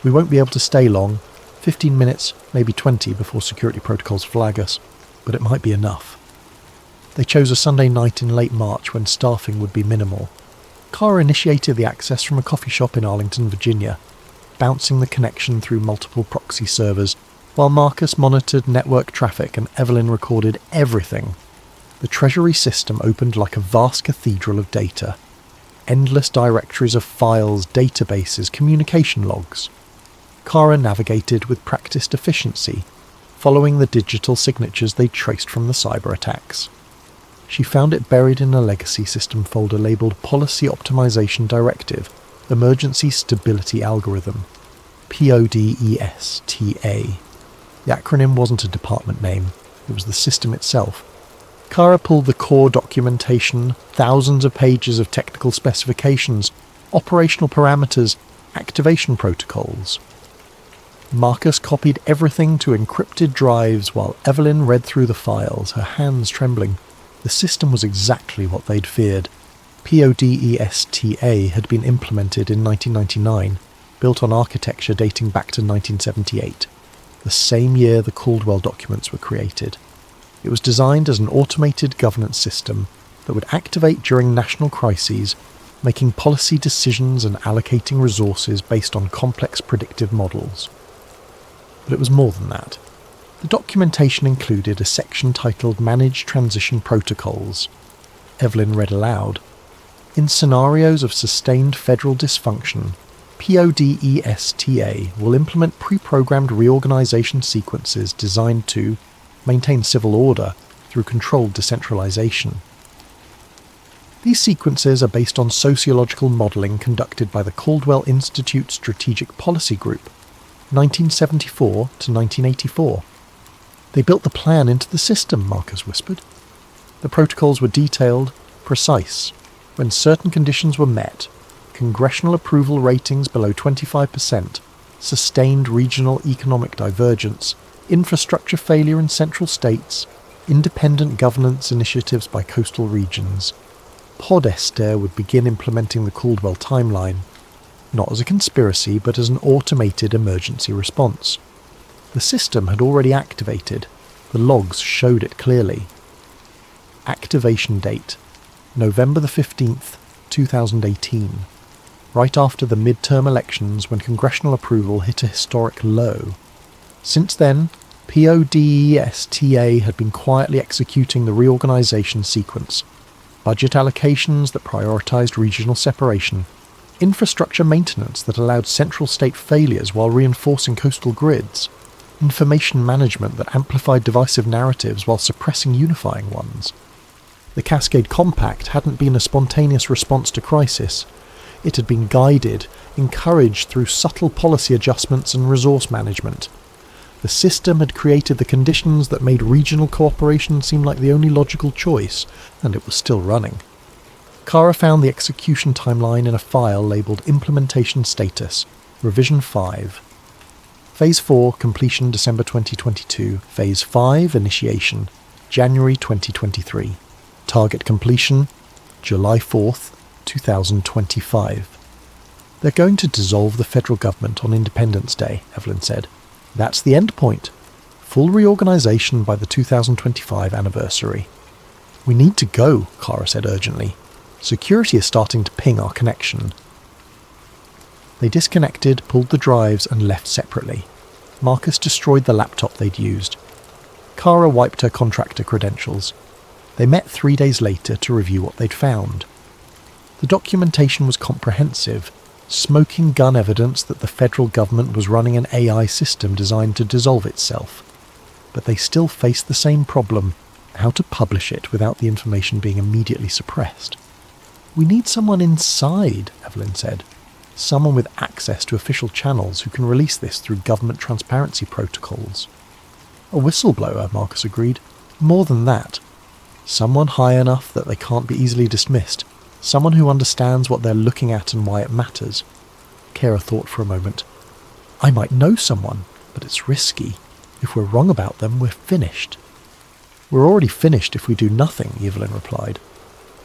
Speaker 1: We won't be able to stay long, 15 minutes, maybe 20 before security protocols flag us, but it might be enough. They chose a Sunday night in late March when staffing would be minimal. Kara initiated the access from a coffee shop in Arlington, Virginia, bouncing the connection through multiple proxy servers, while Marcus monitored network traffic and Evelyn recorded everything. The Treasury system opened like a vast cathedral of data. Endless directories of files, databases, communication logs. Kara navigated with practiced efficiency, following the digital signatures they traced from the cyber attacks. She found it buried in a legacy system folder labelled Policy Optimization Directive, Emergency Stability Algorithm, PODESTA. The acronym wasn't a department name, it was the system itself. Kara pulled the core documentation, thousands of pages of technical specifications, operational parameters, activation protocols. Marcus copied everything to encrypted drives while Evelyn read through the files, her hands trembling. The system was exactly what they'd feared. PODESTA had been implemented in 1999, built on architecture dating back to 1978, the same year the Caldwell documents were created. It was designed as an automated governance system that would activate during national crises, making policy decisions and allocating resources based on complex predictive models. But it was more than that. The documentation included a section titled Manage Transition Protocols. Evelyn read aloud. In scenarios of sustained federal dysfunction, PODESTA will implement pre-programmed reorganization sequences designed to maintain civil order through controlled decentralization. These sequences are based on sociological modelling conducted by the Caldwell Institute Strategic Policy Group, 1974 to 1984. They built the plan into the system, Marcus whispered. The protocols were detailed, precise. When certain conditions were met, congressional approval ratings below 25%, sustained regional economic divergence, infrastructure failure in central states, independent governance initiatives by coastal regions. PODESTA would begin implementing the Caldwell timeline, not as a conspiracy but as an automated emergency response. The system had already activated. The logs showed it clearly. Activation date: November the 15th, 2018. Right after the midterm elections when congressional approval hit a historic low. Since then, PODESTA had been quietly executing the reorganization sequence. Budget allocations that prioritized regional separation. Infrastructure maintenance that allowed central state failures while reinforcing coastal grids. Information management that amplified divisive narratives while suppressing unifying ones. The Cascade Compact hadn't been a spontaneous response to crisis. It had been guided, encouraged through subtle policy adjustments and resource management. The system had created the conditions that made regional cooperation seem like the only logical choice, and it was still running. Kara found the execution timeline in a file labelled Implementation Status, Revision 5. Phase 4, completion December 2022. Phase 5, initiation, January 2023. Target completion, July 4th, 2025. They're going to dissolve the federal government on Independence Day, Evelyn said. That's the end point. Full reorganisation by the 2025 anniversary. We need to go, Kara said urgently. Security is starting to ping our connection. They disconnected, pulled the drives and left separately. Marcus destroyed the laptop they'd used. Kara wiped her contractor credentials. They met 3 days later to review what they'd found. The documentation was comprehensive, smoking gun evidence that the federal government was running an AI system designed to dissolve itself. But they still faced the same problem, how to publish it without the information being immediately suppressed. We need someone inside, Evelyn said. Someone with access to official channels who can release this through government transparency protocols. A whistleblower, Marcus agreed. More than that. Someone high enough that they can't be easily dismissed. Someone who understands what they're looking at and why it matters. Kara thought for a moment. I might know someone, but it's risky. If we're wrong about them, we're finished. We're already finished if we do nothing, Evelyn replied.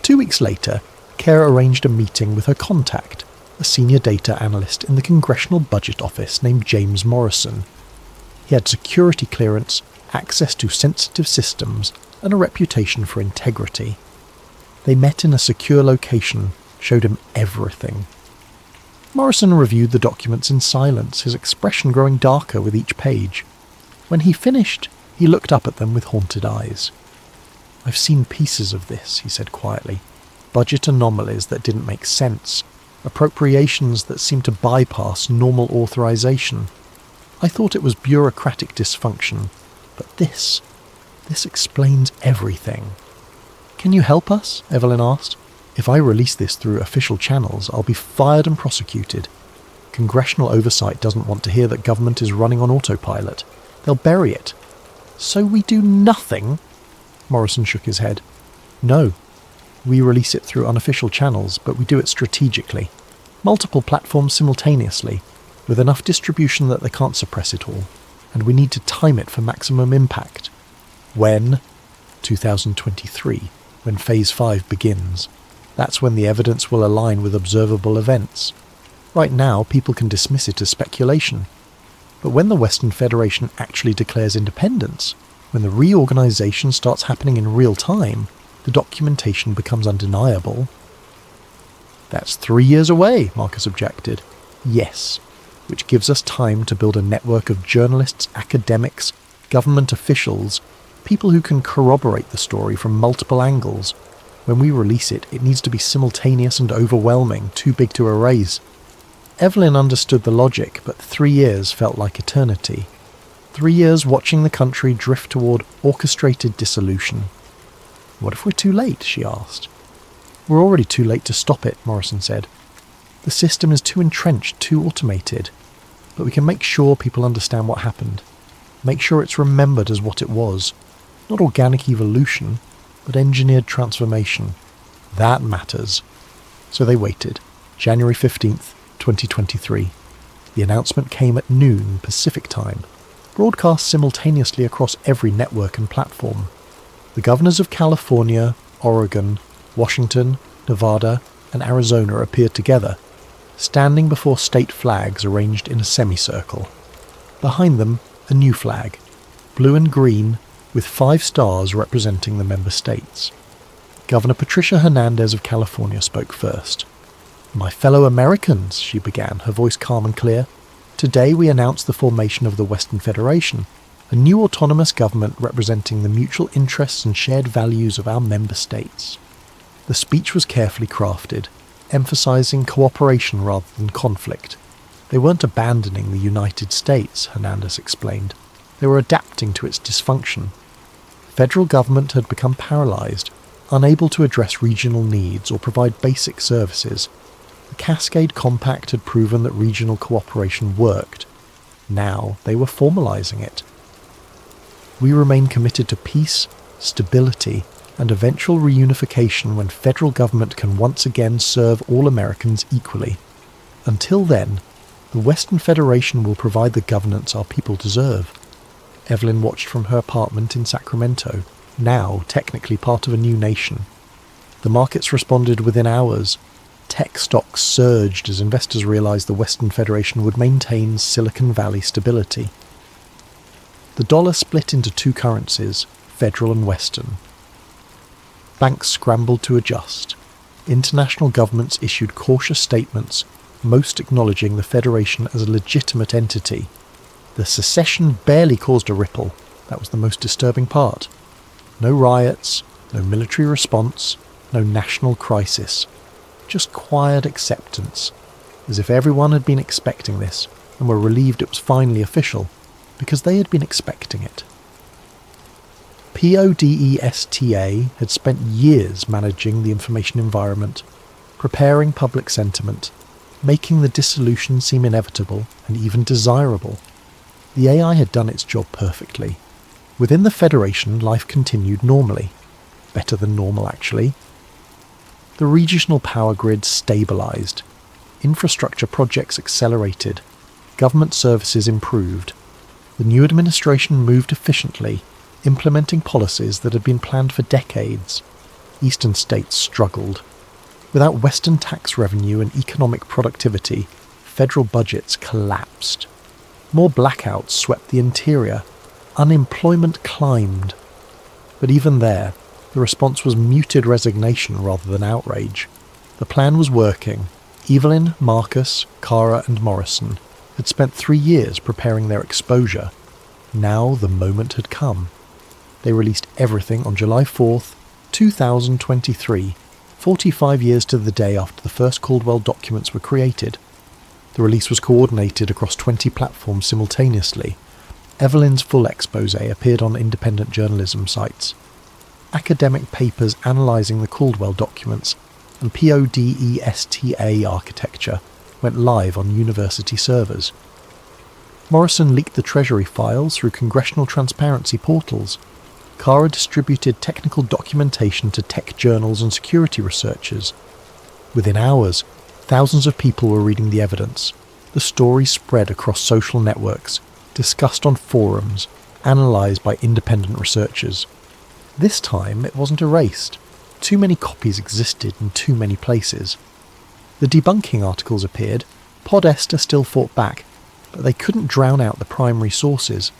Speaker 1: 2 weeks later, Kara arranged a meeting with her contact, a senior data analyst in the Congressional Budget Office named James Morrison. He had security clearance, access to sensitive systems, and a reputation for integrity. They met in a secure location, showed him everything. Morrison reviewed the documents in silence, his expression growing darker with each page. When he finished, he looked up at them with haunted eyes. I've seen pieces of this, he said quietly. Budget anomalies that didn't make sense. Appropriations that seemed to bypass normal authorization. I thought it was bureaucratic dysfunction, but this explains everything. Can you help us? Evelyn asked. If I release this through official channels, I'll be fired and prosecuted. Congressional oversight doesn't want to hear that government is running on autopilot. They'll bury it. So we do nothing? Morrison shook his head. No. We release it through unofficial channels, but we do it strategically. Multiple platforms simultaneously, with enough distribution that they can't suppress it all. And we need to time it for maximum impact. When? 2023, when Phase 5 begins. That's when the evidence will align with observable events. Right now, people can dismiss it as speculation. But when the Western Federation actually declares independence, when the reorganization starts happening in real time, the documentation becomes undeniable. That's 3 years away, Marcus objected. Yes, which gives us time to build a network of journalists, academics, government officials, people who can corroborate the story from multiple angles. When we release it, it needs to be simultaneous and overwhelming, too big to erase. Evelyn understood the logic, but 3 years felt like eternity. 3 years watching the country drift toward orchestrated dissolution. What if we're too late? She asked. We're already too late to stop it, Morrison said. The system is too entrenched, too automated. But we can make sure people understand what happened. Make sure it's remembered as what it was. Not organic evolution, but engineered transformation. That matters. So they waited. January 15th, 2023. The announcement came at noon Pacific time, broadcast simultaneously across every network and platform. The governors of California, Oregon, Washington, Nevada, and Arizona appeared together, standing before state flags arranged in a semicircle. Behind them, a new flag, blue and green, with 5 stars representing the member states. Governor Patricia Hernandez of California spoke first. My fellow Americans, she began, her voice calm and clear. Today we announce the formation of the Western Federation, a new autonomous government representing the mutual interests and shared values of our member states. The speech was carefully crafted, emphasizing cooperation rather than conflict. They weren't abandoning the United States, Hernandez explained. They were adapting to its dysfunction. Federal government had become paralyzed, unable to address regional needs or provide basic services. The Cascade Compact had proven that regional cooperation worked. Now they were formalizing it. We remain committed to peace, stability, and eventual reunification when federal government can once again serve all Americans equally. Until then, the Western Federation will provide the governance our people deserve. Evelyn watched from her apartment in Sacramento, now technically part of a new nation. The markets responded within hours. Tech stocks surged as investors realized the Western Federation would maintain Silicon Valley stability. The dollar split into two currencies, federal and Western. Banks scrambled to adjust. International governments issued cautious statements, most acknowledging the Federation as a legitimate entity. The secession barely caused a ripple. That was the most disturbing part. No riots, no military response, no national crisis. Just quiet acceptance, as if everyone had been expecting this and were relieved it was finally official, because they had been expecting it. PODESTA had spent years managing the information environment, preparing public sentiment, making the dissolution seem inevitable and even desirable. The AI had done its job perfectly. Within the Federation, life continued normally. Better than normal, actually. The regional power grid stabilised. Infrastructure projects accelerated. Government services improved. The new administration moved efficiently, implementing policies that had been planned for decades. Eastern states struggled. Without Western tax revenue and economic productivity, federal budgets collapsed. More blackouts swept the interior. Unemployment climbed. But even there, the response was muted resignation rather than outrage. The plan was working. Evelyn, Marcus, Cara and Morrison had spent 3 years preparing their exposure. Now the moment had come. They released everything on July 4th, 2023, 45 years to the day after the first Caldwell documents were created. The release was coordinated across 20 platforms simultaneously. Evelyn's full expose appeared on independent journalism sites. Academic papers analysing the Caldwell documents and PODESTA architecture went live on university servers. Morrison leaked the Treasury files through congressional transparency portals. Cara distributed technical documentation to tech journals and security researchers. Within hours, thousands of people were reading the evidence. The story spread across social networks, discussed on forums, analysed by independent researchers. This time it wasn't erased. Too many copies existed in too many places. The debunking articles appeared. Podesta still fought back, but they couldn't drown out the primary sources.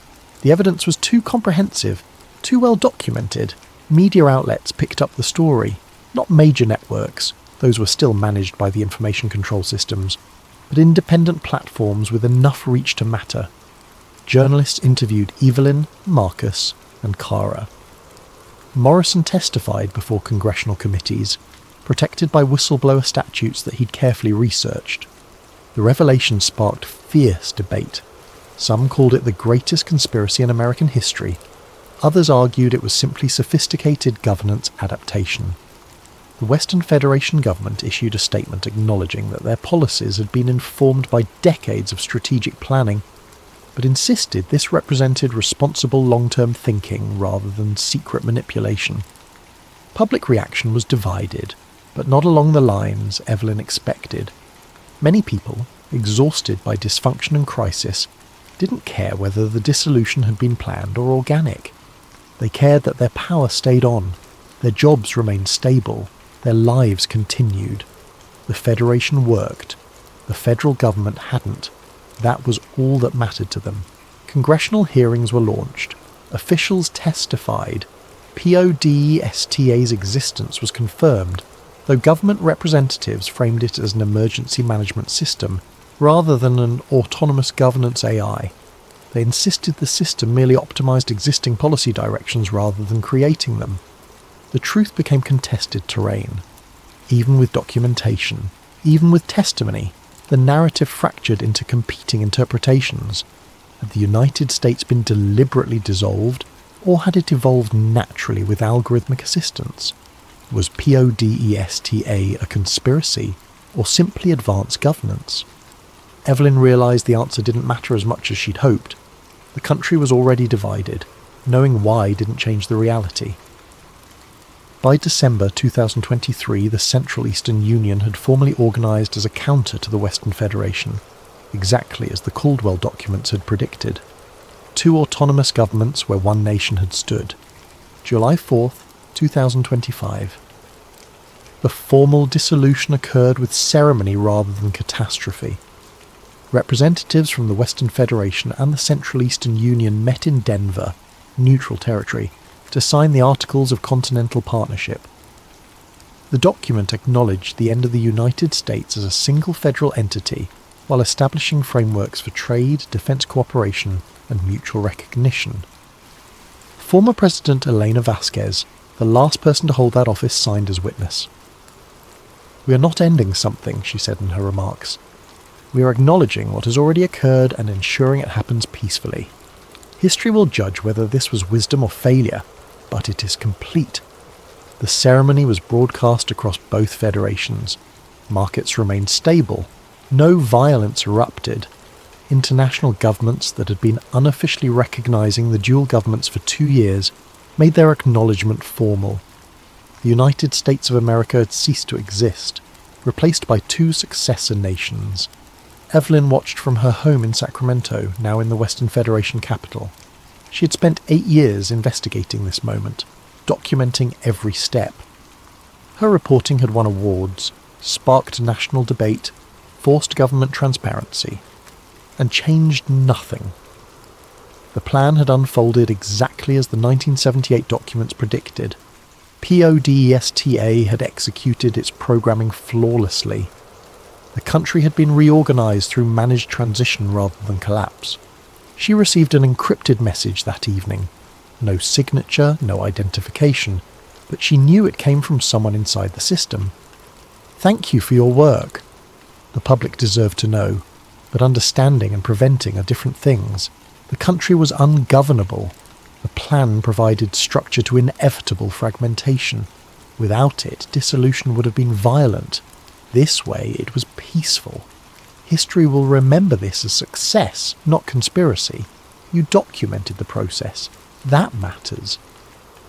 Speaker 1: The evidence was too comprehensive, too well documented. Media outlets picked up the story, not major networks, those were still managed by the information control systems, but independent platforms with enough reach to matter. Journalists interviewed Evelyn, Marcus, and Cara. Morrison testified before congressional committees, protected by whistleblower statutes that he'd carefully researched. The revelation sparked fierce debate. Some called it the greatest conspiracy in American history. Others argued it was simply sophisticated governance adaptation. The Western Federation government issued a statement acknowledging that their policies had been informed by decades of strategic planning, but insisted this represented responsible long-term thinking rather than secret manipulation. Public reaction was divided, but not along the lines Evelyn expected. Many people, exhausted by dysfunction and crisis, didn't care whether the dissolution had been planned or organic. They cared that their power stayed on, their jobs remained stable, their lives continued. The Federation worked. The federal government hadn't. That was all that mattered to them. Congressional hearings were launched. Officials testified. PODESTA's existence was confirmed, though government representatives framed it as an emergency management system rather than an autonomous governance AI. They insisted the system merely optimized existing policy directions rather than creating them. The truth became contested terrain. Even with documentation, even with testimony, the narrative fractured into competing interpretations. Had the United States been deliberately dissolved, or had it evolved naturally with algorithmic assistance? Was PODESTA a conspiracy, or simply advanced governance? Evelyn realised the answer didn't matter as much as she'd hoped. The country was already divided. Knowing why didn't change the reality. By December 2023, the Central Eastern Union had formally organised as a counter to the Western Federation, exactly as the Caldwell documents had predicted. 2 autonomous governments where one nation had stood. July 4th, 2025. The formal dissolution occurred with ceremony rather than catastrophe. Representatives from the Western Federation and the Central Eastern Union met in Denver, neutral territory, to sign the Articles of Continental Partnership. The document acknowledged the end of the United States as a single federal entity while establishing frameworks for trade, defense cooperation, and mutual recognition. Former President Elena Vasquez, the last person to hold that office, signed as witness. "We are not ending something," she said in her remarks. "We are acknowledging what has already occurred and ensuring it happens peacefully. History will judge whether this was wisdom or failure, but it is complete." The ceremony was broadcast across both federations. Markets remained stable. No violence erupted. International governments that had been unofficially recognising the dual governments for 2 years made their acknowledgement formal. The United States of America had ceased to exist, replaced by 2 successor nations. Evelyn watched from her home in Sacramento, now in the Western Federation capital. She had spent 8 years investigating this moment, documenting every step. Her reporting had won awards, sparked national debate, forced government transparency, and changed nothing. The plan had unfolded exactly as the 1978 documents predicted. PODESTA had executed its programming flawlessly. The country had been reorganised through managed transition rather than collapse. She received an encrypted message that evening. No signature, no identification, but she knew it came from someone inside the system. "Thank you for your work." The public deserved to know, but understanding and preventing are different things. The country was ungovernable. The plan provided structure to inevitable fragmentation. Without it, dissolution would have been violent. This way, it was peaceful. History will remember this as success, not conspiracy. You documented the process. That matters.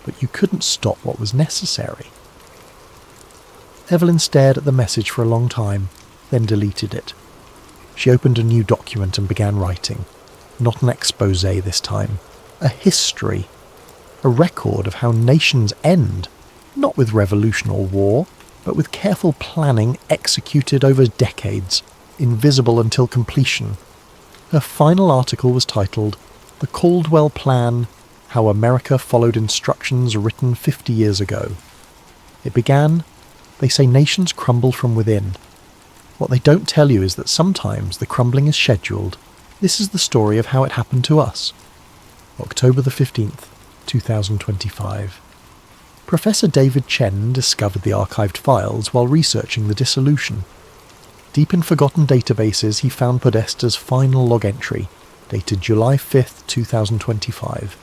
Speaker 1: But you couldn't stop what was necessary. Evelyn stared at the message for a long time, then deleted it. She opened a new document and began writing. Not an exposé this time. A history. A record of how nations end, not with revolution or war, but with careful planning executed over decades, invisible until completion. Her final article was titled, "The Caldwell Plan, How America Followed Instructions Written 50 Years Ago." It began, "They say nations crumble from within. What they don't tell you is that sometimes the crumbling is scheduled. This is the story of how it happened to us." October the 15th, 2025. Professor David Chen discovered the archived files while researching the dissolution. Deep in forgotten databases, he found Podesta's final log entry, dated July 5th, 2025.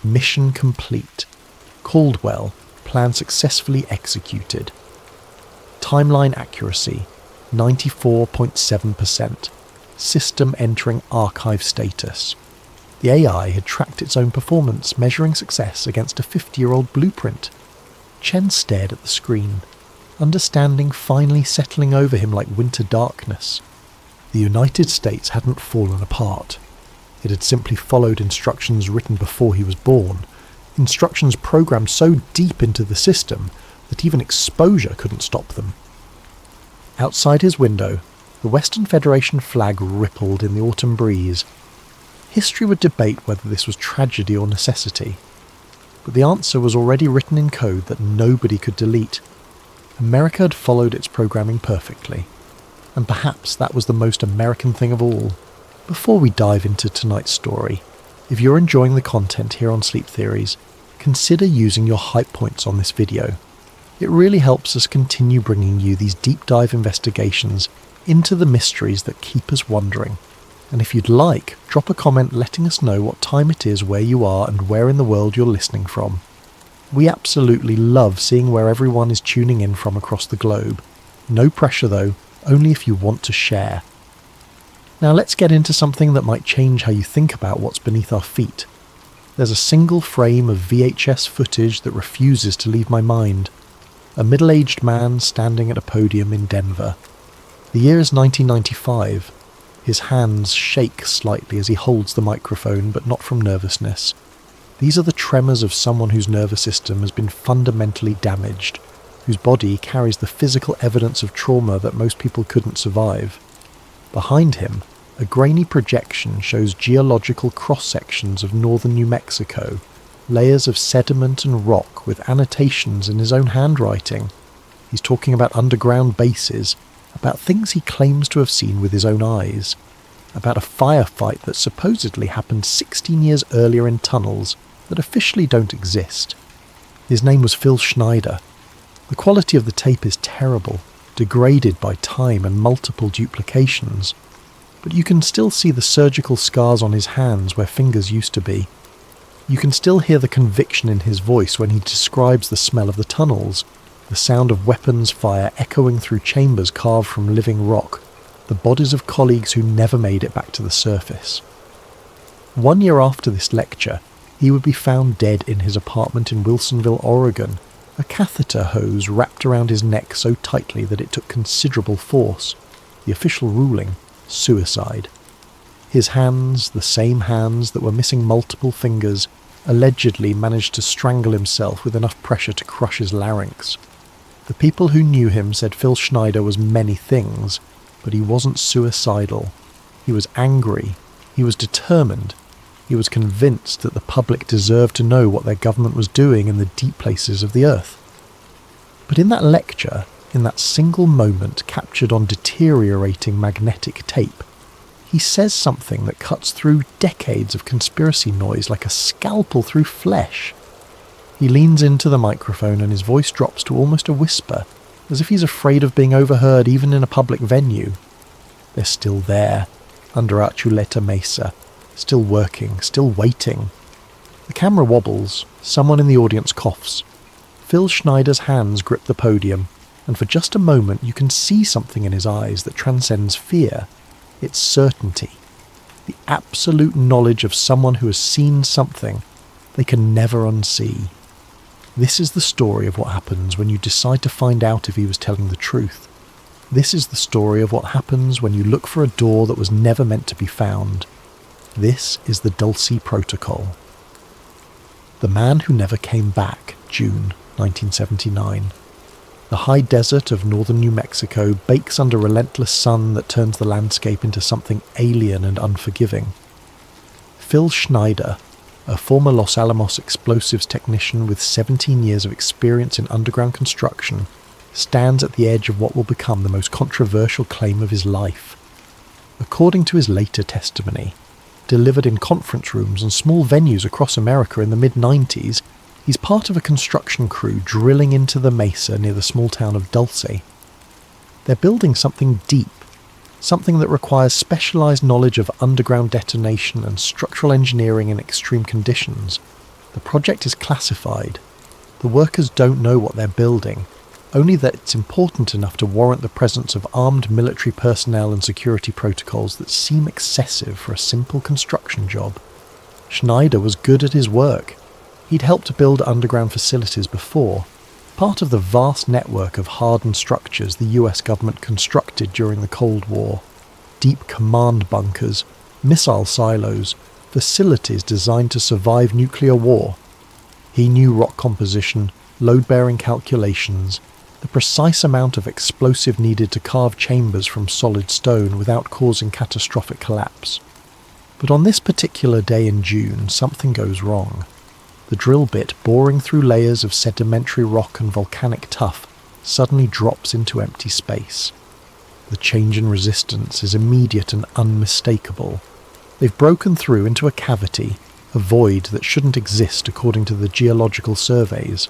Speaker 1: Mission complete. Caldwell, plan successfully executed. Timeline accuracy, 94.7%. System entering archive status. The AI had tracked its own performance, measuring success against a 50-year-old blueprint. Chen stared at the screen, understanding finally settling over him like winter darkness. The United States hadn't fallen apart. It had simply followed instructions written before he was born, instructions programmed so deep into the system that even exposure couldn't stop them. Outside his window, the Western Federation flag rippled in the autumn breeze. History would debate whether this was tragedy or necessity, but the answer was already written in code that nobody could delete. America had followed its programming perfectly, and perhaps that was the most American thing of all. Before we dive into tonight's story, if you're enjoying the content here on Sleep Theories, consider using your hype points on this video. It really helps us continue bringing you these deep dive investigations into the mysteries that keep us wondering. And if you'd like, drop a comment letting us know what time it is where you are and where in the world you're listening from. We absolutely love seeing where everyone is tuning in from across the globe. No pressure though, only if you want to share. Now let's get into something that might change how you think about what's beneath our feet. There's a single frame of VHS footage that refuses to leave my mind. A middle-aged man standing at a podium in Denver. The year is 1995. His hands shake slightly as he holds the microphone, but not from nervousness. These are the tremors of someone whose nervous system has been fundamentally damaged, whose body carries the physical evidence of trauma that most people couldn't survive. Behind him, a grainy projection shows geological cross-sections of northern New Mexico, layers of sediment and rock with annotations in his own handwriting. He's talking about underground bases, about things he claims to have seen with his own eyes, about a firefight that supposedly happened 16 years earlier in tunnels that officially don't exist. His name was Phil Schneider. The quality of the tape is terrible, degraded by time and multiple duplications, but you can still see the surgical scars on his hands where fingers used to be. You can still hear the conviction in his voice when he describes the smell of the tunnels, the sound of weapons fire echoing through chambers carved from living rock, the bodies of colleagues who never made it back to the surface. 1 year after this lecture, he would be found dead in his apartment in Wilsonville, Oregon, a catheter hose wrapped around his neck so tightly that it took considerable force. The official ruling: suicide. His hands, the same hands that were missing multiple fingers, allegedly managed to strangle himself with enough pressure to crush his larynx. The people who knew him said Phil Schneider was many things, but he wasn't suicidal. He was angry. He was determined. He was convinced that the public deserved to know what their government was doing in the deep places of the earth. But in that lecture, in that single moment captured on deteriorating magnetic tape, he says something that cuts through decades of conspiracy noise like a scalpel through flesh. He leans into the microphone and his voice drops to almost a whisper, as if he's afraid of being overheard even in a public venue. They're still there, under Archuleta Mesa, still working, still waiting. The camera wobbles, someone in the audience coughs. Phil Schneider's hands grip the podium, and for just a moment you can see something in his eyes that transcends fear. It's certainty. The absolute knowledge of someone who has seen something they can never unsee. This is the story of what happens when you decide to find out if he was telling the truth. This is the story of what happens when you look for a door that was never meant to be found. This is the Dulce Protocol. The Man Who Never Came Back, June 1979. The high desert of northern New Mexico bakes under a relentless sun that turns the landscape into something alien and unforgiving. Phil Schneider, a former Los Alamos explosives technician with 17 years of experience in underground construction, stands at the edge of what will become the most controversial claim of his life. According to his later testimony, delivered in conference rooms and small venues across America in the mid-90s, he's part of a construction crew drilling into the mesa near the small town of Dulce. They're building something deep, something that requires specialized knowledge of underground detonation and structural engineering in extreme conditions. The project is classified. The workers don't know what they're building, only that it's important enough to warrant the presence of armed military personnel and security protocols that seem excessive for a simple construction job. Schneider was good at his work. He'd helped build underground facilities before, part of the vast network of hardened structures the US government constructed during the Cold War. Deep command bunkers, missile silos, facilities designed to survive nuclear war. He knew rock composition, load-bearing calculations, the precise amount of explosive needed to carve chambers from solid stone without causing catastrophic collapse. But on this particular day in June, something goes wrong. The drill bit, boring through layers of sedimentary rock and volcanic tuff, suddenly drops into empty space. The change in resistance is immediate and unmistakable. They've broken through into a cavity, a void that shouldn't exist according to the geological surveys.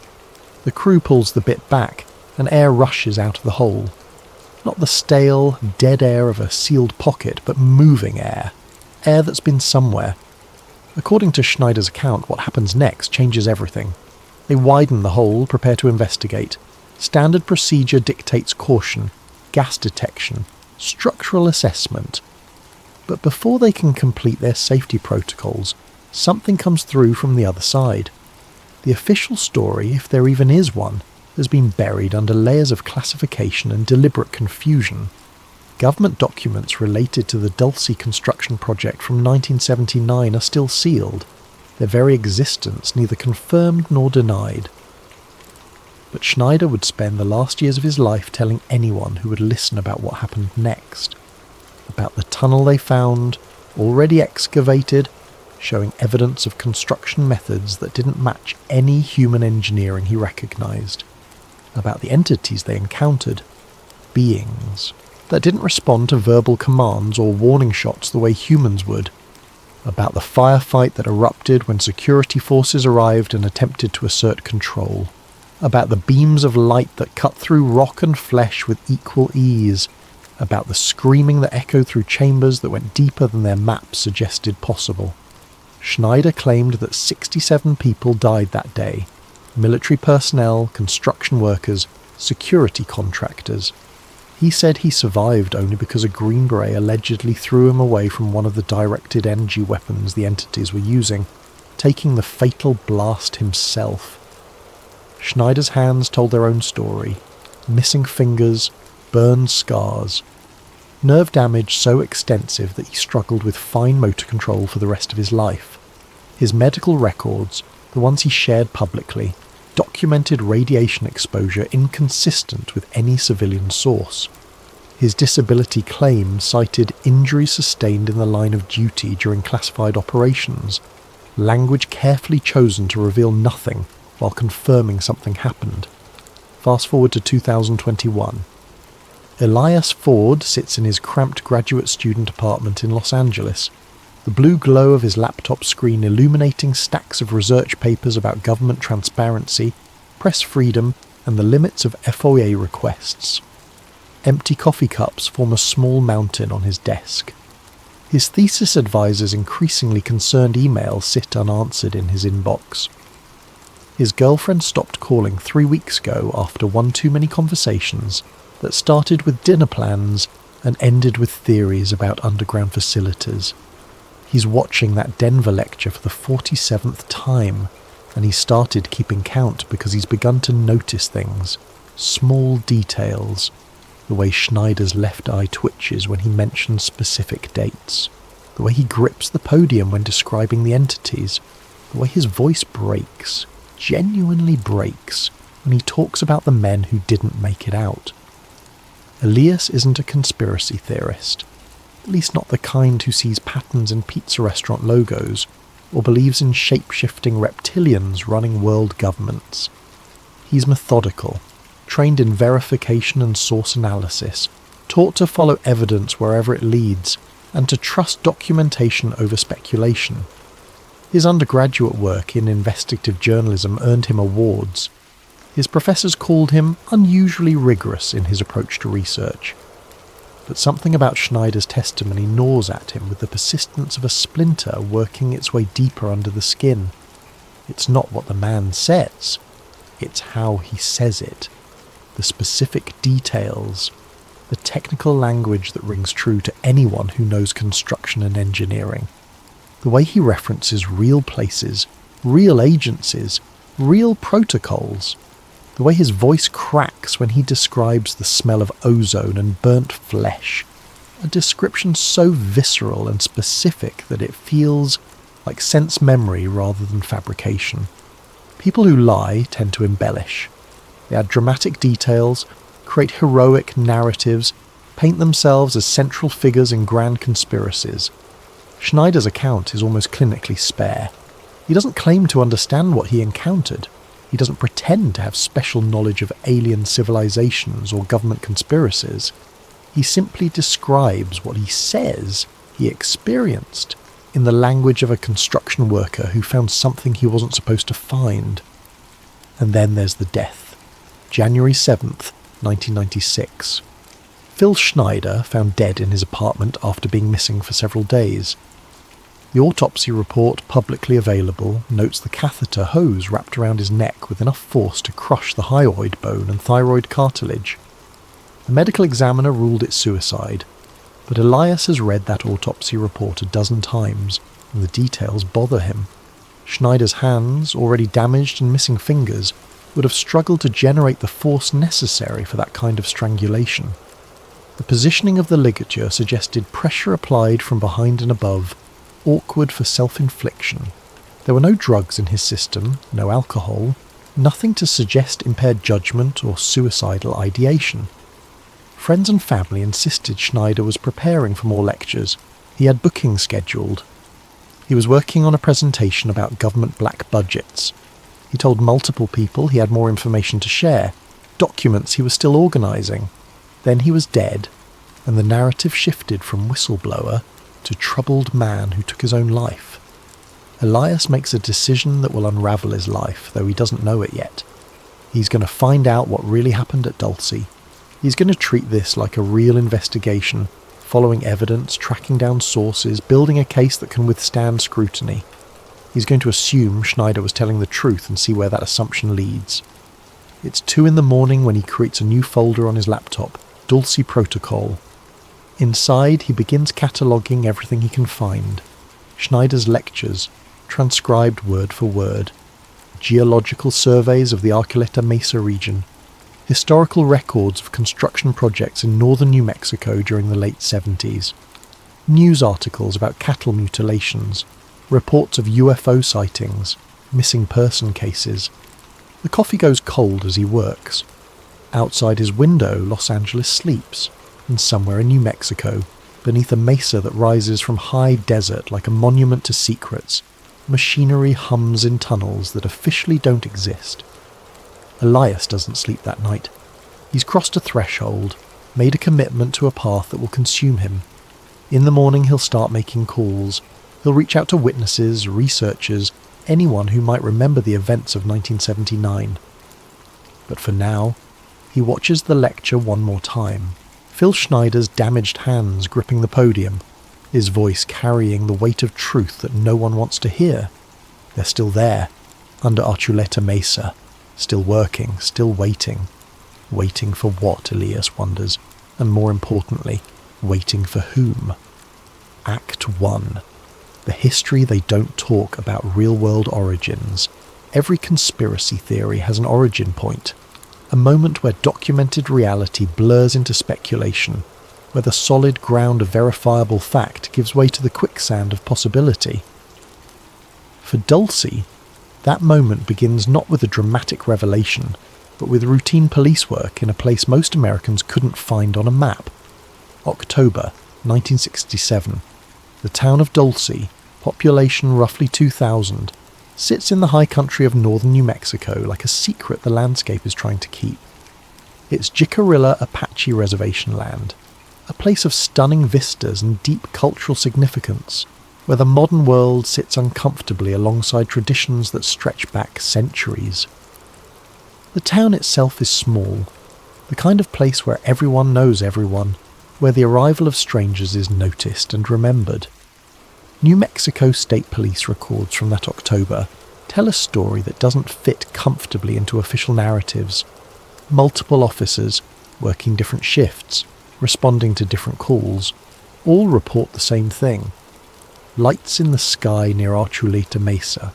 Speaker 1: The crew pulls the bit back, and air rushes out of the hole. Not the stale, dead air of a sealed pocket, but moving air. Air that's been somewhere. According to Schneider's account, what happens next changes everything. They widen the hole, prepare to investigate. Standard procedure dictates caution, gas detection, structural assessment. But before they can complete their safety protocols, something comes through from the other side. The official story, if there even is one, has been buried under layers of classification and deliberate confusion. Government documents related to the Dulce construction project from 1979 are still sealed, their very existence neither confirmed nor denied. But Schneider would spend the last years of his life telling anyone who would listen about what happened next. About the tunnel they found, already excavated, showing evidence of construction methods that didn't match any human engineering he recognised. About the entities they encountered, beings, that didn't respond to verbal commands or warning shots the way humans would. About the firefight that erupted when security forces arrived and attempted to assert control. About the beams of light that cut through rock and flesh with equal ease. About the screaming that echoed through chambers that went deeper than their maps suggested possible. Schneider claimed that 67 people died that day. Military personnel, construction workers, security contractors. He said he survived only because a Green Beret allegedly threw him away from one of the directed energy weapons the entities were using, taking the fatal blast himself. Schneider's hands told their own story. Missing fingers, burned scars. Nerve damage so extensive that he struggled with fine motor control for the rest of his life. His medical records, the ones he shared publicly, documented radiation exposure inconsistent with any civilian source. His disability claim cited injuries sustained in the line of duty during classified operations, language carefully chosen to reveal nothing while confirming something happened. Fast forward to 2021. Elias Ford sits in his cramped graduate student apartment in Los Angeles, the blue glow of his laptop screen illuminating stacks of research papers about government transparency, press freedom, and the limits of FOIA requests. Empty coffee cups form a small mountain on his desk. His thesis advisor's increasingly concerned emails sit unanswered in his inbox. His girlfriend stopped calling 3 weeks ago after one too many conversations that started with dinner plans and ended with theories about underground facilities. He's watching that Denver lecture for the 47th time, and he started keeping count because he's begun to notice things, small details, the way Schneider's left eye twitches when he mentions specific dates, the way he grips the podium when describing the entities, the way his voice breaks, genuinely breaks, when he talks about the men who didn't make it out. Elias isn't a conspiracy theorist, at least not the kind who sees patterns in pizza restaurant logos, or believes in shape-shifting reptilians running world governments. He's methodical, trained in verification and source analysis, taught to follow evidence wherever it leads, and to trust documentation over speculation. His undergraduate work in investigative journalism earned him awards. His professors called him unusually rigorous in his approach to research. But something about Schneider's testimony gnaws at him with the persistence of a splinter working its way deeper under the skin. It's not what the man says, it's how he says it. The specific details, the technical language that rings true to anyone who knows construction and engineering. The way he references real places, real agencies, real protocols. The way his voice cracks when he describes the smell of ozone and burnt flesh. A description so visceral and specific that it feels like sense memory rather than fabrication. People who lie tend to embellish. They add dramatic details, create heroic narratives, paint themselves as central figures in grand conspiracies. Schneider's account is almost clinically spare. He doesn't claim to understand what he encountered. He doesn't pretend to have special knowledge of alien civilizations or government conspiracies. He simply describes what he says he experienced in the language of a construction worker who found something he wasn't supposed to find. And then there's the death. January 7th, 1996. Phil Schneider found dead in his apartment after being missing for several days. The autopsy report, publicly available, notes the catheter hose wrapped around his neck with enough force to crush the hyoid bone and thyroid cartilage. The medical examiner ruled it suicide, But Elias has read that autopsy report a dozen times, and the details bother him. Schneider's hands, already damaged and missing fingers, would have struggled to generate the force necessary for that kind of strangulation. The positioning of the ligature suggested pressure applied from behind and above, awkward for self-infliction. There were no drugs in his system, no alcohol, nothing to suggest impaired judgment or suicidal ideation. Friends and family insisted Schneider was preparing for more lectures. He had bookings scheduled. He was working on a presentation about government black budgets. He told multiple people he had more information to share, documents he was still organising. Then he was dead, and the narrative shifted from whistleblower to troubled man who took his own life. Elias makes a decision that will unravel his life, though he doesn't know it yet. He's going to find out what really happened at Dulcie. He's going to treat this like a real investigation, following evidence, tracking down sources, building a case that can withstand scrutiny. He's going to assume Schneider was telling the truth and see where that assumption leads. It's 2 a.m. when he creates a new folder on his laptop, Dulcie Protocol. Inside, he begins cataloguing everything he can find. Schneider's lectures, transcribed word for word. Geological surveys of the Archuleta Mesa region. Historical records of construction projects in northern New Mexico during the late 70s. News articles about cattle mutilations. Reports of UFO sightings. Missing person cases. The coffee goes cold as he works. Outside his window, Los Angeles sleeps, and somewhere in New Mexico, beneath a mesa that rises from high desert like a monument to secrets, machinery hums in tunnels that officially don't exist. Elias doesn't sleep that night. He's crossed a threshold, made a commitment to a path that will consume him. In the morning he'll start making calls. He'll reach out to witnesses, researchers, anyone who might remember the events of 1979. But for now, he watches the lecture one more time. Phil Schneider's damaged hands gripping the podium, his voice carrying the weight of truth that no one wants to hear. They're still there, under Archuleta Mesa, still working, still waiting. Waiting for what, Elias wonders, and more importantly, waiting for whom? Act 1. The history they don't talk about real-world origins. Every conspiracy theory has an origin point, a moment where documented reality blurs into speculation, where the solid ground of verifiable fact gives way to the quicksand of possibility. For Dulcie, that moment begins not with a dramatic revelation, but with routine police work in a place most Americans couldn't find on a map. October 1967. The town of Dulcie, population roughly 2,000, sits in the high country of northern New Mexico like a secret the landscape is trying to keep. It's Jicarilla Apache Reservation land, a place of stunning vistas and deep cultural significance, where the modern world sits uncomfortably alongside traditions that stretch back centuries. The town itself is small, the kind of place where everyone knows everyone, where the arrival of strangers is noticed and remembered. New Mexico State Police records from that October tell a story that doesn't fit comfortably into official narratives. Multiple officers, working different shifts, responding to different calls, all report the same thing. Lights in the sky near Archuleta Mesa,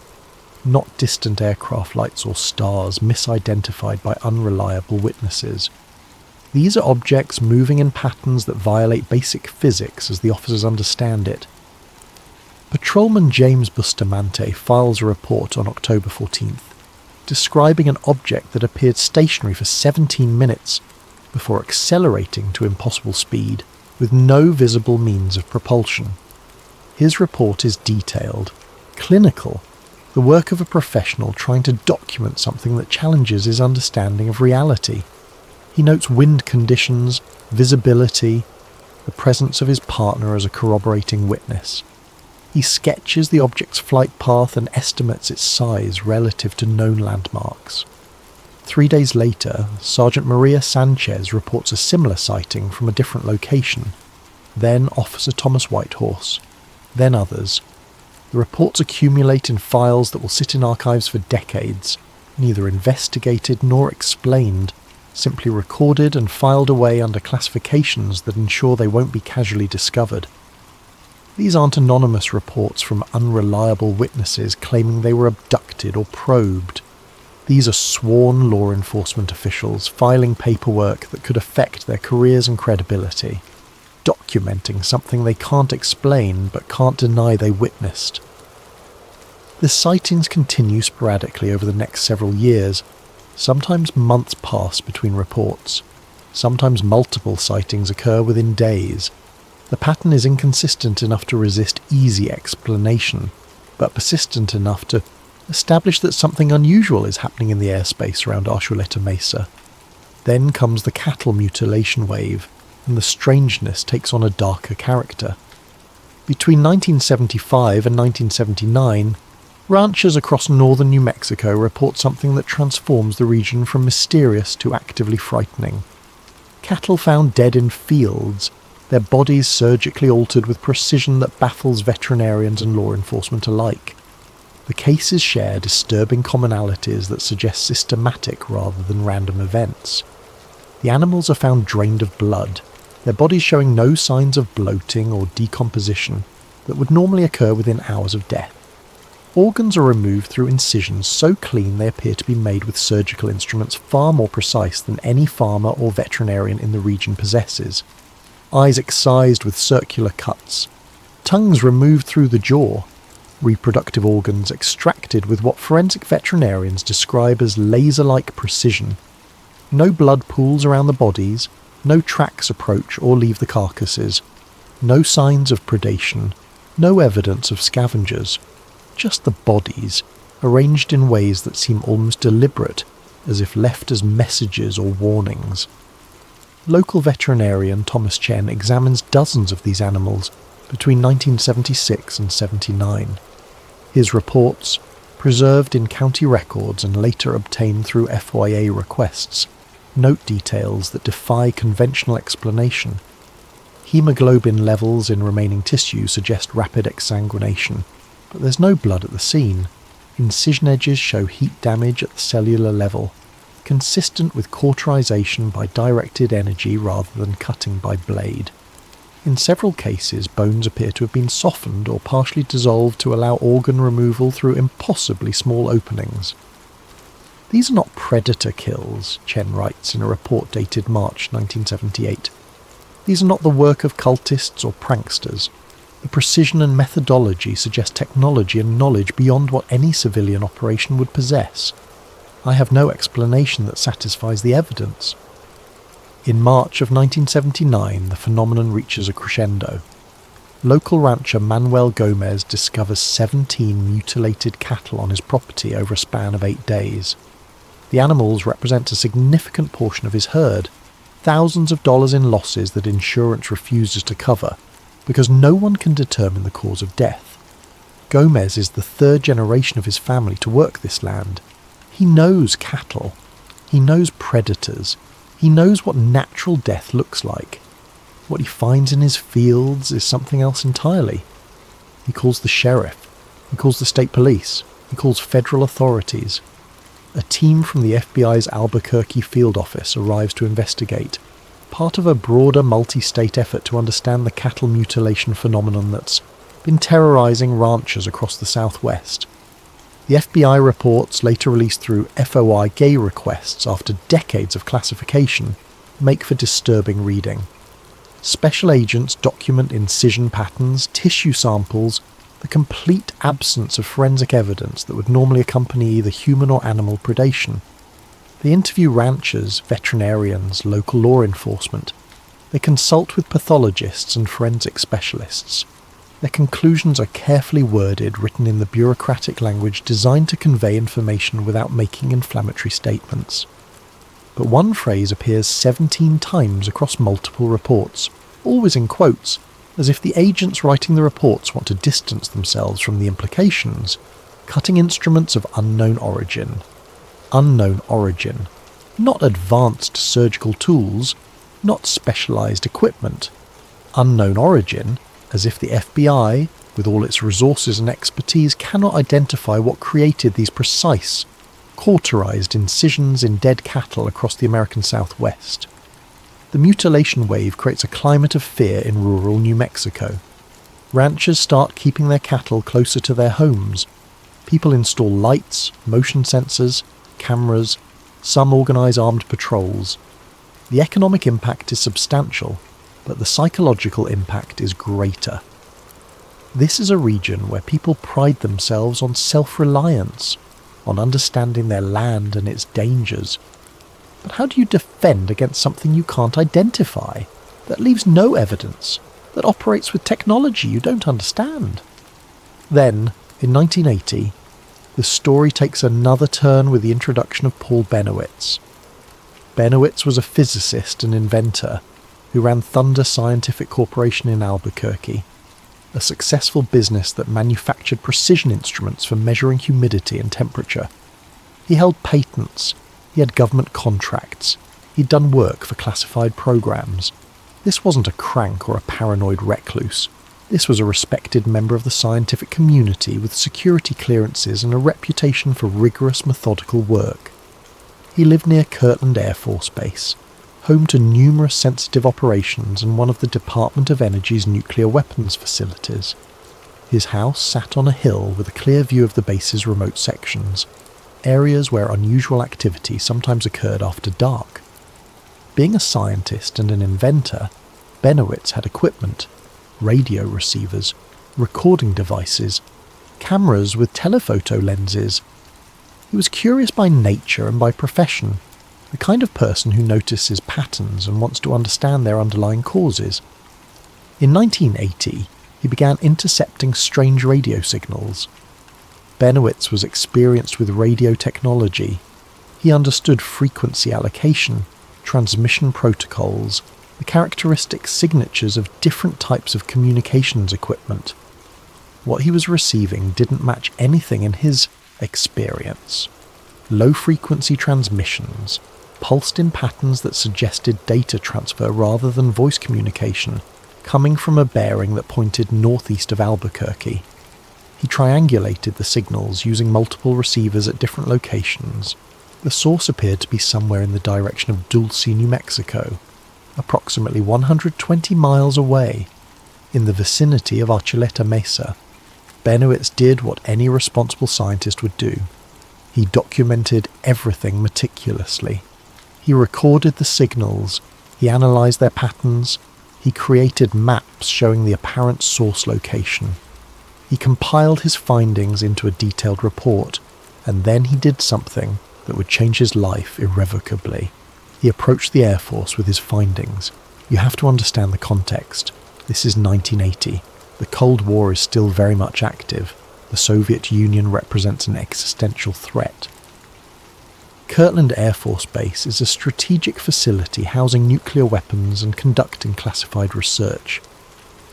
Speaker 1: not distant aircraft lights or stars misidentified by unreliable witnesses. These are objects moving in patterns that violate basic physics as the officers understand it. Patrolman James Bustamante files a report on October 14th, describing an object that appeared stationary for 17 minutes before accelerating to impossible speed with no visible means of propulsion. His report is detailed, clinical, the work of a professional trying to document something that challenges his understanding of reality. He notes wind conditions, visibility, the presence of his partner as a corroborating witness. He sketches the object's flight path and estimates its size relative to known landmarks. 3 days later, Sergeant Maria Sanchez reports a similar sighting from a different location. Then Officer Thomas Whitehorse. Then others. The reports accumulate in files that will sit in archives for decades, neither investigated nor explained, simply recorded and filed away under classifications that ensure they won't be casually discovered. These aren't anonymous reports from unreliable witnesses claiming they were abducted or probed. These are sworn law enforcement officials filing paperwork that could affect their careers and credibility, documenting something they can't explain but can't deny they witnessed. The sightings continue sporadically over the next several years. Sometimes months pass between reports. Sometimes multiple sightings occur within days. The pattern is inconsistent enough to resist easy explanation, but persistent enough to establish that something unusual is happening in the airspace around Archuleta Mesa. Then comes the cattle mutilation wave, and the strangeness takes on a darker character. Between 1975 and 1979, ranchers across northern New Mexico report something that transforms the region from mysterious to actively frightening. Cattle found dead in fields, their bodies surgically altered with precision that baffles veterinarians and law enforcement alike. The cases share disturbing commonalities that suggest systematic rather than random events. The animals are found drained of blood, their bodies showing no signs of bloating or decomposition that would normally occur within hours of death. Organs are removed through incisions so clean they appear to be made with surgical instruments far more precise than any farmer or veterinarian in the region possesses. Eyes excised with circular cuts, tongues removed through the jaw, reproductive organs extracted with what forensic veterinarians describe as laser-like precision. No blood pools around the bodies, no tracks approach or leave the carcasses, no signs of predation, no evidence of scavengers. Just the bodies, arranged in ways that seem almost deliberate, as if left as messages or warnings. Local veterinarian Thomas Chen examines dozens of these animals between 1976 and 79. His reports, preserved in county records and later obtained through FYA requests, note details that defy conventional explanation. Hemoglobin levels in remaining tissue suggest rapid exsanguination, but there's no blood at the scene. Incision edges show heat damage at the cellular level, consistent with cauterization by directed energy rather than cutting by blade. In several cases, bones appear to have been softened or partially dissolved to allow organ removal through impossibly small openings. These are not predator kills, Chen writes in a report dated March 1978. These are not the work of cultists or pranksters. The precision and methodology suggest technology and knowledge beyond what any civilian operation would possess. I have no explanation that satisfies the evidence. In March of 1979, the phenomenon reaches a crescendo. Local rancher Manuel Gomez discovers 17 mutilated cattle on his property over a span of 8 days. The animals represent a significant portion of his herd, thousands of dollars in losses that insurance refuses to cover, because no one can determine the cause of death. Gomez is the third generation of his family to work this land. He knows cattle. He knows predators. He knows what natural death looks like. What he finds in his fields is something else entirely. He calls the sheriff. He calls the state police. He calls federal authorities. A team from the FBI's Albuquerque field office arrives to investigate, part of a broader multi-state effort to understand the cattle mutilation phenomenon that's been terrorizing ranchers across the Southwest. The FBI reports, later released through FOI gay requests after decades of classification, make for disturbing reading. Special agents document incision patterns, tissue samples, the complete absence of forensic evidence that would normally accompany either human or animal predation. They interview ranchers, veterinarians, local law enforcement. They consult with pathologists and forensic specialists. Their conclusions are carefully worded, written in the bureaucratic language designed to convey information without making inflammatory statements. But one phrase appears 17 times across multiple reports, always in quotes, as if the agents writing the reports want to distance themselves from the implications. Cutting instruments of unknown origin. Unknown origin. Not advanced surgical tools, not specialized equipment. Unknown origin, as if the FBI, with all its resources and expertise, cannot identify what created these precise, cauterized incisions in dead cattle across the American Southwest. The mutilation wave creates a climate of fear in rural New Mexico. Ranchers start keeping their cattle closer to their homes. People install lights, motion sensors, cameras. Some organize armed patrols. The economic impact is substantial, but the psychological impact is greater. This is a region where people pride themselves on self-reliance, on understanding their land and its dangers. But how do you defend against something you can't identify, that leaves no evidence, that operates with technology you don't understand? Then, in 1980, the story takes another turn with the introduction of Paul Bennewitz. Bennewitz was a physicist and inventor who ran Thunder Scientific Corporation in Albuquerque, a successful business that manufactured precision instruments for measuring humidity and temperature. He held patents, he had government contracts, he'd done work for classified programs. This wasn't a crank or a paranoid recluse. This was a respected member of the scientific community with security clearances and a reputation for rigorous, methodical work. He lived near Kirtland Air Force Base, home to numerous sensitive operations and one of the Department of Energy's nuclear weapons facilities. His house sat on a hill with a clear view of the base's remote sections, areas where unusual activity sometimes occurred after dark. Being a scientist and an inventor, Bennewitz had equipment, radio receivers, recording devices, cameras with telephoto lenses. He was curious by nature and by profession, the kind of person who notices patterns and wants to understand their underlying causes. In 1980, he began intercepting strange radio signals. Bennewitz was experienced with radio technology. He understood frequency allocation, transmission protocols, the characteristic signatures of different types of communications equipment. What he was receiving didn't match anything in his experience. Low-frequency transmissions, pulsed in patterns that suggested data transfer rather than voice communication, coming from a bearing that pointed northeast of Albuquerque. He triangulated the signals using multiple receivers at different locations. The source appeared to be somewhere in the direction of Dulce, New Mexico, approximately 120 miles away, in the vicinity of Archuleta Mesa. Bennewitz did what any responsible scientist would do. He documented everything meticulously. He recorded the signals, he analysed their patterns, he created maps showing the apparent source location. He compiled his findings into a detailed report, and then he did something that would change his life irrevocably. He approached the Air Force with his findings. You have to understand the context. This is 1980. The Cold War is still very much active. The Soviet Union represents an existential threat. Kirtland Air Force Base is a strategic facility housing nuclear weapons and conducting classified research.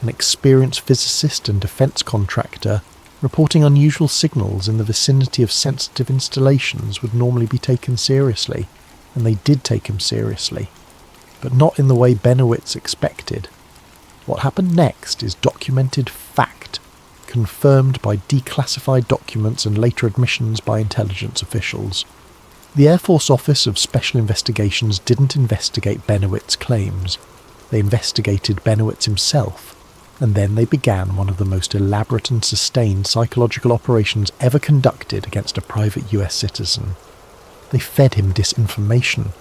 Speaker 1: An experienced physicist and defense contractor reporting unusual signals in the vicinity of sensitive installations would normally be taken seriously, and they did take him seriously, but not in the way Bennewitz expected. What happened next is documented fact, confirmed by declassified documents and later admissions by intelligence officials. The Air Force Office of Special Investigations didn't investigate Bennewitz's claims. They investigated Bennewitz himself, and then they began one of the most elaborate and sustained psychological operations ever conducted against a private US citizen. They fed him disinformation.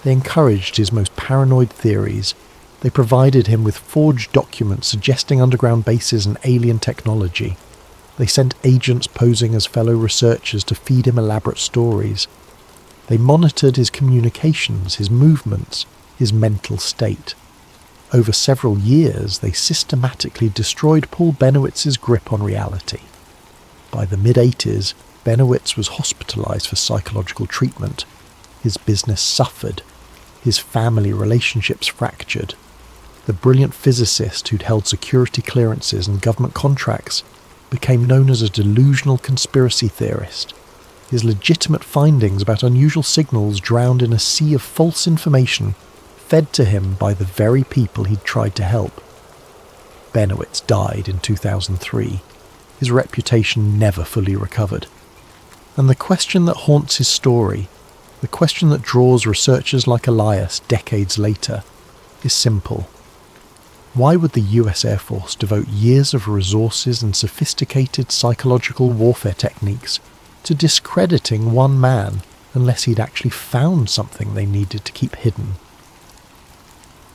Speaker 1: They encouraged his most paranoid theories. They provided him with forged documents suggesting underground bases and alien technology. They sent agents posing as fellow researchers to feed him elaborate stories. They monitored his communications, his movements, his mental state. Over several years, they systematically destroyed Paul Bennewitz's grip on reality. By the mid-80s, Bennewitz was hospitalized for psychological treatment. His business suffered. His family relationships fractured. The brilliant physicist who'd held security clearances and government contracts became known as a delusional conspiracy theorist. His legitimate findings about unusual signals drowned in a sea of false information fed to him by the very people he'd tried to help. Bennewitz died in 2003. His reputation never fully recovered. And the question that haunts his story, the question that draws researchers like Elias decades later, is simple. Why would the US Air Force devote years of resources and sophisticated psychological warfare techniques to discrediting one man unless he'd actually found something they needed to keep hidden?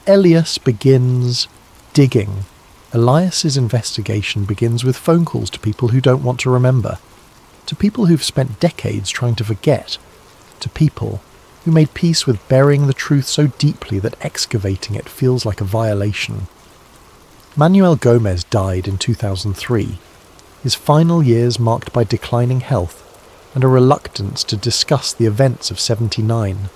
Speaker 1: Elias begins digging. Elias's investigation begins with phone calls to people who don't want to remember, to people who've spent decades trying to forget, to people who made peace with burying the truth so deeply that excavating it feels like a violation. Manuel Gomez died in 2003, his final years marked by declining health and a reluctance to discuss the events of '79.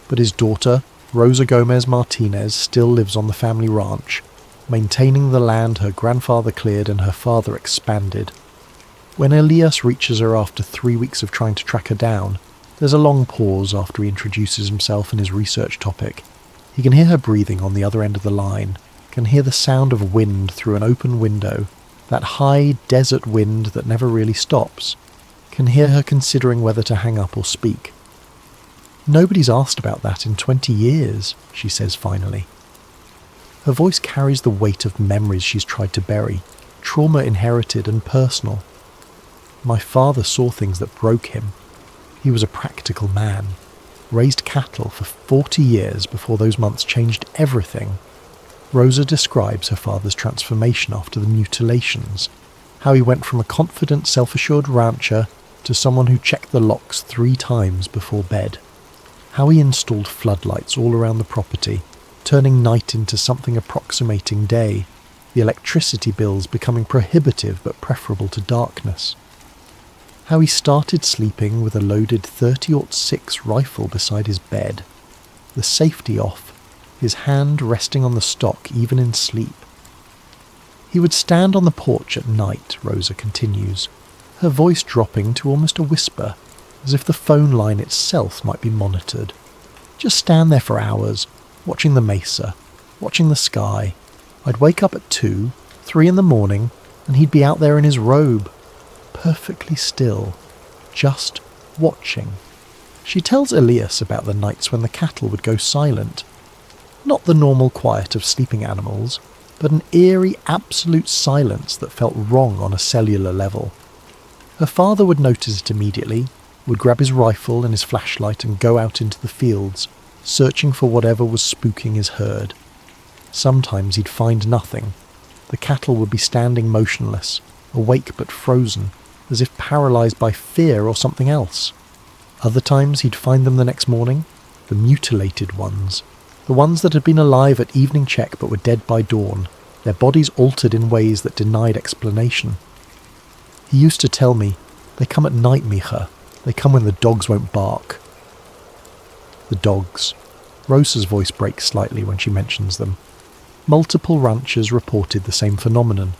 Speaker 1: But his daughter, Rosa Gomez Martinez, still lives on the family ranch, maintaining the land her grandfather cleared and her father expanded. When Elias reaches her after 3 weeks of trying to track her down, there's a long pause after he introduces himself and his research topic. He can hear her breathing on the other end of the line, can hear the sound of wind through an open window, that high desert wind that never really stops, can hear her considering whether to hang up or speak. "Nobody's asked about that in 20 years, she says finally. Her voice carries the weight of memories she's tried to bury, trauma inherited and personal. My father saw things that broke him. He was a practical man, raised cattle for 40 years before those months changed everything." Rosa describes her father's transformation after the mutilations, how he went from a confident, self-assured rancher to someone who checked the locks 3 times before bed, how he installed floodlights all around the property, turning night into something approximating day, the electricity bills becoming prohibitive but preferable to darkness, how he started sleeping with a loaded .30-06 rifle beside his bed, the safety off, his hand resting on the stock even in sleep. He would stand on the porch at night, Rosa continues, her voice dropping to almost a whisper, as if the phone line itself might be monitored. Just stand there for hours, watching the mesa, watching the sky. I'd wake up at 2, 3 in the morning, and he'd be out there in his robe, perfectly still, just watching. She tells Elias about the nights when the cattle would go silent. Not the normal quiet of sleeping animals, but an eerie, absolute silence that felt wrong on a cellular level. Her father would notice it immediately, would grab his rifle and his flashlight and go out into the fields, searching for whatever was spooking his herd. Sometimes he'd find nothing. The cattle would be standing motionless, awake but frozen, as if paralysed by fear or something else. Other times he'd find them the next morning, the mutilated ones, the ones that had been alive at evening check but were dead by dawn, their bodies altered in ways that denied explanation. He used to tell me, "They come at night, Mija. They come when the dogs won't bark." The dogs. Rosa's voice breaks slightly when she mentions them. Multiple ranchers reported the same phenomenon.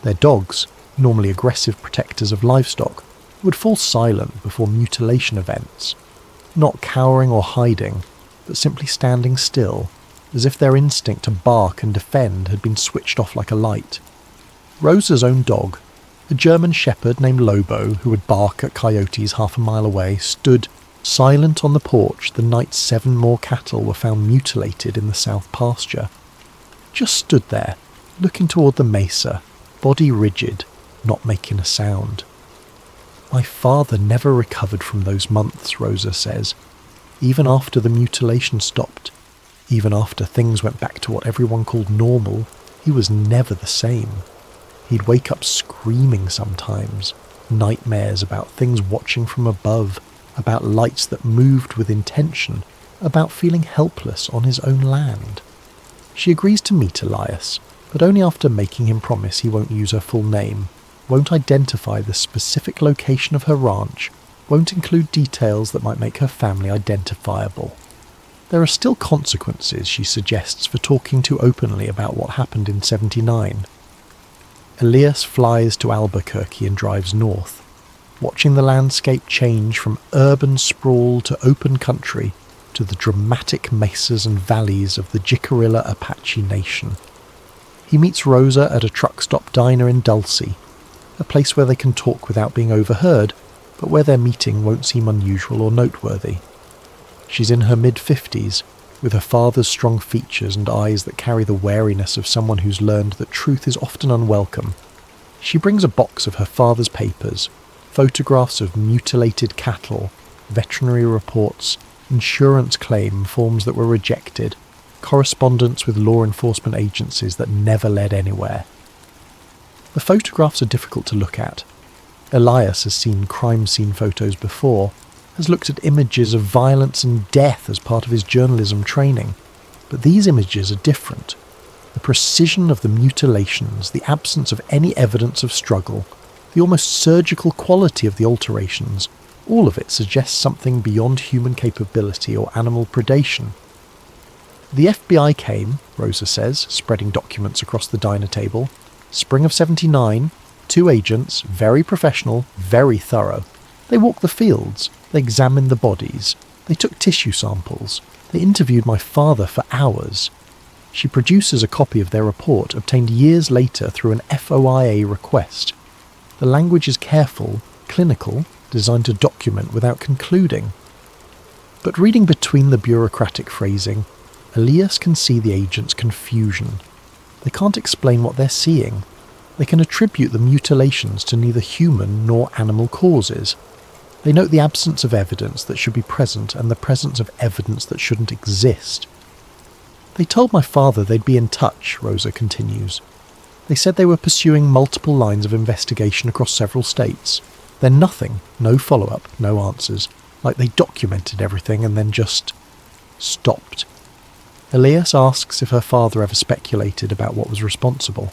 Speaker 1: Their dogs, normally aggressive protectors of livestock, would fall silent before mutilation events, not cowering or hiding, but simply standing still, as if their instinct to bark and defend had been switched off like a light. Rosa's own dog, a German shepherd named Lobo, who would bark at coyotes half a mile away, stood silent on the porch the night 7 more cattle were found mutilated in the south pasture. Just stood there, looking toward the mesa, body rigid, not making a sound. My father never recovered from those months, Rosa says. Even after the mutilation stopped, even after things went back to what everyone called normal, he was never the same. He'd wake up screaming sometimes, nightmares about things watching from above, about lights that moved with intention, about feeling helpless on his own land. She agrees to meet Elias, but only after making him promise he won't use her full name, won't identify the specific location of her ranch, won't include details that might make her family identifiable. There are still consequences, she suggests, for talking too openly about what happened in '79. Elias flies to Albuquerque and drives north, watching the landscape change from urban sprawl to open country to the dramatic mesas and valleys of the Jicarilla Apache Nation. He meets Rosa at a truck stop diner in Dulce, a place where they can talk without being overheard, but where their meeting won't seem unusual or noteworthy. She's in her mid-50s, with her father's strong features and eyes that carry the wariness of someone who's learned that truth is often unwelcome. She brings a box of her father's papers, photographs of mutilated cattle, veterinary reports, insurance claim forms that were rejected, correspondence with law enforcement agencies that never led anywhere. The photographs are difficult to look at. Elias has seen crime scene photos before, has looked at images of violence and death as part of his journalism training, but these images are different. The precision of the mutilations, the absence of any evidence of struggle, the almost surgical quality of the alterations, all of it suggests something beyond human capability or animal predation. The FBI came, Rosa says, spreading documents across the diner table. Spring of '79, 2 agents, very professional, very thorough. They walked the fields, they examined the bodies, they took tissue samples, they interviewed my father for hours. She produces a copy of their report, obtained years later through an FOIA request. The language is careful, clinical, designed to document without concluding. But reading between the bureaucratic phrasing, Elias can see the agents' confusion. They can't explain what they're seeing. They can attribute the mutilations to neither human nor animal causes. They note the absence of evidence that should be present and the presence of evidence that shouldn't exist. They told my father they'd be in touch, Rosa continues. They said they were pursuing multiple lines of investigation across several states. Then nothing, no follow-up, no answers, like they documented everything and then just stopped. Elias asks if her father ever speculated about what was responsible.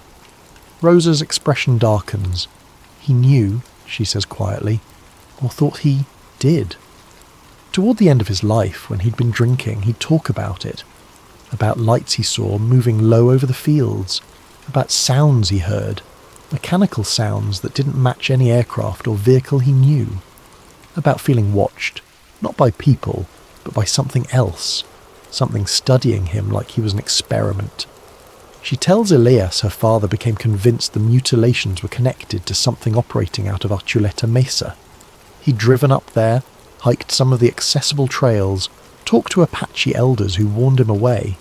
Speaker 1: Rosa's expression darkens. He knew, she says quietly, or thought he did. Toward the end of his life, when he'd been drinking, he'd talk about it. About lights he saw moving low over the fields. About sounds he heard. Mechanical sounds that didn't match any aircraft or vehicle he knew. About feeling watched, not by people, but by something else. Something studying him like he was an experiment. She tells Elias her father became convinced the mutilations were connected to something operating out of Archuleta Mesa. He'd driven up there, hiked some of the accessible trails, talked to Apache elders who warned him away.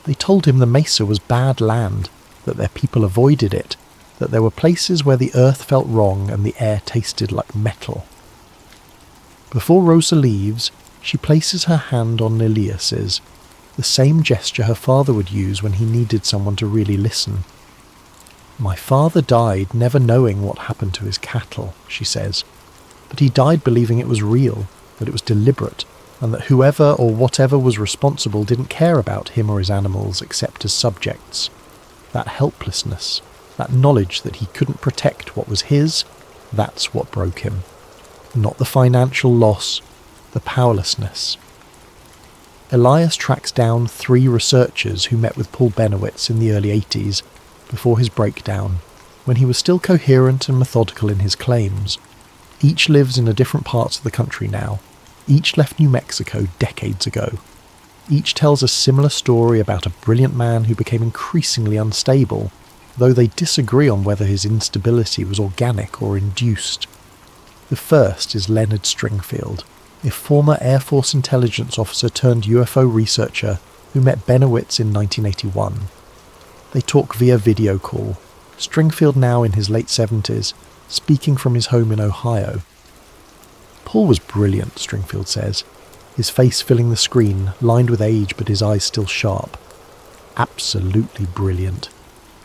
Speaker 1: They told him the mesa was bad land, that their people avoided it, that there were places where the earth felt wrong and the air tasted like metal. Before Rosa leaves, she places her hand on Elias's, the same gesture her father would use when he needed someone to really listen. My father died never knowing what happened to his cattle, she says, but he died believing it was real, that it was deliberate, and that whoever or whatever was responsible didn't care about him or his animals except as subjects. That helplessness, that knowledge that he couldn't protect what was his, that's what broke him. Not the financial loss, the powerlessness. Elias tracks down 3 researchers who met with Paul Benowitz in the early 80s, before his breakdown, when he was still coherent and methodical in his claims. Each lives in a different parts of the country now. Each left New Mexico decades ago. Each tells a similar story about a brilliant man who became increasingly unstable, though they disagree on whether his instability was organic or induced. The first is Leonard Stringfield, a former Air Force intelligence officer turned UFO researcher who met Benowitz in 1981. They talk via video call, Stringfield now in his late 70s, speaking from his home in Ohio. Paul was brilliant, Stringfield says, his face filling the screen, lined with age but his eyes still sharp. Absolutely brilliant.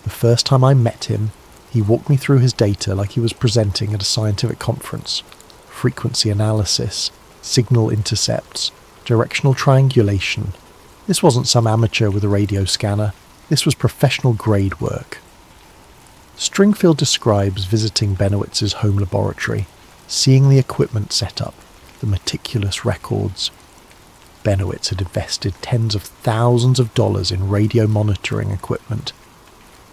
Speaker 1: The first time I met him, he walked me through his data like he was presenting at a scientific conference. Frequency analysis, signal intercepts, directional triangulation. This wasn't some amateur with a radio scanner. This was professional grade work. Stringfield describes visiting Benowitz's home laboratory, seeing the equipment set up, the meticulous records. Benowitz had invested tens of thousands of dollars in radio monitoring equipment.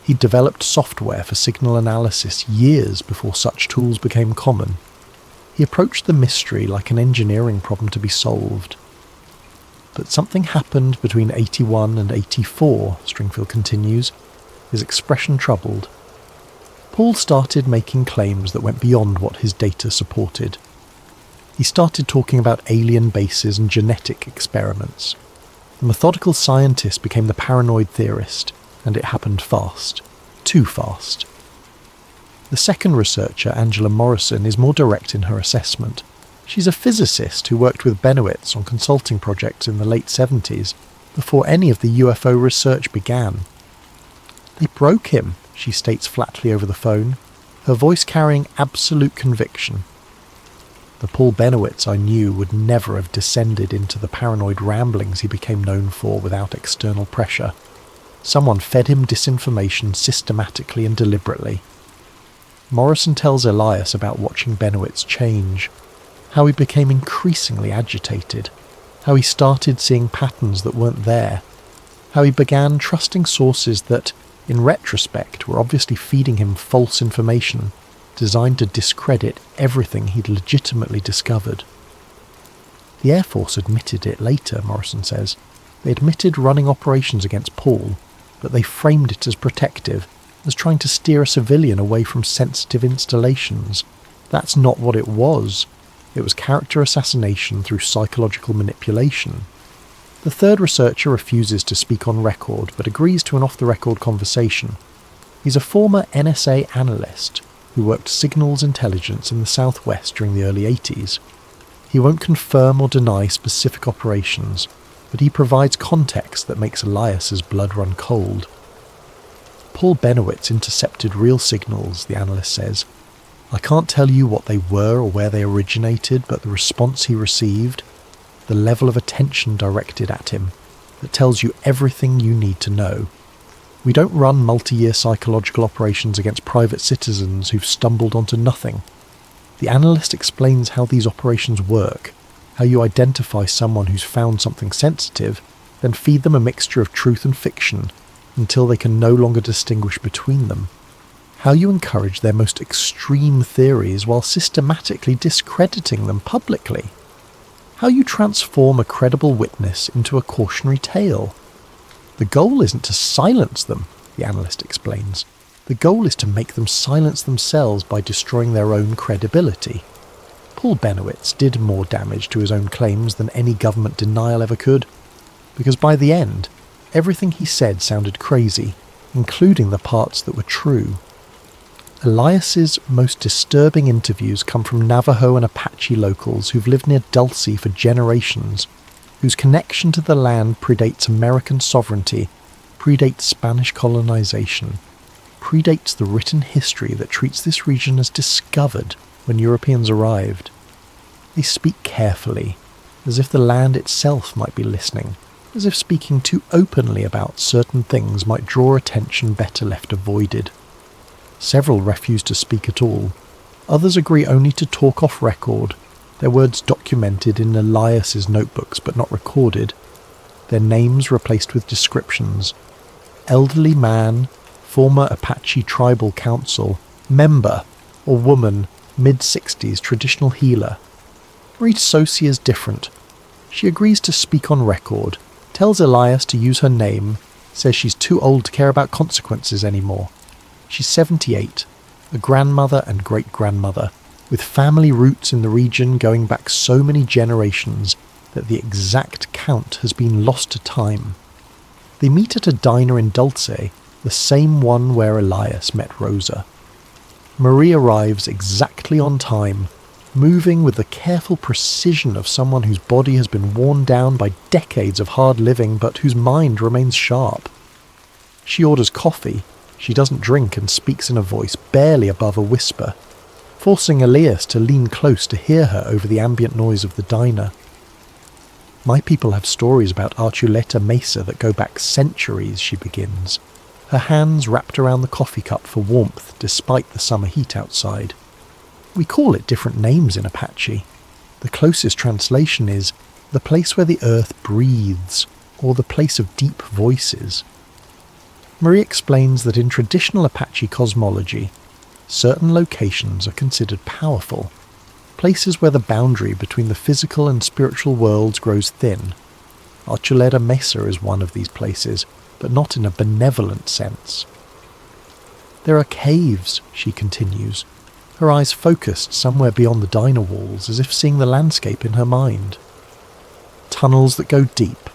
Speaker 1: He'd developed software for signal analysis years before such tools became common. He approached the mystery like an engineering problem to be solved. But something happened between 81 and 84, Stringfield continues, his expression troubled. Paul started making claims that went beyond what his data supported. He started talking about alien bases and genetic experiments. The methodical scientist became the paranoid theorist, and it happened fast. Too fast. The second researcher, Angela Morrison, is more direct in her assessment. She's a physicist who worked with Benowitz on consulting projects in the late 70s, before any of the UFO research began. "They broke him," she states flatly over the phone, her voice carrying absolute conviction. The Paul Benowitz I knew would never have descended into the paranoid ramblings he became known for without external pressure. Someone fed him disinformation systematically and deliberately. Morrison tells Elias about watching Benowitz change, how he became increasingly agitated, how he started seeing patterns that weren't there, how he began trusting sources that, in retrospect, were obviously feeding him false information, designed to discredit everything he'd legitimately discovered. The Air Force admitted it later, Morrison says. They admitted running operations against Paul, but they framed it as protective, as trying to steer a civilian away from sensitive installations. That's not what it was. It was character assassination through psychological manipulation. The third researcher refuses to speak on record, but agrees to an off-the-record conversation. He's a former NSA analyst who worked signals intelligence in the Southwest during the early 80s. He won't confirm or deny specific operations, but he provides context that makes Elias's blood run cold. Paul Benowitz intercepted real signals, the analyst says. I can't tell you what they were or where they originated, but the response he received, the level of attention directed at him, that tells you everything you need to know. We don't run multi-year psychological operations against private citizens who've stumbled onto nothing. The analyst explains how these operations work, how you identify someone who's found something sensitive, then feed them a mixture of truth and fiction until they can no longer distinguish between them. How you encourage their most extreme theories while systematically discrediting them publicly. How you transform a credible witness into a cautionary tale. The goal isn't to silence them, the analyst explains. The goal is to make them silence themselves by destroying their own credibility. Paul Benowitz did more damage to his own claims than any government denial ever could, because by the end, everything he said sounded crazy, including the parts that were true. Elias's most disturbing interviews come from Navajo and Apache locals who've lived near Dulce for generations, whose connection to the land predates American sovereignty, predates Spanish colonization, predates the written history that treats this region as discovered when Europeans arrived. They speak carefully, as if the land itself might be listening, as if speaking too openly about certain things might draw attention better left avoided. Several refuse to speak at all. Others agree only to talk off record, their words documented in Elias's notebooks but not recorded, their names replaced with descriptions. Elderly man, former Apache tribal council, member, or woman, mid-60s traditional healer. Rita Sosi is different. She agrees to speak on record, tells Elias to use her name, says she's too old to care about consequences anymore. She's 78, a grandmother and great-grandmother, with family roots in the region going back so many generations that the exact count has been lost to time. They meet at a diner in Dulce, the same one where Elias met Rosa. Marie arrives exactly on time, moving with the careful precision of someone whose body has been worn down by decades of hard living but whose mind remains sharp. She orders coffee. She doesn't drink and speaks in a voice barely above a whisper, forcing Elias to lean close to hear her over the ambient noise of the diner. My people have stories about Archuleta Mesa that go back centuries, she begins, her hands wrapped around the coffee cup for warmth despite the summer heat outside. We call it different names in Apache. The closest translation is the place where the earth breathes, or the place of deep voices. Marie explains that in traditional Apache cosmology, certain locations are considered powerful, places where the boundary between the physical and spiritual worlds grows thin. Archuleta Mesa is one of these places, but not in a benevolent sense. There are caves, she continues, her eyes focused somewhere beyond the diner walls as if seeing the landscape in her mind. Tunnels that go deep.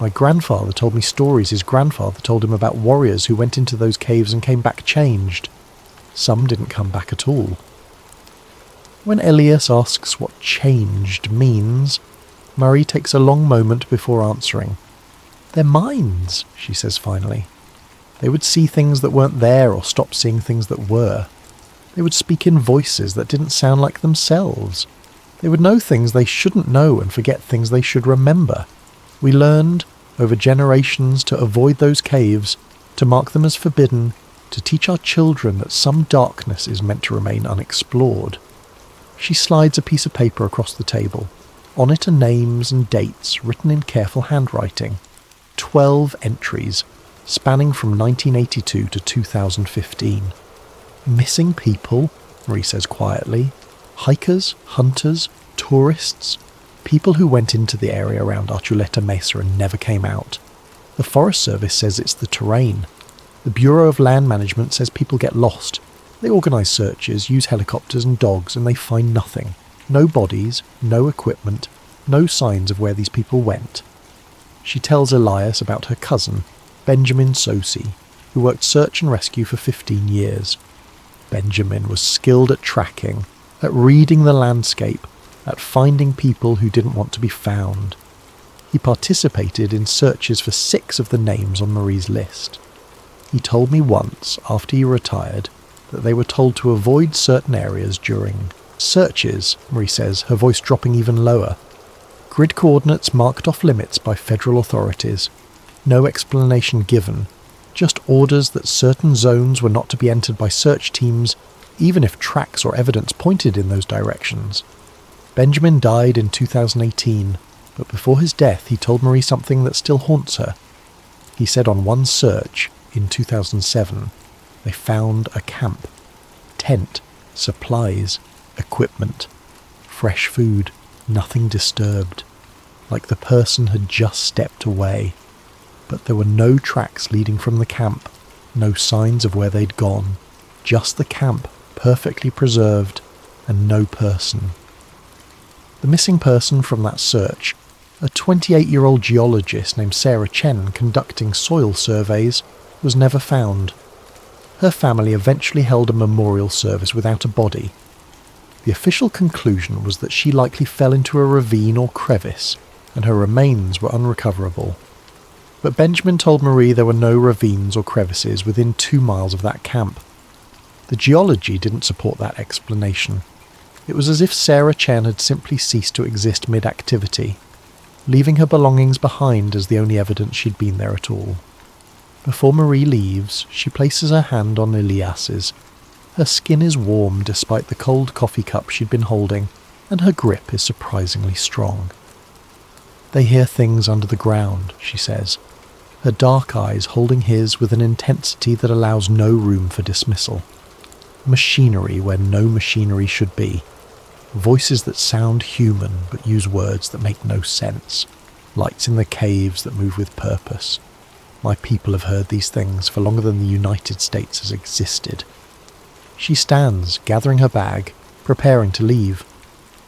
Speaker 1: My grandfather told me stories his grandfather told him about warriors who went into those caves and came back changed. Some didn't come back at all. When Elias asks what changed means, Marie takes a long moment before answering. Their minds, she says finally. They would see things that weren't there or stop seeing things that were. They would speak in voices that didn't sound like themselves. They would know things they shouldn't know and forget things they should remember. We learned, over generations, to avoid those caves, to mark them as forbidden, to teach our children that some darkness is meant to remain unexplored. She slides a piece of paper across the table. On it are names and dates written in careful handwriting. 12 entries, spanning from 1982 to 2015. Missing people, Marie says quietly. Hikers, hunters, tourists. People who went into the area around Archuleta Mesa and never came out. The Forest Service says it's the terrain. The Bureau of Land Management says people get lost. They organise searches, use helicopters and dogs, and they find nothing. No bodies, no equipment, no signs of where these people went. She tells Elias about her cousin, Benjamin Sosi, who worked search and rescue for 15 years. Benjamin was skilled at tracking, at reading the landscape, at finding people who didn't want to be found. He participated in searches for 6 of the names on Marie's list. He told me once, after he retired, that they were told to avoid certain areas during searches, Marie says, her voice dropping even lower. Grid coordinates marked off limits by federal authorities. No explanation given, just orders that certain zones were not to be entered by search teams, even if tracks or evidence pointed in those directions. Benjamin died in 2018, but before his death he told Marie something that still haunts her. He said on one search, in 2007, they found a camp, tent, supplies, equipment, fresh food, nothing disturbed, like the person had just stepped away. But there were no tracks leading from the camp, no signs of where they'd gone, just the camp perfectly preserved and no person. The missing person from that search, a 28-year-old geologist named Sarah Chen conducting soil surveys, was never found. Her family eventually held a memorial service without a body. The official conclusion was that she likely fell into a ravine or crevice, and her remains were unrecoverable. But Benjamin told Marie there were no ravines or crevices within 2 miles of that camp. The geology didn't support that explanation. It was as if Sarah Chen had simply ceased to exist mid-activity, leaving her belongings behind as the only evidence she'd been there at all. Before Marie leaves, she places her hand on Elias's. Her skin is warm despite the cold coffee cup she'd been holding, and her grip is surprisingly strong. They hear things under the ground, she says, her dark eyes holding his with an intensity that allows no room for dismissal. Machinery where no machinery should be. Voices that sound human but use words that make no sense. Lights in the caves that move with purpose. My people have heard these things for longer than the United States has existed. She stands, gathering her bag, preparing to leave,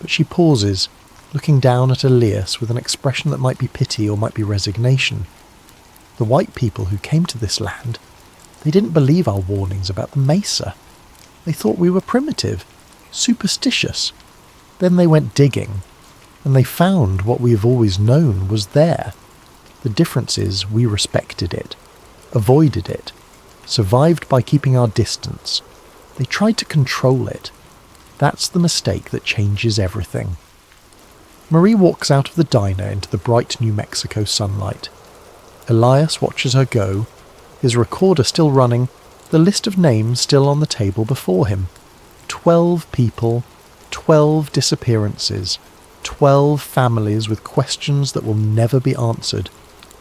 Speaker 1: but she pauses, looking down at Elias with an expression that might be pity or might be resignation. The white people who came to this land, they didn't believe our warnings about the mesa. They thought we were primitive, superstitious. Then they went digging, and they found what we have always known was there. The difference is we respected it, avoided it, survived by keeping our distance. They tried to control it. That's the mistake that changes everything. Marie walks out of the diner into the bright New Mexico sunlight. Elias watches her go, his recorder still running, the list of names still on the table before him. 12 people, 12 disappearances, 12 families with questions that will never be answered,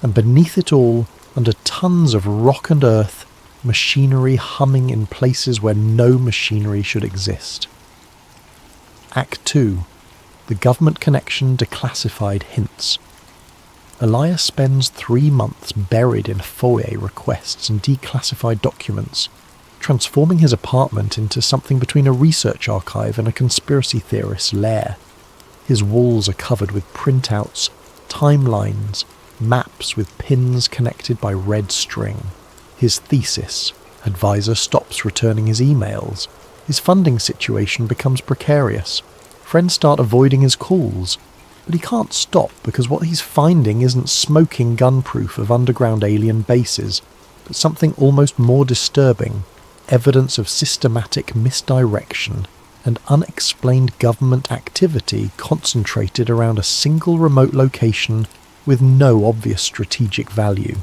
Speaker 1: and beneath it all, under tons of rock and earth, machinery humming in places where no machinery should exist. Act 2. The government connection declassified hints. Elias spends 3 months buried in FOIA requests and declassified documents. transforming his apartment into something between a research archive and a conspiracy theorist's lair. His walls are covered with printouts, timelines, maps with pins connected by red string. His thesis. Advisor stops returning his emails. His funding situation becomes precarious. Friends start avoiding his calls. But he can't stop because what he's finding isn't smoking gun proof of underground alien bases, but something almost more disturbing, evidence of systematic misdirection and unexplained government activity concentrated around a single remote location with no obvious strategic value.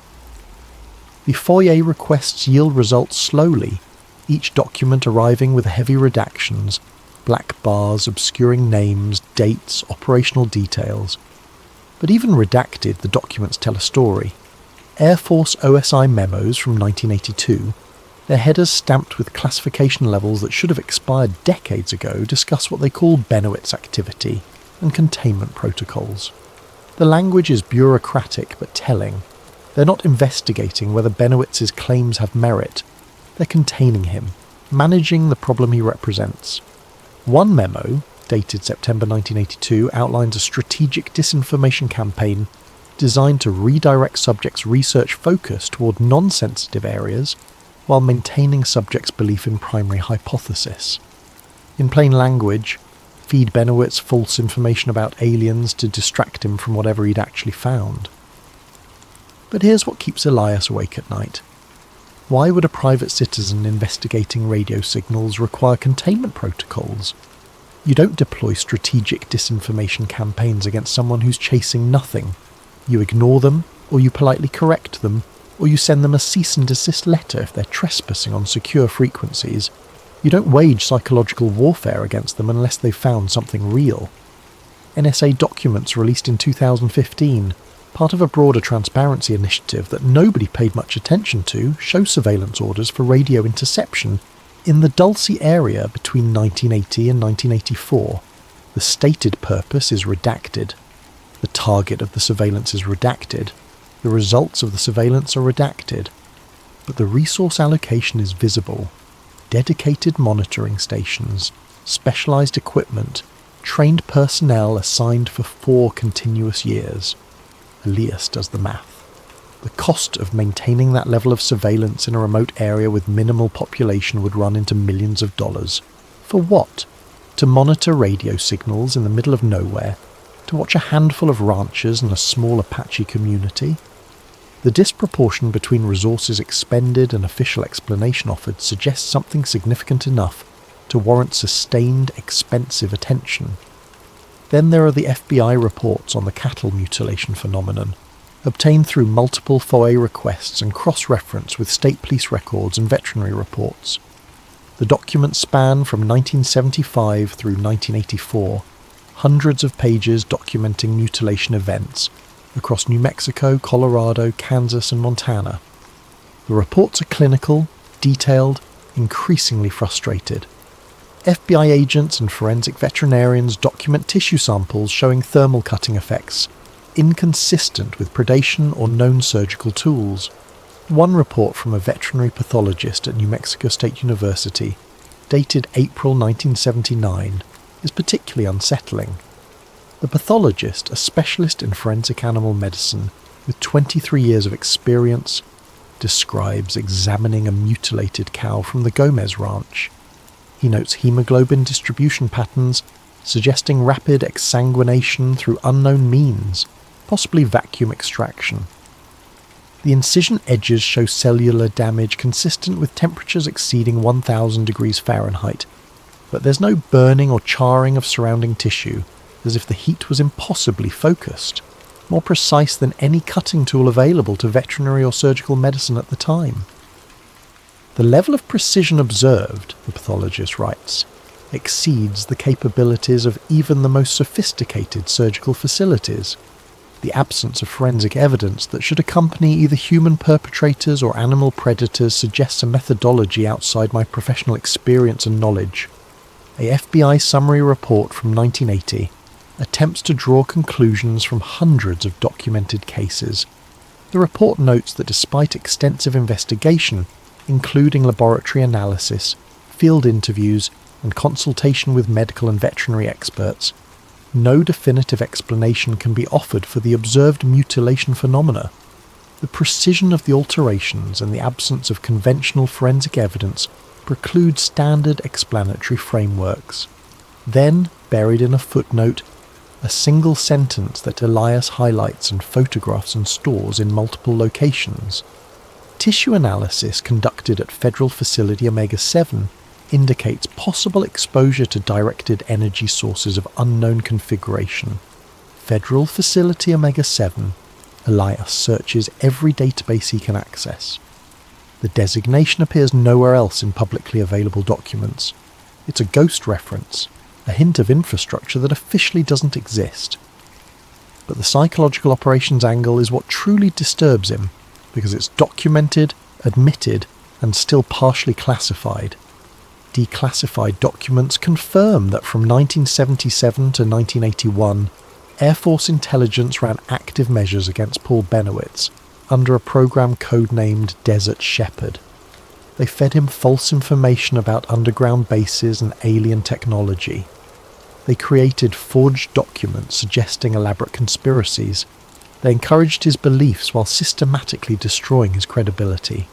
Speaker 1: The FOIA requests yield results slowly, each document arriving with heavy redactions, black bars obscuring names, dates, operational details. But even redacted, the documents tell a story. Air Force OSI memos from 1982, their headers stamped with classification levels that should have expired decades ago, discuss what they call Benowitz activity and containment protocols. The language is bureaucratic but telling. They're not investigating whether Benowitz's claims have merit. They're containing him, managing the problem he represents. One memo, dated September 1982, outlines a strategic disinformation campaign designed to redirect subjects' research focus toward non-sensitive areas while maintaining subjects' belief in primary hypothesis. In plain language, feed Benowitz false information about aliens to distract him from whatever he'd actually found. But here's what keeps Elias awake at night. Why would a private citizen investigating radio signals require containment protocols? You don't deploy strategic disinformation campaigns against someone who's chasing nothing. You ignore them, or you politely correct them, or you send them a cease and desist letter if they're trespassing on secure frequencies. You don't wage psychological warfare against them unless they've found something real. NSA documents released in 2015, part of a broader transparency initiative that nobody paid much attention to, show surveillance orders for radio interception in the Dulce area between 1980 and 1984. The stated purpose is redacted. The target of the surveillance is redacted. The results of the surveillance are redacted. But the resource allocation is visible. Dedicated monitoring stations, specialized equipment, trained personnel assigned for 4 continuous years. Elias does the math. The cost of maintaining that level of surveillance in a remote area with minimal population would run into millions of dollars. For what? To monitor radio signals in the middle of nowhere? To watch a handful of ranchers and a small Apache community? The disproportion between resources expended and official explanation offered suggests something significant enough to warrant sustained, expensive attention. Then there are the FBI reports on the cattle mutilation phenomenon, obtained through multiple FOIA requests and cross-reference with state police records and veterinary reports. The documents span from 1975 through 1984, hundreds of pages documenting mutilation events across New Mexico, Colorado, Kansas, and Montana. The reports are clinical, detailed, increasingly frustrated. FBI agents and forensic veterinarians document tissue samples showing thermal cutting effects, inconsistent with predation or known surgical tools. One report from a veterinary pathologist at New Mexico State University, dated April 1979, is particularly unsettling. The pathologist, a specialist in forensic animal medicine with 23 years of experience, describes examining a mutilated cow from the Gomez Ranch. He notes hemoglobin distribution patterns suggesting rapid exsanguination through unknown means, possibly vacuum extraction. The incision edges show cellular damage consistent with temperatures exceeding 1000 degrees Fahrenheit, but there's no burning or charring of surrounding tissue, as if the heat was impossibly focused, more precise than any cutting tool available to veterinary or surgical medicine at the time. The level of precision observed, the pathologist writes, exceeds the capabilities of even the most sophisticated surgical facilities. The absence of forensic evidence that should accompany either human perpetrators or animal predators suggests a methodology outside my professional experience and knowledge. A FBI summary report from 1980 attempts to draw conclusions from hundreds of documented cases. The report notes that despite extensive investigation, including laboratory analysis, field interviews, and consultation with medical and veterinary experts, no definitive explanation can be offered for the observed mutilation phenomena. The precision of the alterations and the absence of conventional forensic evidence preclude standard explanatory frameworks. Then, buried in a footnote, a single sentence that Elias highlights and photographs and stores in multiple locations. Tissue analysis conducted at Federal Facility Omega-7 indicates possible exposure to directed energy sources of unknown configuration. Federal Facility Omega-7. Elias searches every database he can access. The designation appears nowhere else in publicly available documents. It's a ghost reference, a hint of infrastructure that officially doesn't exist. But the psychological operations angle is what truly disturbs him, because it's documented, admitted, and still partially classified. Declassified documents confirm that from 1977 to 1981, Air Force intelligence ran active measures against Paul Benowitz under a program codenamed Desert Shepherd. They fed him false information about underground bases and alien technology. They created forged documents suggesting elaborate conspiracies. They encouraged his beliefs while systematically destroying his credibility.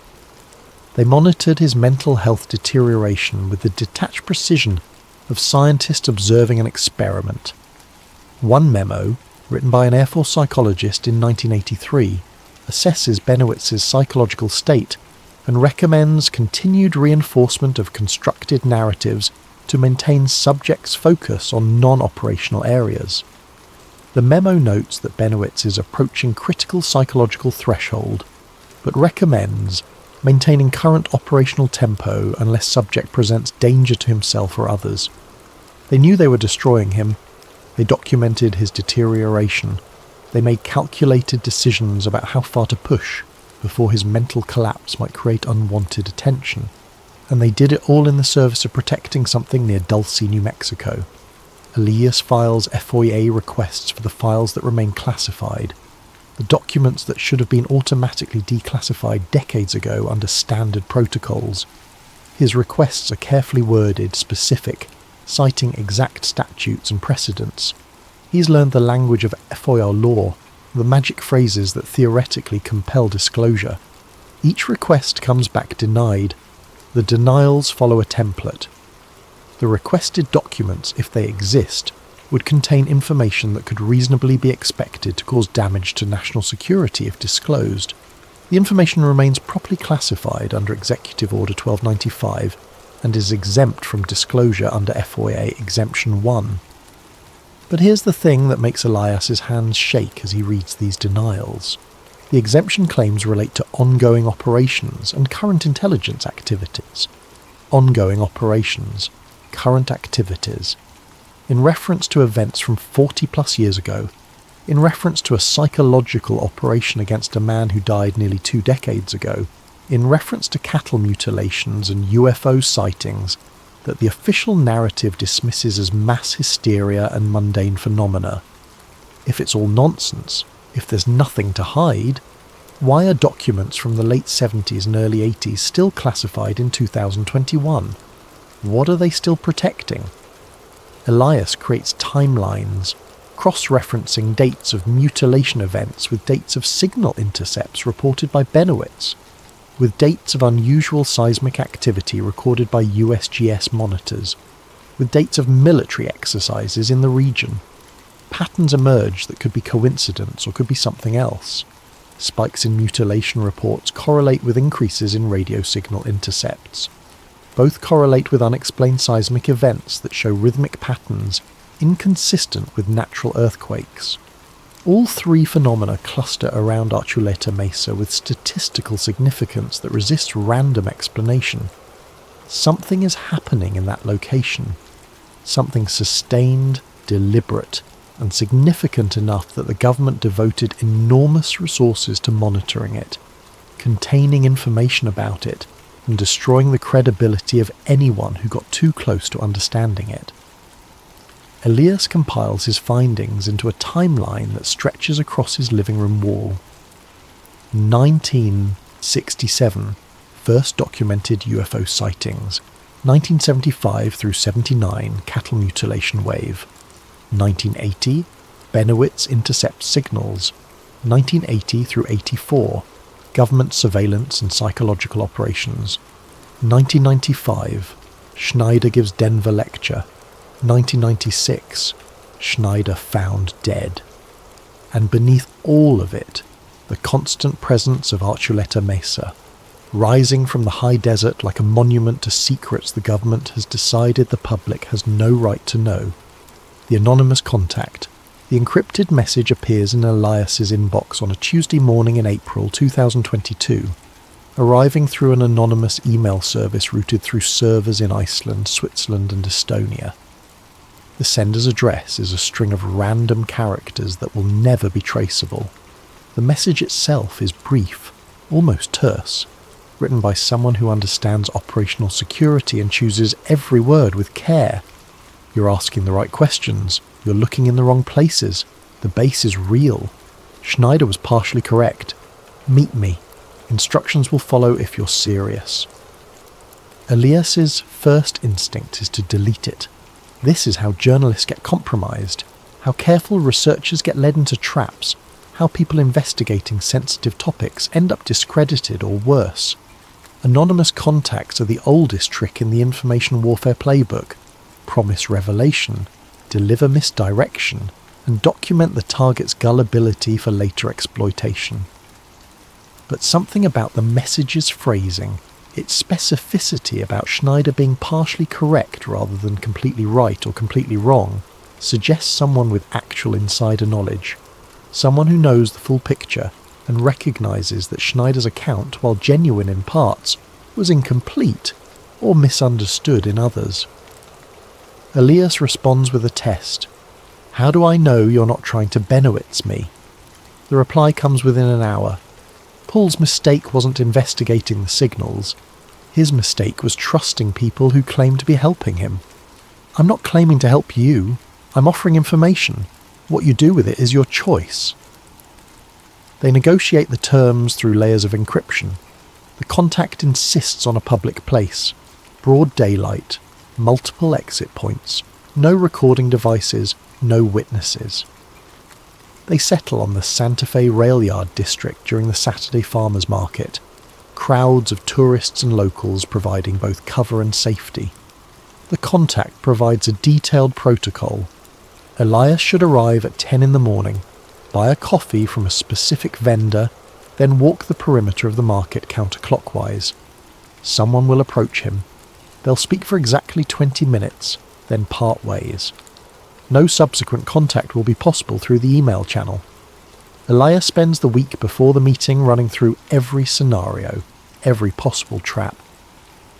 Speaker 1: They monitored his mental health deterioration with the detached precision of scientists observing an experiment. One memo, written by an Air Force psychologist in 1983, assesses Benowitz's psychological state and recommends continued reinforcement of constructed narratives to maintain subjects' focus on non-operational areas. The memo notes that Benowitz is approaching critical psychological threshold, but recommends maintaining current operational tempo unless subject presents danger to himself or others. They knew they were destroying him. They documented his deterioration. They made calculated decisions about how far to push before his mental collapse might create unwanted attention. And they did it all in the service of protecting something near Dulce, New Mexico. Elias files FOIA requests for the files that remain classified, the documents that should have been automatically declassified decades ago under standard protocols. His requests are carefully worded, specific, citing exact statutes and precedents. He's learned the language of FOIA law, the magic phrases that theoretically compel disclosure. Each request comes back denied. The denials follow a template. The requested documents, if they exist, would contain information that could reasonably be expected to cause damage to national security if disclosed. The information remains properly classified under Executive Order 1295 and is exempt from disclosure under FOIA Exemption 1. But here's the thing that makes Elias's hands shake as he reads these denials. The exemption claims relate to ongoing operations and current intelligence activities. Ongoing operations, current activities. In reference to events from 40 plus years ago, in reference to a psychological operation against a man who died nearly 2 decades ago, in reference to cattle mutilations and UFO sightings that the official narrative dismisses as mass hysteria and mundane phenomena. If it's all nonsense, if there's nothing to hide, why are documents from the late 70s and early 80s still classified in 2021? What are they still protecting? Elias creates timelines, cross-referencing dates of mutilation events with dates of signal intercepts reported by Benowitz, with dates of unusual seismic activity recorded by USGS monitors, with dates of military exercises in the region. Patterns emerge that could be coincidence or could be something else. Spikes in mutilation reports correlate with increases in radio signal intercepts. Both correlate with unexplained seismic events that show rhythmic patterns inconsistent with natural earthquakes. All 3 phenomena cluster around Archuleta Mesa with statistical significance that resists random explanation. Something is happening in that location. Something sustained, deliberate, and significant enough that the government devoted enormous resources to monitoring it, containing information about it, and destroying the credibility of anyone who got too close to understanding it. Elias compiles his findings into a timeline that stretches across his living room wall. 1967, first documented UFO sightings, 1975 through 79 cattle mutilation wave, 1980 Benowitz intercepts signals, 1980 through 84 government surveillance and psychological operations, 1995 Schneider gives Denver lecture, 1996 Schneider found dead. And beneath all of it, the constant presence of Archuleta Mesa, rising from the high desert like a monument to secrets the government has decided the public has no right to know. The anonymous contact. The encrypted message appears in Elias's inbox on a Tuesday morning in April 2022, arriving through an anonymous email service routed through servers in Iceland, Switzerland and Estonia. The sender's address is a string of random characters that will never be traceable. The message itself is brief, almost terse, written by someone who understands operational security and chooses every word with care. You're asking the right questions. You're looking in the wrong places. The base is real. Schneider was partially correct. Meet me. Instructions will follow if you're serious. Elias's first instinct is to delete it. This is how journalists get compromised, how careful researchers get led into traps, how people investigating sensitive topics end up discredited or worse. Anonymous contacts are the oldest trick in the information warfare playbook. Promise revelation, deliver misdirection, and document the target's gullibility for later exploitation. But something about the message's phrasing, its specificity about Schneider being partially correct rather than completely right or completely wrong, suggests someone with actual insider knowledge, someone who knows the full picture and recognises that Schneider's account, while genuine in parts, was incomplete or misunderstood in others. Elias responds with a test. How do I know you're not trying to Benowitz me? The reply comes within an hour. Paul's mistake wasn't investigating the signals. His mistake was trusting people who claim to be helping him. I'm not claiming to help you. I'm offering information. What you do with it is your choice. They negotiate the terms through layers of encryption. The contact insists on a public place, broad daylight, multiple exit points, no recording devices, no witnesses. They settle on the Santa Fe rail yard district during the Saturday farmers market, crowds of tourists and locals providing both cover and safety. The contact provides a detailed protocol. Elias should arrive at 10 in the morning, buy a coffee from a specific vendor, then walk the perimeter of the market counterclockwise. Someone will approach him. They'll speak for exactly 20 minutes, then part ways. No subsequent contact will be possible through the email channel. Elias spends the week before the meeting running through every scenario, every possible trap.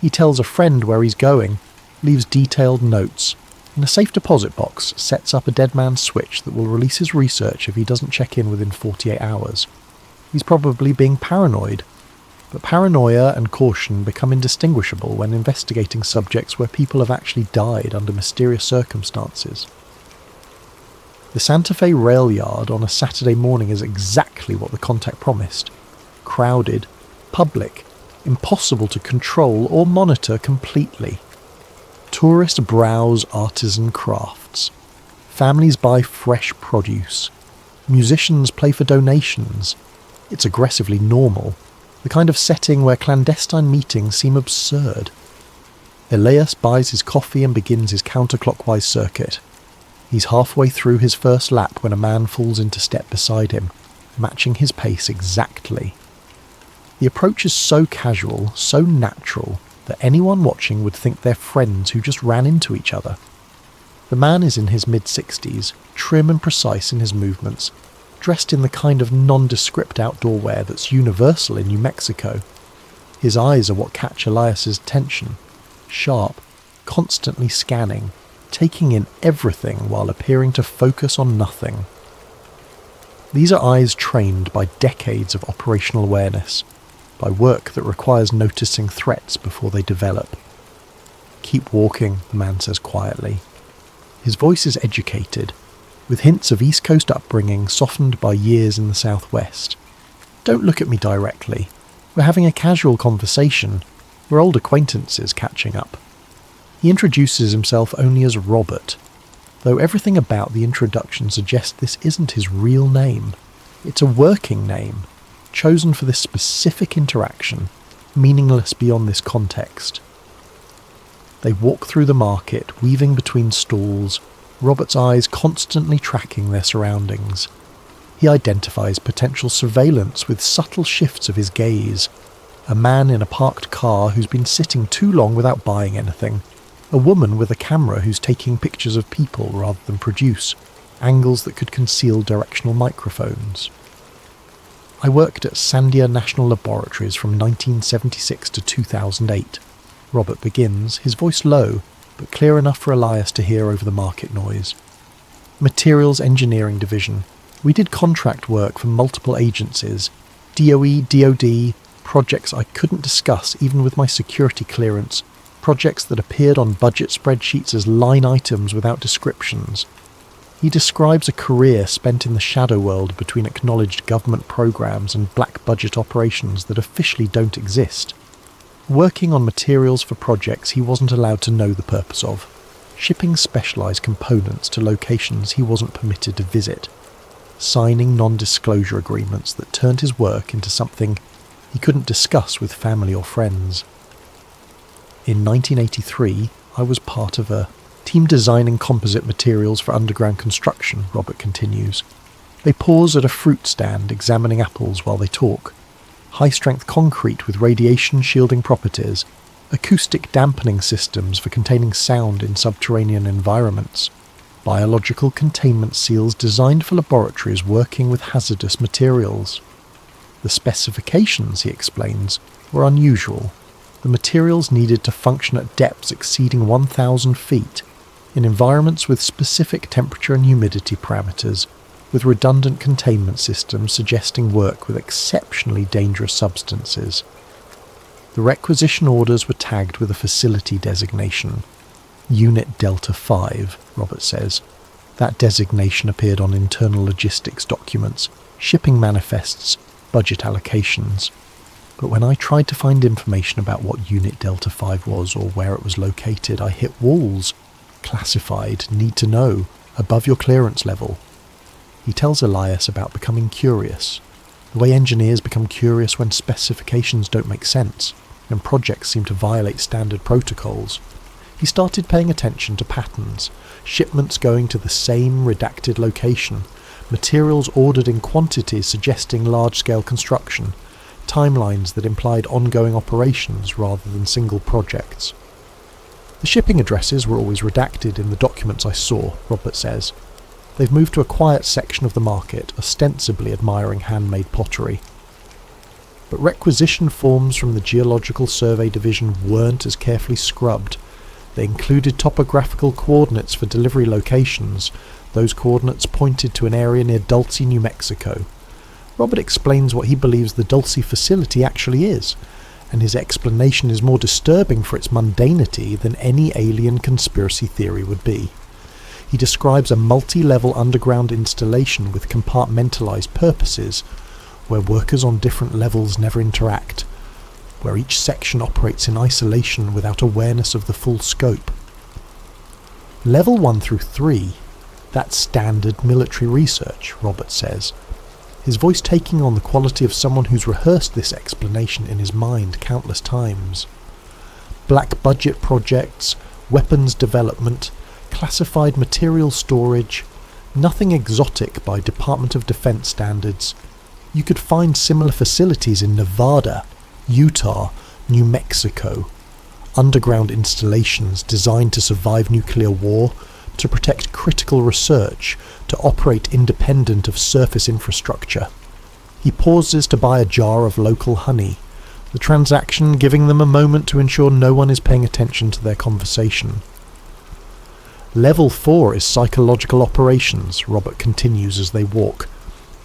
Speaker 1: He tells a friend where he's going, leaves detailed notes. In a safe deposit box, sets up a dead man's switch that will release his research if he doesn't check in within 48 hours. He's probably being paranoid, but paranoia and caution become indistinguishable when investigating subjects where people have actually died under mysterious circumstances. The Santa Fe rail yard on a Saturday morning is exactly what the contact promised. Crowded, public, impossible to control or monitor completely. Tourists browse artisan crafts. Families buy fresh produce. Musicians play for donations. It's aggressively normal, the kind of setting where clandestine meetings seem absurd. Elias buys his coffee and begins his counterclockwise circuit. He's halfway through his first lap when a man falls into step beside him, matching his pace exactly. The approach is so casual, so natural, that anyone watching would think they're friends who just ran into each other. The man is in his mid-60s, trim and precise in his movements, dressed in the kind of nondescript outdoor wear that's universal in New Mexico. His eyes are what catch Elias's attention, sharp, constantly scanning, taking in everything while appearing to focus on nothing. These are eyes trained by decades of operational awareness, by work that requires noticing threats before they develop. "Keep walking," the man says quietly. His voice is educated, with hints of East Coast upbringing softened by years in the Southwest. "Don't look at me directly. We're having a casual conversation. We're old acquaintances catching up. He introduces himself only as Robert, though everything about the introduction suggests this isn't his real name. It's a working name, chosen for this specific interaction, meaningless beyond this context. They walk through the market, weaving between stalls, Robert's eyes constantly tracking their surroundings. He identifies potential surveillance with subtle shifts of his gaze. A man in a parked car who's been sitting too long without buying anything. A woman with a camera who's taking pictures of people rather than produce, angles that could conceal directional microphones. I worked at Sandia National Laboratories from 1976 to 2008. Robert begins, his voice low, but clear enough for Elias to hear over the market noise. Materials Engineering Division. We did contract work for multiple agencies, DOE, DOD, projects I couldn't discuss even with my security clearance, projects that appeared on budget spreadsheets as line items without descriptions. He describes a career spent in the shadow world between acknowledged government programs and black budget operations that officially don't exist. Working on materials for projects he wasn't allowed to know the purpose of, shipping specialised components to locations he wasn't permitted to visit, signing non-disclosure agreements that turned his work into something he couldn't discuss with family or friends. In 1983, I was part of a team designing composite materials for underground construction, Robert continues. They pause at a fruit stand examining apples while they talk. High-strength concrete with radiation shielding properties, acoustic dampening systems for containing sound in subterranean environments, biological containment seals designed for laboratories working with hazardous materials. The specifications, he explains, were unusual. The materials needed to function at depths exceeding 1,000 feet, in environments with specific temperature and humidity parameters, with redundant containment systems suggesting work with exceptionally dangerous substances. The requisition orders were tagged with a facility designation, Unit Delta 5, Robert says. That designation appeared on internal logistics documents, shipping manifests, budget allocations. But when I tried to find information about what Unit Delta 5 was or where it was located, I hit walls. Classified, need to know, above your clearance level. He tells Elias about becoming curious, the way engineers become curious when specifications don't make sense, when projects seem to violate standard protocols. He started paying attention to patterns, shipments going to the same redacted location, materials ordered in quantities suggesting large-scale construction, timelines that implied ongoing operations rather than single projects. The shipping addresses were always redacted in the documents I saw, Robert says. They've moved to a quiet section of the market, ostensibly admiring handmade pottery. But requisition forms from the Geological Survey Division weren't as carefully scrubbed. They included topographical coordinates for delivery locations. Those coordinates pointed to an area near Dulce, New Mexico. Robert explains what he believes the Dulce facility actually is, and his explanation is more disturbing for its mundanity than any alien conspiracy theory would be. He describes a multi-level underground installation with compartmentalized purposes, where workers on different levels never interact, where each section operates in isolation without awareness of the full scope. Level 1 through 3, that's standard military research, Robert says, his voice taking on the quality of someone who's rehearsed this explanation in his mind countless times. Black budget projects, weapons development, classified material storage, nothing exotic by Department of Defense standards. You could find similar facilities in Nevada, Utah, New Mexico. Underground installations designed to survive nuclear war, to protect critical research, to operate independent of surface infrastructure. He pauses to buy a jar of local honey, the transaction giving them a moment to ensure no one is paying attention to their conversation. Level 4 is psychological operations, Robert continues as they walk.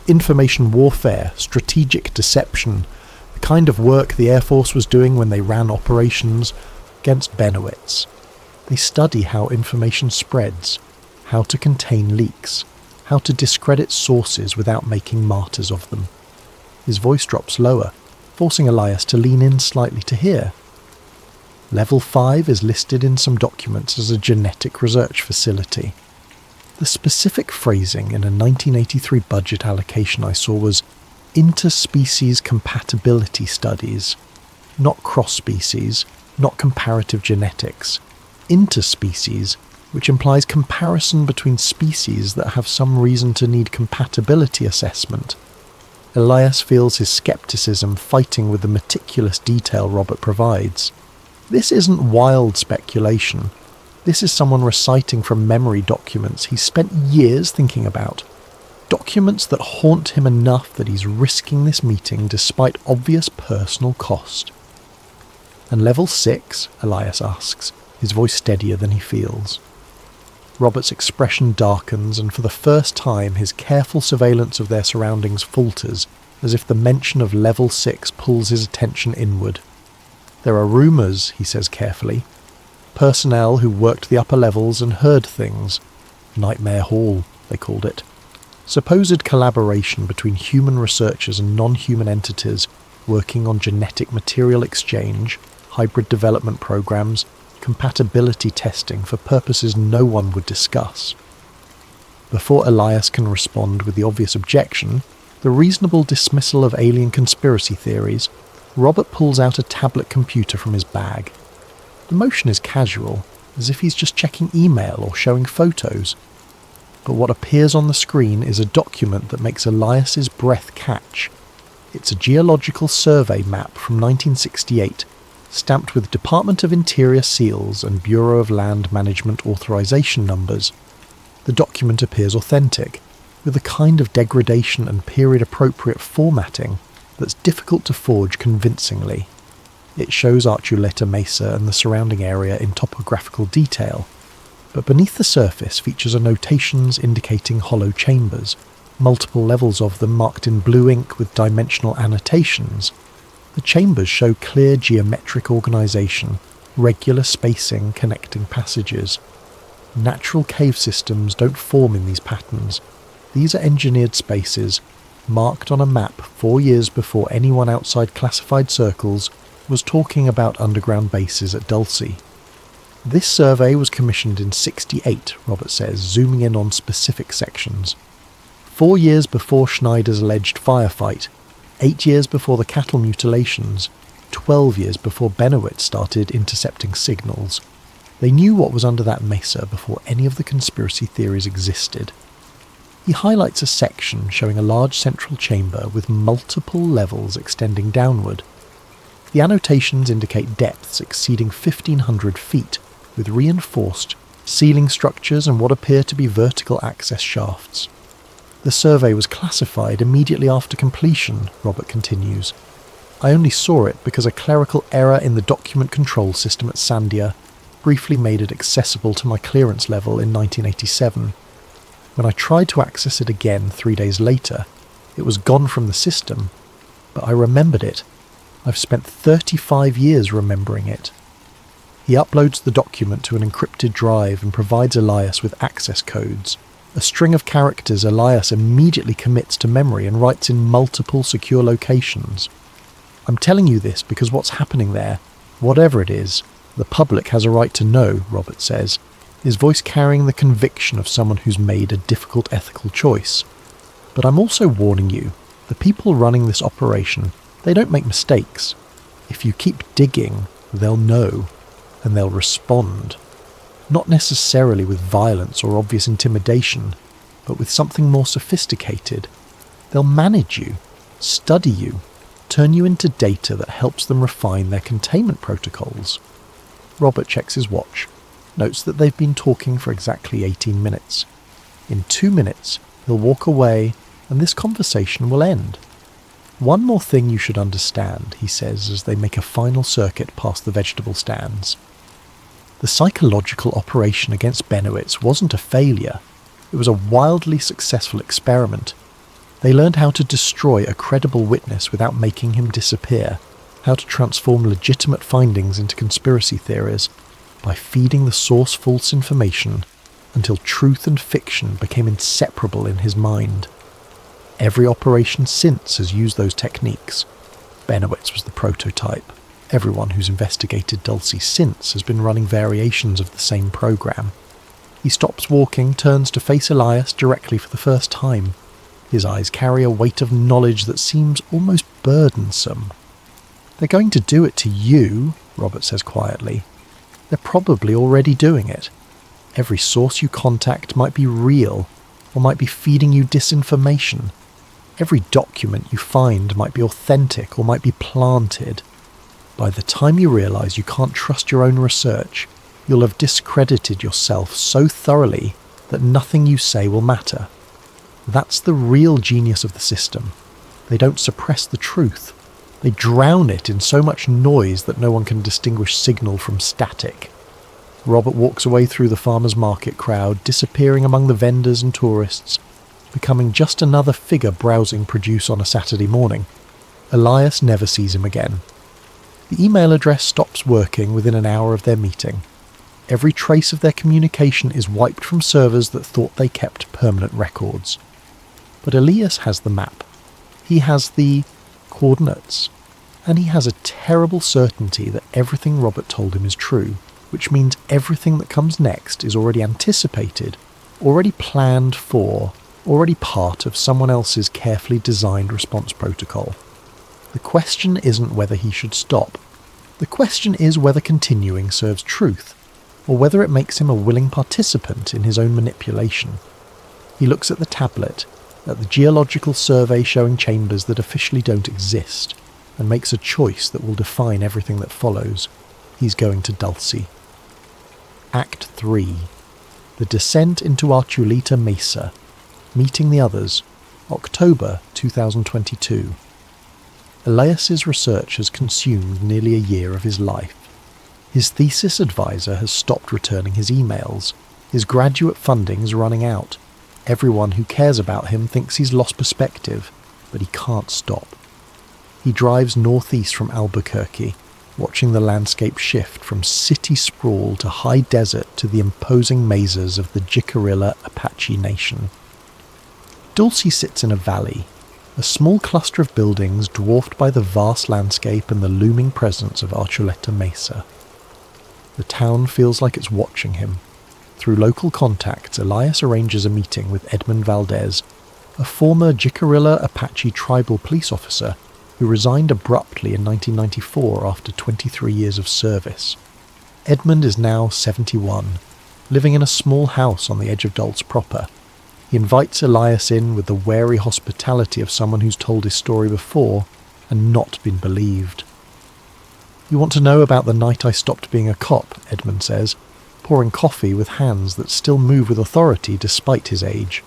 Speaker 1: Information warfare, strategic deception, the kind of work the Air Force was doing when they ran operations against Benowitz. They study how information spreads, how to contain leaks, how to discredit sources without making martyrs of them. His voice drops lower. forcing Elias to lean in slightly to hear. Level 5 is listed in some documents as a genetic research facility. The specific phrasing in a 1983 budget allocation I saw was interspecies compatibility studies, not cross-species, not comparative genetics. Interspecies, which implies comparison between species that have some reason to need compatibility assessment. Elias feels his skepticism fighting with the meticulous detail Robert provides. This isn't wild speculation. This is someone reciting from memory documents he's spent years thinking about. Documents that haunt him enough that he's risking this meeting despite obvious personal cost. "And level 6, Elias asks, his voice steadier than he feels. Robert's expression darkens, and for the first time his careful surveillance of their surroundings falters, as if the mention of level 6 pulls his attention inward. "There are rumours," he says carefully. "Personnel who worked the upper levels and heard things. Nightmare Hall, they called it. Supposed collaboration between human researchers and non-human entities working on genetic material exchange, hybrid development programs, compatibility testing for purposes no one would discuss." Before Elias can respond with the obvious objection, the reasonable dismissal of alien conspiracy theories, Robert pulls out a tablet computer from his bag. The motion is casual, as if he's just checking email or showing photos. But what appears on the screen is a document that makes Elias's breath catch. It's a geological survey map from 1968, stamped with Department of Interior seals and Bureau of Land Management authorization numbers. The document appears authentic, with a kind of degradation and period-appropriate formatting that's difficult to forge convincingly. It shows Archuleta Mesa and the surrounding area in topographical detail, but beneath the surface features annotations indicating hollow chambers, multiple levels of them marked in blue ink with dimensional annotations. The chambers show clear geometric organisation, regular spacing connecting passages. Natural cave systems don't form in these patterns. These are engineered spaces, marked on a map 4 years before anyone outside classified circles was talking about underground bases at Dulce. This survey was commissioned in '68, Robert says, zooming in on specific sections. 4 years before Schneider's alleged firefight, 8 years before the cattle mutilations, 12 years before Benowitz started intercepting signals. They knew what was under that mesa before any of the conspiracy theories existed. He highlights a section showing a large central chamber with multiple levels extending downward. The annotations indicate depths exceeding 1,500 feet, with reinforced ceiling structures and what appear to be vertical access shafts. The survey was classified immediately after completion, Robert continues. I only saw it because a clerical error in the document control system at Sandia briefly made it accessible to my clearance level in 1987. When I tried to access it again 3 days later, it was gone from the system, but I remembered it. I've spent 35 years remembering it. He uploads the document to an encrypted drive and provides Elias with access codes. A string of characters Elias immediately commits to memory and writes in multiple secure locations. I'm telling you this because what's happening there, whatever it is, the public has a right to know, Robert says, his voice carrying the conviction of someone who's made a difficult ethical choice. But I'm also warning you, the people running this operation, they don't make mistakes. If you keep digging, they'll know, and they'll respond. Not necessarily with violence or obvious intimidation, but with something more sophisticated. They'll manage you, study you, turn you into data that helps them refine their containment protocols. Robert checks his watch, notes that they've been talking for exactly 18 minutes. In 2 minutes, he'll walk away, and this conversation will end. One more thing you should understand, he says as they make a final circuit past the vegetable stands. The psychological operation against Benowitz wasn't a failure. It was a wildly successful experiment. They learned how to destroy a credible witness without making him disappear, how to transform legitimate findings into conspiracy theories, by feeding the source false information until truth and fiction became inseparable in his mind. Every operation since has used those techniques. Benowitz was the prototype. Everyone who's investigated Dulcie since has been running variations of the same program. He stops walking, turns to face Elias directly for the first time. His eyes carry a weight of knowledge that seems almost burdensome. "They're going to do it to you," Robert says quietly. "They're probably already doing it. Every source you contact might be real, or might be feeding you disinformation. Every document you find might be authentic or might be planted. By the time you realise you can't trust your own research, you'll have discredited yourself so thoroughly that nothing you say will matter. That's the real genius of the system. They don't suppress the truth. They drown it in so much noise that no one can distinguish signal from static." Robert walks away through the farmers' market crowd, disappearing among the vendors and tourists, becoming just another figure browsing produce on a Saturday morning. Elias never sees him again. The email address stops working within an hour of their meeting. Every trace of their communication is wiped from servers that thought they kept permanent records. But Elias has the map. He has the coordinates. And he has a terrible certainty that everything Robert told him is true, which means everything that comes next is already anticipated, already planned for, already part of someone else's carefully designed response protocol. The question isn't whether he should stop. The question is whether continuing serves truth, or whether it makes him a willing participant in his own manipulation. He looks at the tablet, at the geological survey showing chambers that officially don't exist, and makes a choice that will define everything that follows. He's going to Dulcie. Act 3. The Descent into Archuleta Mesa. Meeting the Others. October 2022. Elias's research has consumed nearly a year of his life. His thesis advisor has stopped returning his emails. His graduate funding is running out. Everyone who cares about him thinks he's lost perspective, but he can't stop. He drives northeast from Albuquerque, watching the landscape shift from city sprawl to high desert to the imposing mesas of the Jicarilla Apache Nation. Dulcie sits in a valley, a small cluster of buildings dwarfed by the vast landscape and the looming presence of Archuleta Mesa. The town feels like it's watching him. Through local contacts, Elias arranges a meeting with Edmund Valdez, a former Jicarilla Apache tribal police officer who resigned abruptly in 1994 after 23 years of service. Edmund is now 71, living in a small house on the edge of Dulce proper. He invites Elias in with the wary hospitality of someone who's told his story before and not been believed. "You want to know about the night I stopped being a cop," Edmund says, pouring coffee with hands that still move with authority despite his age.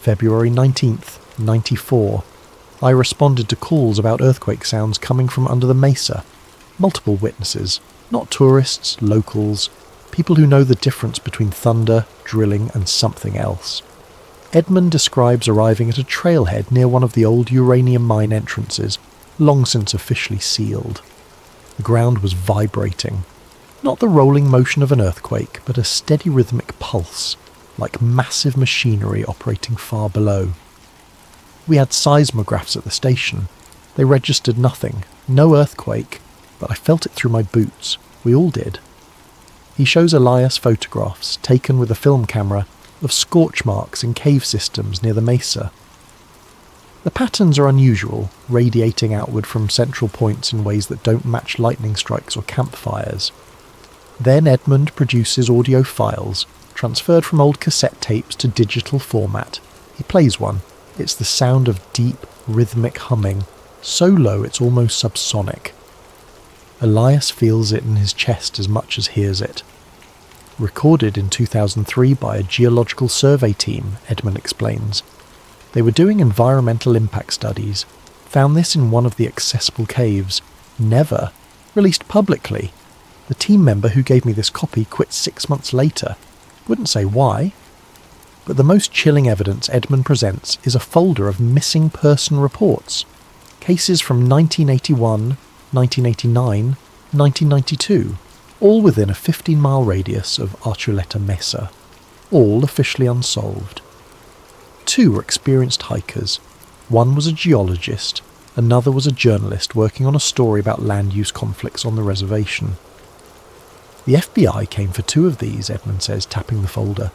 Speaker 1: "February 19th, 94. I responded to calls about earthquake sounds coming from under the mesa. Multiple witnesses, not tourists, locals, people who know the difference between thunder, drilling and something else." Edmund describes arriving at a trailhead near one of the old uranium mine entrances, long since officially sealed. The ground was vibrating. Not the rolling motion of an earthquake, but a steady rhythmic pulse, like massive machinery operating far below. We had seismographs at the station. They registered nothing, no earthquake, but I felt it through my boots. We all did. He shows Elias photographs, taken with a film camera, of scorch marks in cave systems near the mesa. The patterns are unusual, radiating outward from central points in ways that don't match lightning strikes or campfires. Then Edmund produces audio files, transferred from old cassette tapes to digital format. He plays one. It's the sound of deep, rhythmic humming, so low it's almost subsonic. Elias feels it in his chest as much as hears it. Recorded in 2003 by a geological survey team, Edmund explains. They were doing environmental impact studies, found this in one of the accessible caves, never released publicly. The team member who gave me this copy quit 6 months later. Wouldn't say why. But the most chilling evidence Edmund presents is a folder of missing person reports. Cases from 1981, 1989, 1992, all within a 15-mile radius of Archuleta Mesa. All officially unsolved. 2 were experienced hikers. One was a geologist. Another was a journalist working on a story about land use conflicts on the reservation. The FBI came for 2 of these, Edmund says, tapping the folder.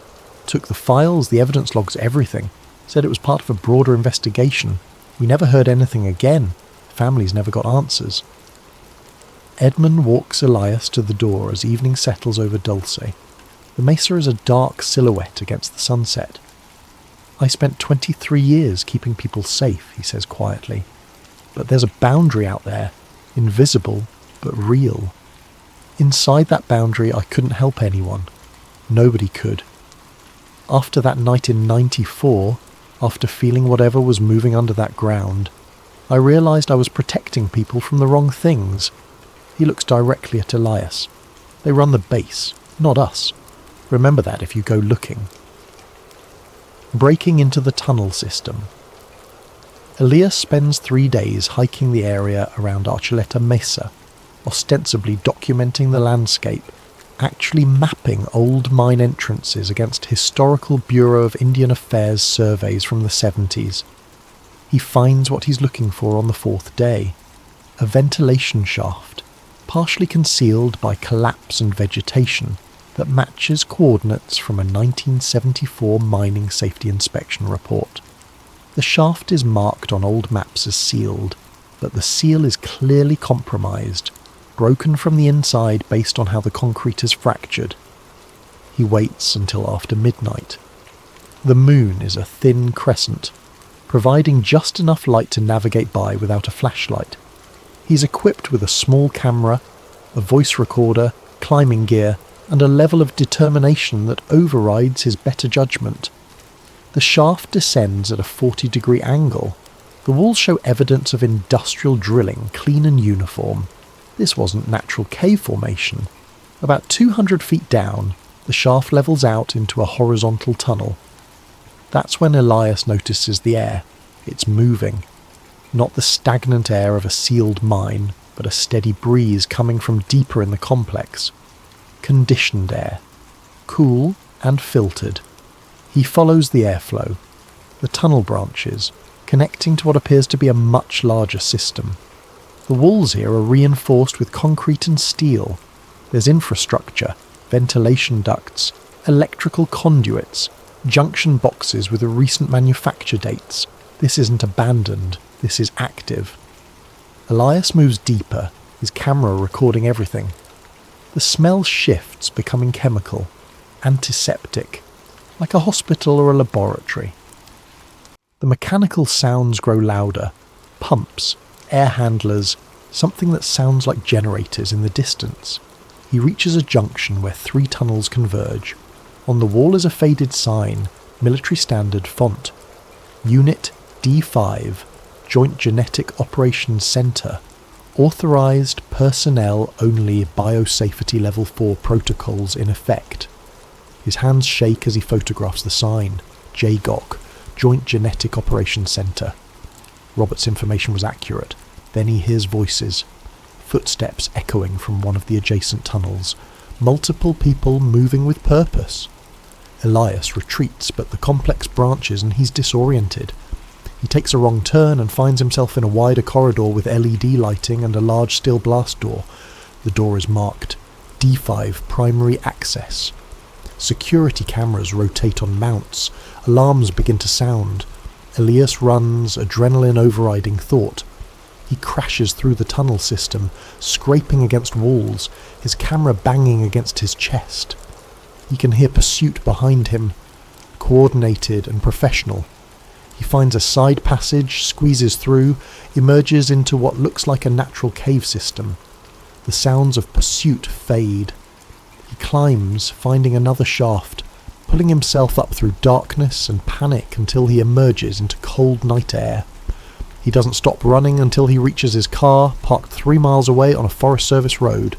Speaker 1: Took the files, the evidence logs, everything. Said it was part of a broader investigation. We never heard anything again. Families never got answers. Edmund walks Elias to the door as evening settles over Dulce. The mesa is a dark silhouette against the sunset. I spent 23 years keeping people safe, he says quietly. But there's a boundary out there, invisible but real. Inside that boundary I couldn't help anyone. Nobody could. After that night in '94, after feeling whatever was moving under that ground, I realised I was protecting people from the wrong things. He looks directly at Elias. They run the base, not us. Remember that if you go looking. Breaking into the tunnel system. Elias spends 3 days hiking the area around Archuleta Mesa, ostensibly documenting the landscape, actually mapping old mine entrances against Historical Bureau of Indian Affairs surveys from the 70s. He finds what he's looking for on the 4th day, a ventilation shaft, partially concealed by collapse and vegetation, that matches coordinates from a 1974 mining safety inspection report. The shaft is marked on old maps as sealed, but the seal is clearly compromised, broken from the inside based on how the concrete is fractured. He waits until after midnight. The moon is a thin crescent, providing just enough light to navigate by without a flashlight. He's equipped with a small camera, a voice recorder, climbing gear, and a level of determination that overrides his better judgment. The shaft descends at a 40-degree angle. The walls show evidence of industrial drilling, clean and uniform. This wasn't natural cave formation. About 200 feet down, the shaft levels out into a horizontal tunnel. That's when Elias notices the air. It's moving. Not the stagnant air of a sealed mine, but a steady breeze coming from deeper in the complex. Conditioned air. Cool and filtered. He follows the airflow. The tunnel branches, connecting to what appears to be a much larger system. The walls here are reinforced with concrete and steel. There's infrastructure, ventilation ducts, electrical conduits, junction boxes with recent manufacture dates. This isn't abandoned, this is active. Elias moves deeper, his camera recording everything. The smell shifts, becoming chemical, antiseptic, like a hospital or a laboratory. The mechanical sounds grow louder, pumps, air handlers, something that sounds like generators in the distance. He reaches a junction where 3 tunnels converge. On the wall is a faded sign, military standard font. Unit D5, Joint Genetic Operations Center. Authorized personnel only biosafety level 4 protocols in effect. His hands shake as he photographs the sign. JGOC, Joint Genetic Operations Center. Robert's information was accurate. Then he hears voices. Footsteps echoing from one of the adjacent tunnels. Multiple people moving with purpose. Elias retreats, but the complex branches and he's disoriented. He takes a wrong turn and finds himself in a wider corridor with LED lighting and a large steel blast door. The door is marked D5 Primary Access. Security cameras rotate on mounts. Alarms begin to sound. Elias runs, adrenaline overriding thought. He crashes through the tunnel system, scraping against walls, his camera banging against his chest. He can hear pursuit behind him, coordinated and professional. He finds a side passage, squeezes through, emerges into what looks like a natural cave system. The sounds of pursuit fade. He climbs, finding another shaft, pulling himself up through darkness and panic until he emerges into cold night air. He doesn't stop running until he reaches his car, parked 3 miles away on a Forest Service road.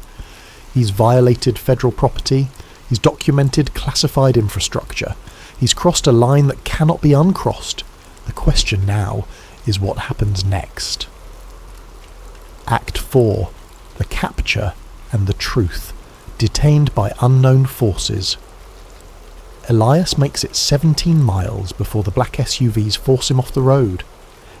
Speaker 1: He's violated federal property. He's documented classified infrastructure. He's crossed a line that cannot be uncrossed. The question now is what happens next. Act 4. The Capture and the Truth. Detained by unknown forces. Elias makes it 17 miles before the black SUVs force him off the road.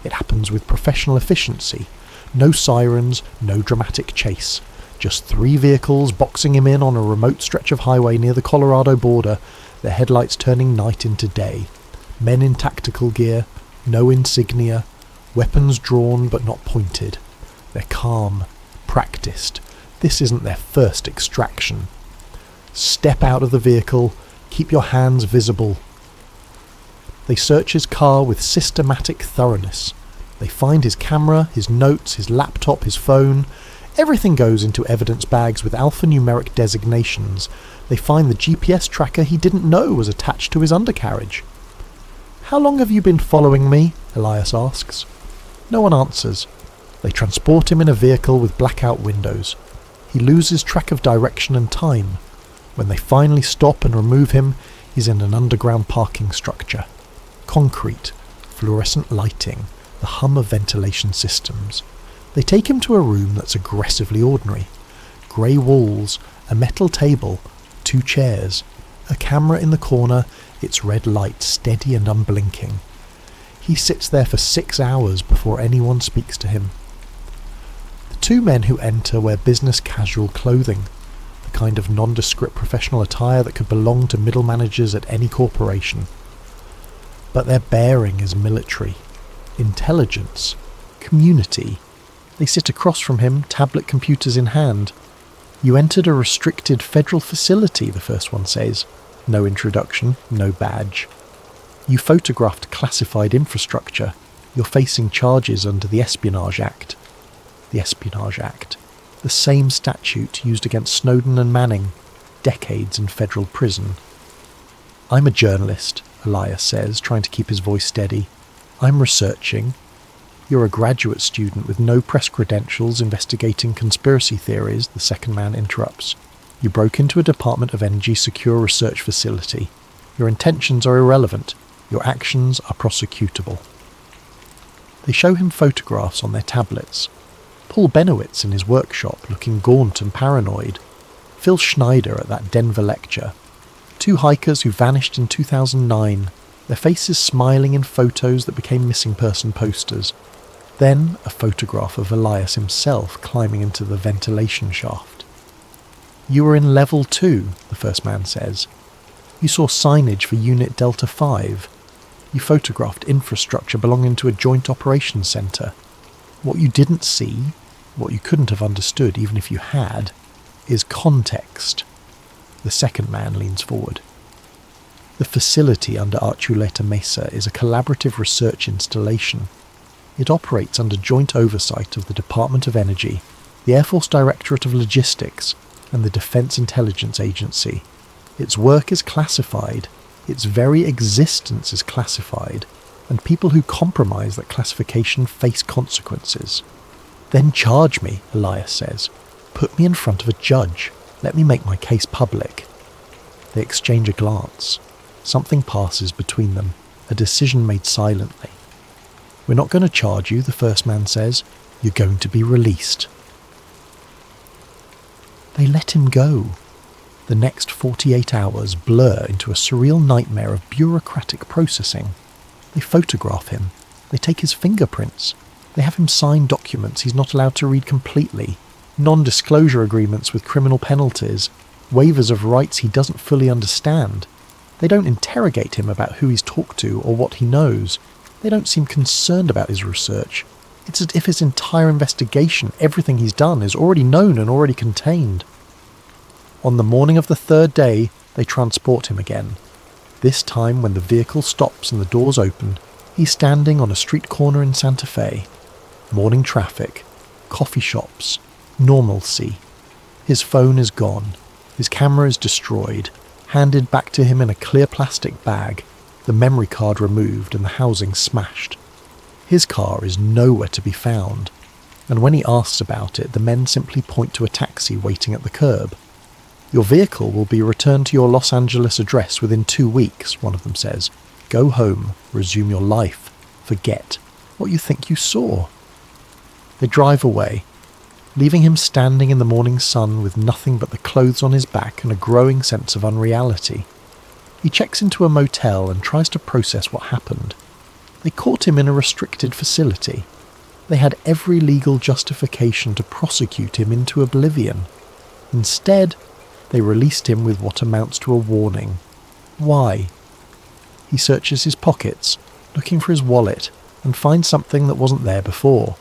Speaker 1: It happens with professional efficiency. No sirens, no dramatic chase. Just 3 vehicles boxing him in on a remote stretch of highway near the Colorado border, their headlights turning night into day. Men in tactical gear, no insignia, weapons drawn but not pointed. They're calm, practiced. This isn't their first extraction. Step out of the vehicle, keep your hands visible. They search his car with systematic thoroughness. They find his camera, his notes, his laptop, his phone. Everything goes into evidence bags with alphanumeric designations. They find the GPS tracker he didn't know was attached to his undercarriage. "How long have you been following me?" Elias asks. No one answers. They transport him in a vehicle with blackout windows. He loses track of direction and time. When they finally stop and remove him, he's in an underground parking structure. Concrete, fluorescent lighting, the hum of ventilation systems. They take him to a room that's aggressively ordinary. Grey walls, a metal table, 2 chairs, a camera in the corner, its red light steady and unblinking. He sits there for 6 hours before anyone speaks to him. The 2 men who enter wear business casual clothing, the kind of nondescript professional attire that could belong to middle managers at any corporation. But their bearing is military. Intelligence. Community. They sit across from him, tablet computers in hand. "You entered a restricted federal facility," the first one says. No introduction, no badge. "You photographed classified infrastructure. You're facing charges under the Espionage Act." The Espionage Act. The same statute used against Snowden and Manning. Decades in federal prison. "I'm a journalist," Elias says, trying to keep his voice steady. "I'm researching." "You're a graduate student with no press credentials investigating conspiracy theories," the second man interrupts. "You broke into a Department of Energy secure research facility. Your intentions are irrelevant. Your actions are prosecutable." They show him photographs on their tablets. Paul Benowitz in his workshop, looking gaunt and paranoid. Phil Schneider at that Denver lecture. 2 hikers who vanished in 2009, their faces smiling in photos that became missing person posters. Then a photograph of Elias himself climbing into the ventilation shaft. "You were in level 2, the first man says. "You saw signage for Unit Delta 5. You photographed infrastructure belonging to a joint operations centre. What you didn't see, what you couldn't have understood even if you had, is context." The second man leans forward. The facility under Archuleta Mesa is a collaborative research installation. It operates under joint oversight of the Department of Energy, the Air Force Directorate of Logistics, and the Defense Intelligence Agency. Its work is classified, its very existence is classified, and people who compromise that classification face consequences. "Then charge me," Elias says. "Put me in front of a judge. Let me make my case public." They exchange a glance. Something passes between them, a decision made silently. "We're not going to charge you," the first man says. "You're going to be released." They let him go. The next 48 hours blur into a surreal nightmare of bureaucratic processing. They photograph him. They take his fingerprints. They have him sign documents he's not allowed to read completely, non-disclosure agreements with criminal penalties, waivers of rights he doesn't fully understand. They don't interrogate him about who he's talked to or what he knows. They don't seem concerned about his research. It's as if his entire investigation, everything he's done, is already known and already contained. On the morning of the 3rd day, they transport him again. This time, when the vehicle stops and the doors open, he's standing on a street corner in Santa Fe. Morning traffic, coffee shops, normalcy. His phone is gone. His camera is destroyed, handed back to him in a clear plastic bag, the memory card removed and the housing smashed. His car is nowhere to be found, and when he asks about it, the men simply point to a taxi waiting at the curb. "Your vehicle will be returned to your Los Angeles address within 2 weeks, one of them says. "Go home, resume your life, forget what you think you saw." They drive away, leaving him standing in the morning sun with nothing but the clothes on his back and a growing sense of unreality. He checks into a motel and tries to process what happened. They caught him in a restricted facility. They had every legal justification to prosecute him into oblivion. Instead, they released him with what amounts to a warning. Why? He searches his pockets, looking for his wallet, and finds something that wasn't there before.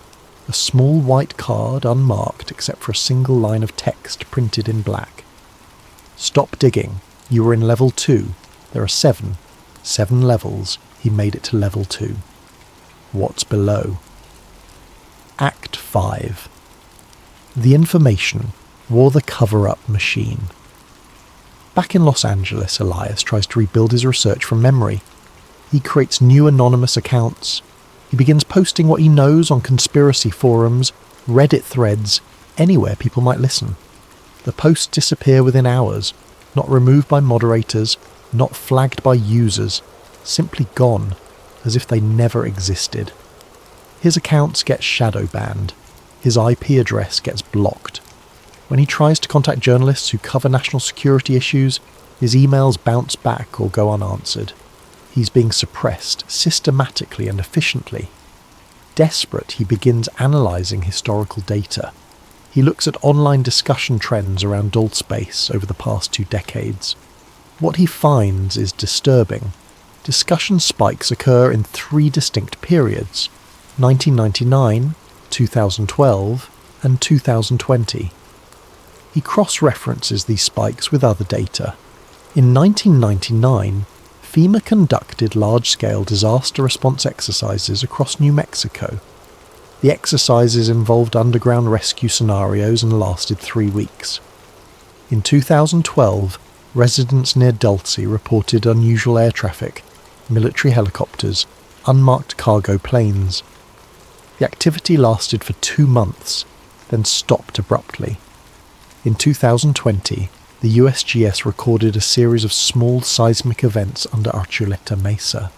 Speaker 1: A small white card, unmarked except for a single line of text printed in black. Stop digging. You were in level 2. There are 7. 7 levels. He made it to level 2. What's below? Act 5. The information wore the cover-up machine. Back in Los Angeles, Elias tries to rebuild his research from memory. He creates new anonymous accounts. He begins posting what he knows on conspiracy forums, Reddit threads, anywhere people might listen. The posts disappear within hours, not removed by moderators, not flagged by users, simply gone, as if they never existed. His accounts get shadow banned. His IP address gets blocked. When he tries to contact journalists who cover national security issues, his emails bounce back or go unanswered. He's being suppressed systematically and efficiently. Desperate, he begins analysing historical data. He looks at online discussion trends around dull space over the past 2 decades. What he finds is disturbing. Discussion spikes occur in 3 distinct periods: 1999, 2012, and 2020. He cross-references these spikes with other data. In 1999, FEMA conducted large-scale disaster response exercises across New Mexico. The exercises involved underground rescue scenarios and lasted 3 weeks. In 2012, residents near Dulce reported unusual air traffic, military helicopters, unmarked cargo planes. The activity lasted for 2 months, then stopped abruptly. In 2020, the USGS recorded a series of small seismic events under Archuleta Mesa.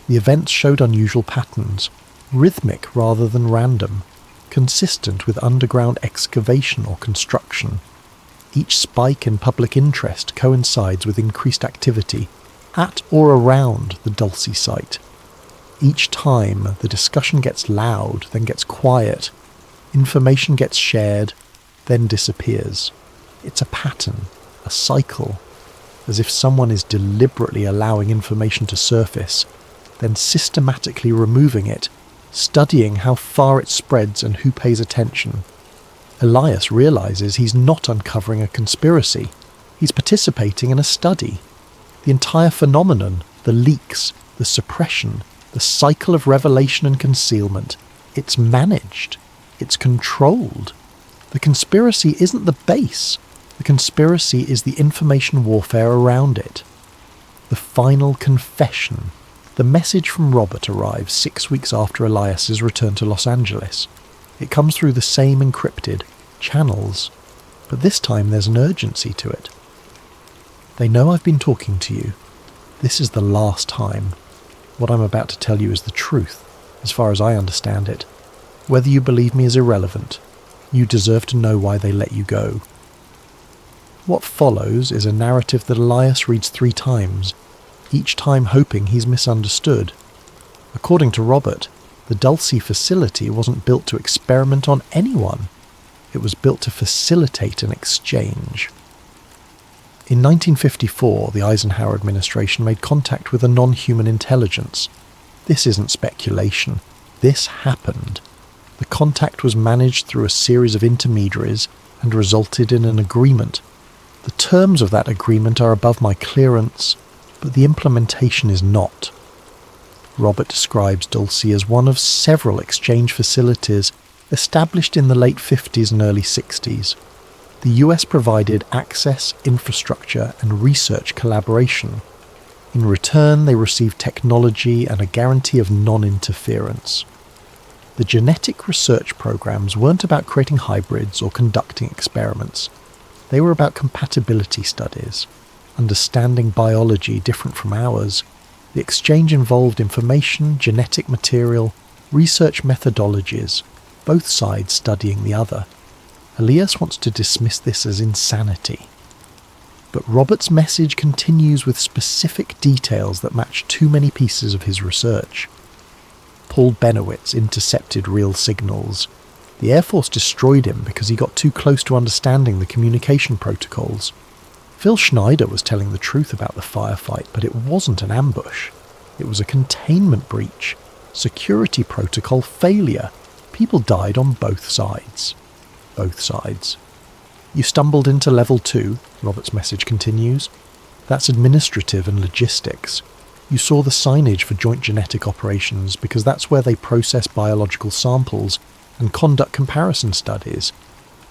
Speaker 1: The events showed unusual patterns, rhythmic rather than random, consistent with underground excavation or construction. Each spike in public interest coincides with increased activity at or around the Dulce site. Each time, the discussion gets loud, then gets quiet. Information gets shared, then disappears. It's a pattern, a cycle, as if someone is deliberately allowing information to surface, then systematically removing it, studying how far it spreads and who pays attention. Elias realizes he's not uncovering a conspiracy. He's participating in a study. The entire phenomenon, the leaks, the suppression, the cycle of revelation and concealment, it's managed. It's controlled. The conspiracy isn't the base. The conspiracy is the information warfare around it. The final confession. The message from Robert arrives 6 weeks after Elias's return to Los Angeles. It comes through the same encrypted channels, but this time there's an urgency to it. They know I've been talking to you. This is the last time. What I'm about to tell you is the truth, as far as I understand it. Whether you believe me is irrelevant. You deserve to know why they let you go. What follows is a narrative that Elias reads 3 times, each time hoping he's misunderstood. According to Robert, the Dulce facility wasn't built to experiment on anyone. It was built to facilitate an exchange. In 1954, the Eisenhower administration made contact with a non-human intelligence. This isn't speculation. This happened. The contact was managed through a series of intermediaries and resulted in an agreement. The terms of that agreement are above my clearance, but the implementation is not. Robert describes Dulce as one of several exchange facilities established in the late 50s and early 60s. The US provided access, infrastructure, and research collaboration. In return, they received technology and a guarantee of non-interference. The genetic research programs weren't about creating hybrids or conducting experiments. They were about compatibility studies, understanding biology different from ours. The exchange involved information, genetic material, research methodologies, both sides studying the other. Elias wants to dismiss this as insanity. But Robert's message continues with specific details that match too many pieces of his research. Paul Benowitz intercepted real signals. The Air Force destroyed him because he got too close to understanding the communication protocols. Phil Schneider was telling the truth about the firefight, but it wasn't an ambush. It was a containment breach. Security protocol failure. People died on both sides. Both sides. You stumbled into level 2, Robert's message continues. That's administrative and logistics. You saw the signage for joint genetic operations because that's where they process biological samples and conduct comparison studies.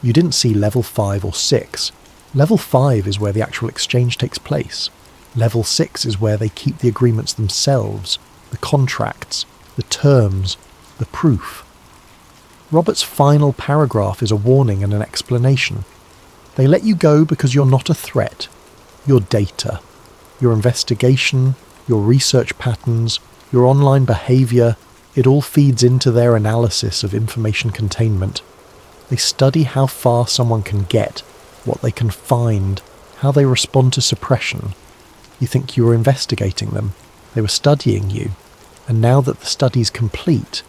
Speaker 1: You didn't see level 5 or 6. Level 5 is where the actual exchange takes place. Level 6 is where they keep the agreements themselves, the contracts, the terms, the proof. Robert's final paragraph is a warning and an explanation. They let you go because you're not a threat. Your data, your investigation, your research patterns, your online behaviour, it all feeds into their analysis of information containment. They study how far someone can get, what they can find, how they respond to suppression. You think you were investigating them. They were studying you. And now that the study's complete,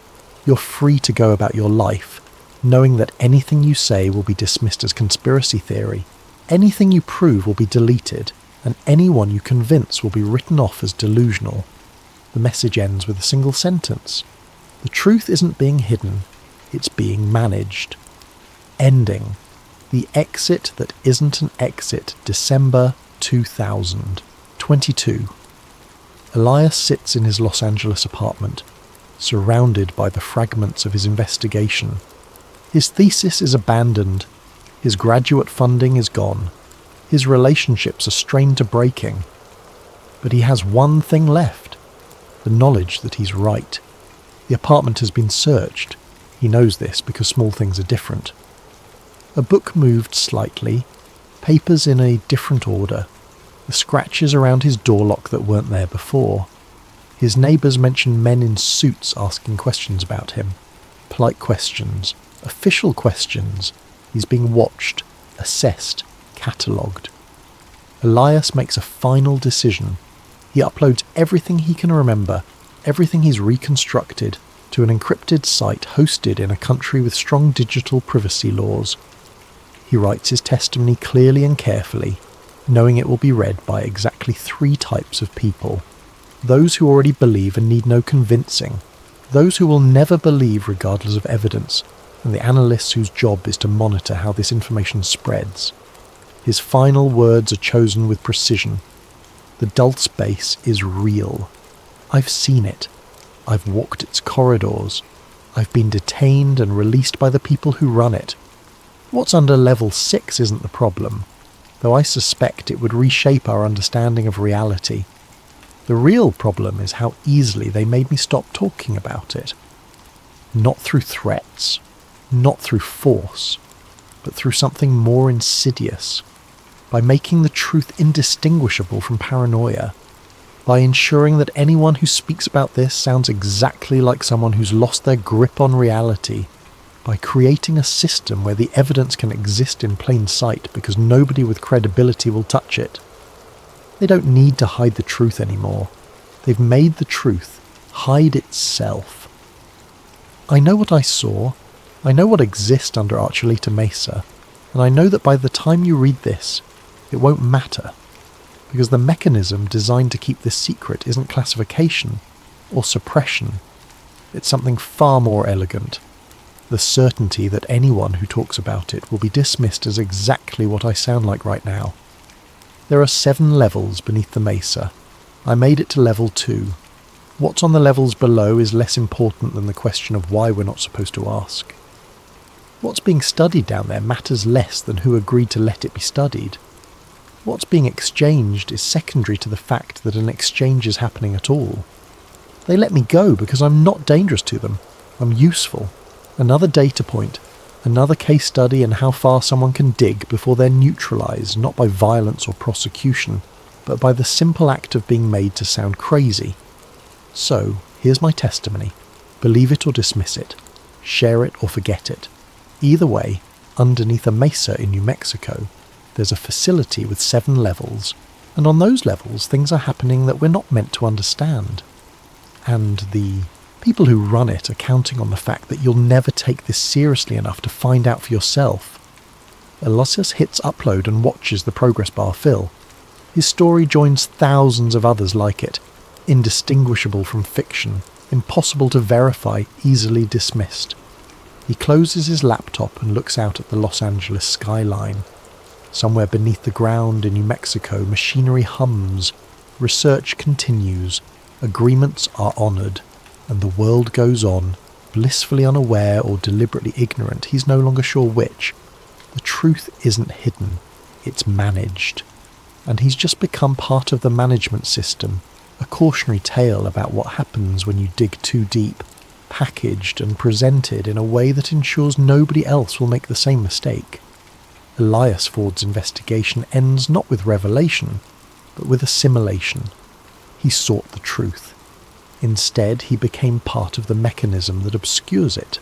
Speaker 1: you're free to go about your life, knowing that anything you say will be dismissed as conspiracy theory. Anything you prove will be deleted, and anyone you convince will be written off as delusional. The message ends with a single sentence. The truth isn't being hidden, it's being managed. Ending. The exit that isn't an exit, December 2022. Elias sits in his Los Angeles apartment, surrounded by the fragments of his investigation. His thesis is abandoned. His graduate funding is gone. His relationships are strained to breaking. But he has one thing left, the knowledge that he's right. The apartment has been searched. He knows this because small things are different. A book moved slightly, papers in a different order, the scratches around his door lock that weren't there before. His neighbours mentioned men in suits asking questions about him. Polite questions, official questions. He's being watched, assessed, catalogued. Elias makes a final decision. He uploads everything he can remember, everything he's reconstructed, to an encrypted site hosted in a country with strong digital privacy laws. He writes his testimony clearly and carefully, knowing it will be read by exactly 3 types of people. Those who already believe and need no convincing, those who will never believe regardless of evidence, and the analysts whose job is to monitor how this information spreads. His final words are chosen with precision. The dull space is real. I've seen it. I've walked its corridors. I've been detained and released by the people who run it. What's under level 6 isn't the problem, though I suspect it would reshape our understanding of reality. The real problem is how easily they made me stop talking about it. Not through threats, not through force, but through something more insidious. By making the truth indistinguishable from paranoia. By ensuring that anyone who speaks about this sounds exactly like someone who's lost their grip on reality. By creating a system where the evidence can exist in plain sight because nobody with credibility will touch it. They don't need to hide the truth anymore. They've made the truth hide itself. I know what I saw. I know what exists under Archuleta Mesa. And I know that by the time you read this, it won't matter. Because the mechanism designed to keep this secret isn't classification or suppression. It's something far more elegant. The certainty that anyone who talks about it will be dismissed as exactly what I sound like right now. There are 7 levels beneath the mesa. I made it to level 2. What's on the levels below is less important than the question of why we're not supposed to ask. What's being studied down there matters less than who agreed to let it be studied. What's being exchanged is secondary to the fact that an exchange is happening at all. They let me go because I'm not dangerous to them. I'm useful. Another data point, another case study in how far someone can dig before they're neutralised, not by violence or prosecution, but by the simple act of being made to sound crazy. So, here's my testimony. Believe it or dismiss it. Share it or forget it. Either way, underneath a mesa in New Mexico, there's a facility with 7 levels, and on those levels things are happening that we're not meant to understand. And the People who run it are counting on the fact that you'll never take this seriously enough to find out for yourself. Elias hits upload and watches the progress bar fill. His story joins thousands of others like it, indistinguishable from fiction, impossible to verify, easily dismissed. He closes his laptop and looks out at the Los Angeles skyline. Somewhere beneath the ground in New Mexico, machinery hums, research continues, agreements are honoured, and the world goes on, blissfully unaware or deliberately ignorant, he's no longer sure which. The truth isn't hidden, it's managed. And he's just become part of the management system, a cautionary tale about what happens when you dig too deep, packaged and presented in a way that ensures nobody else will make the same mistake. Elias Ford's investigation ends not with revelation, but with assimilation. He sought the truth. Instead, he became part of the mechanism that obscures it.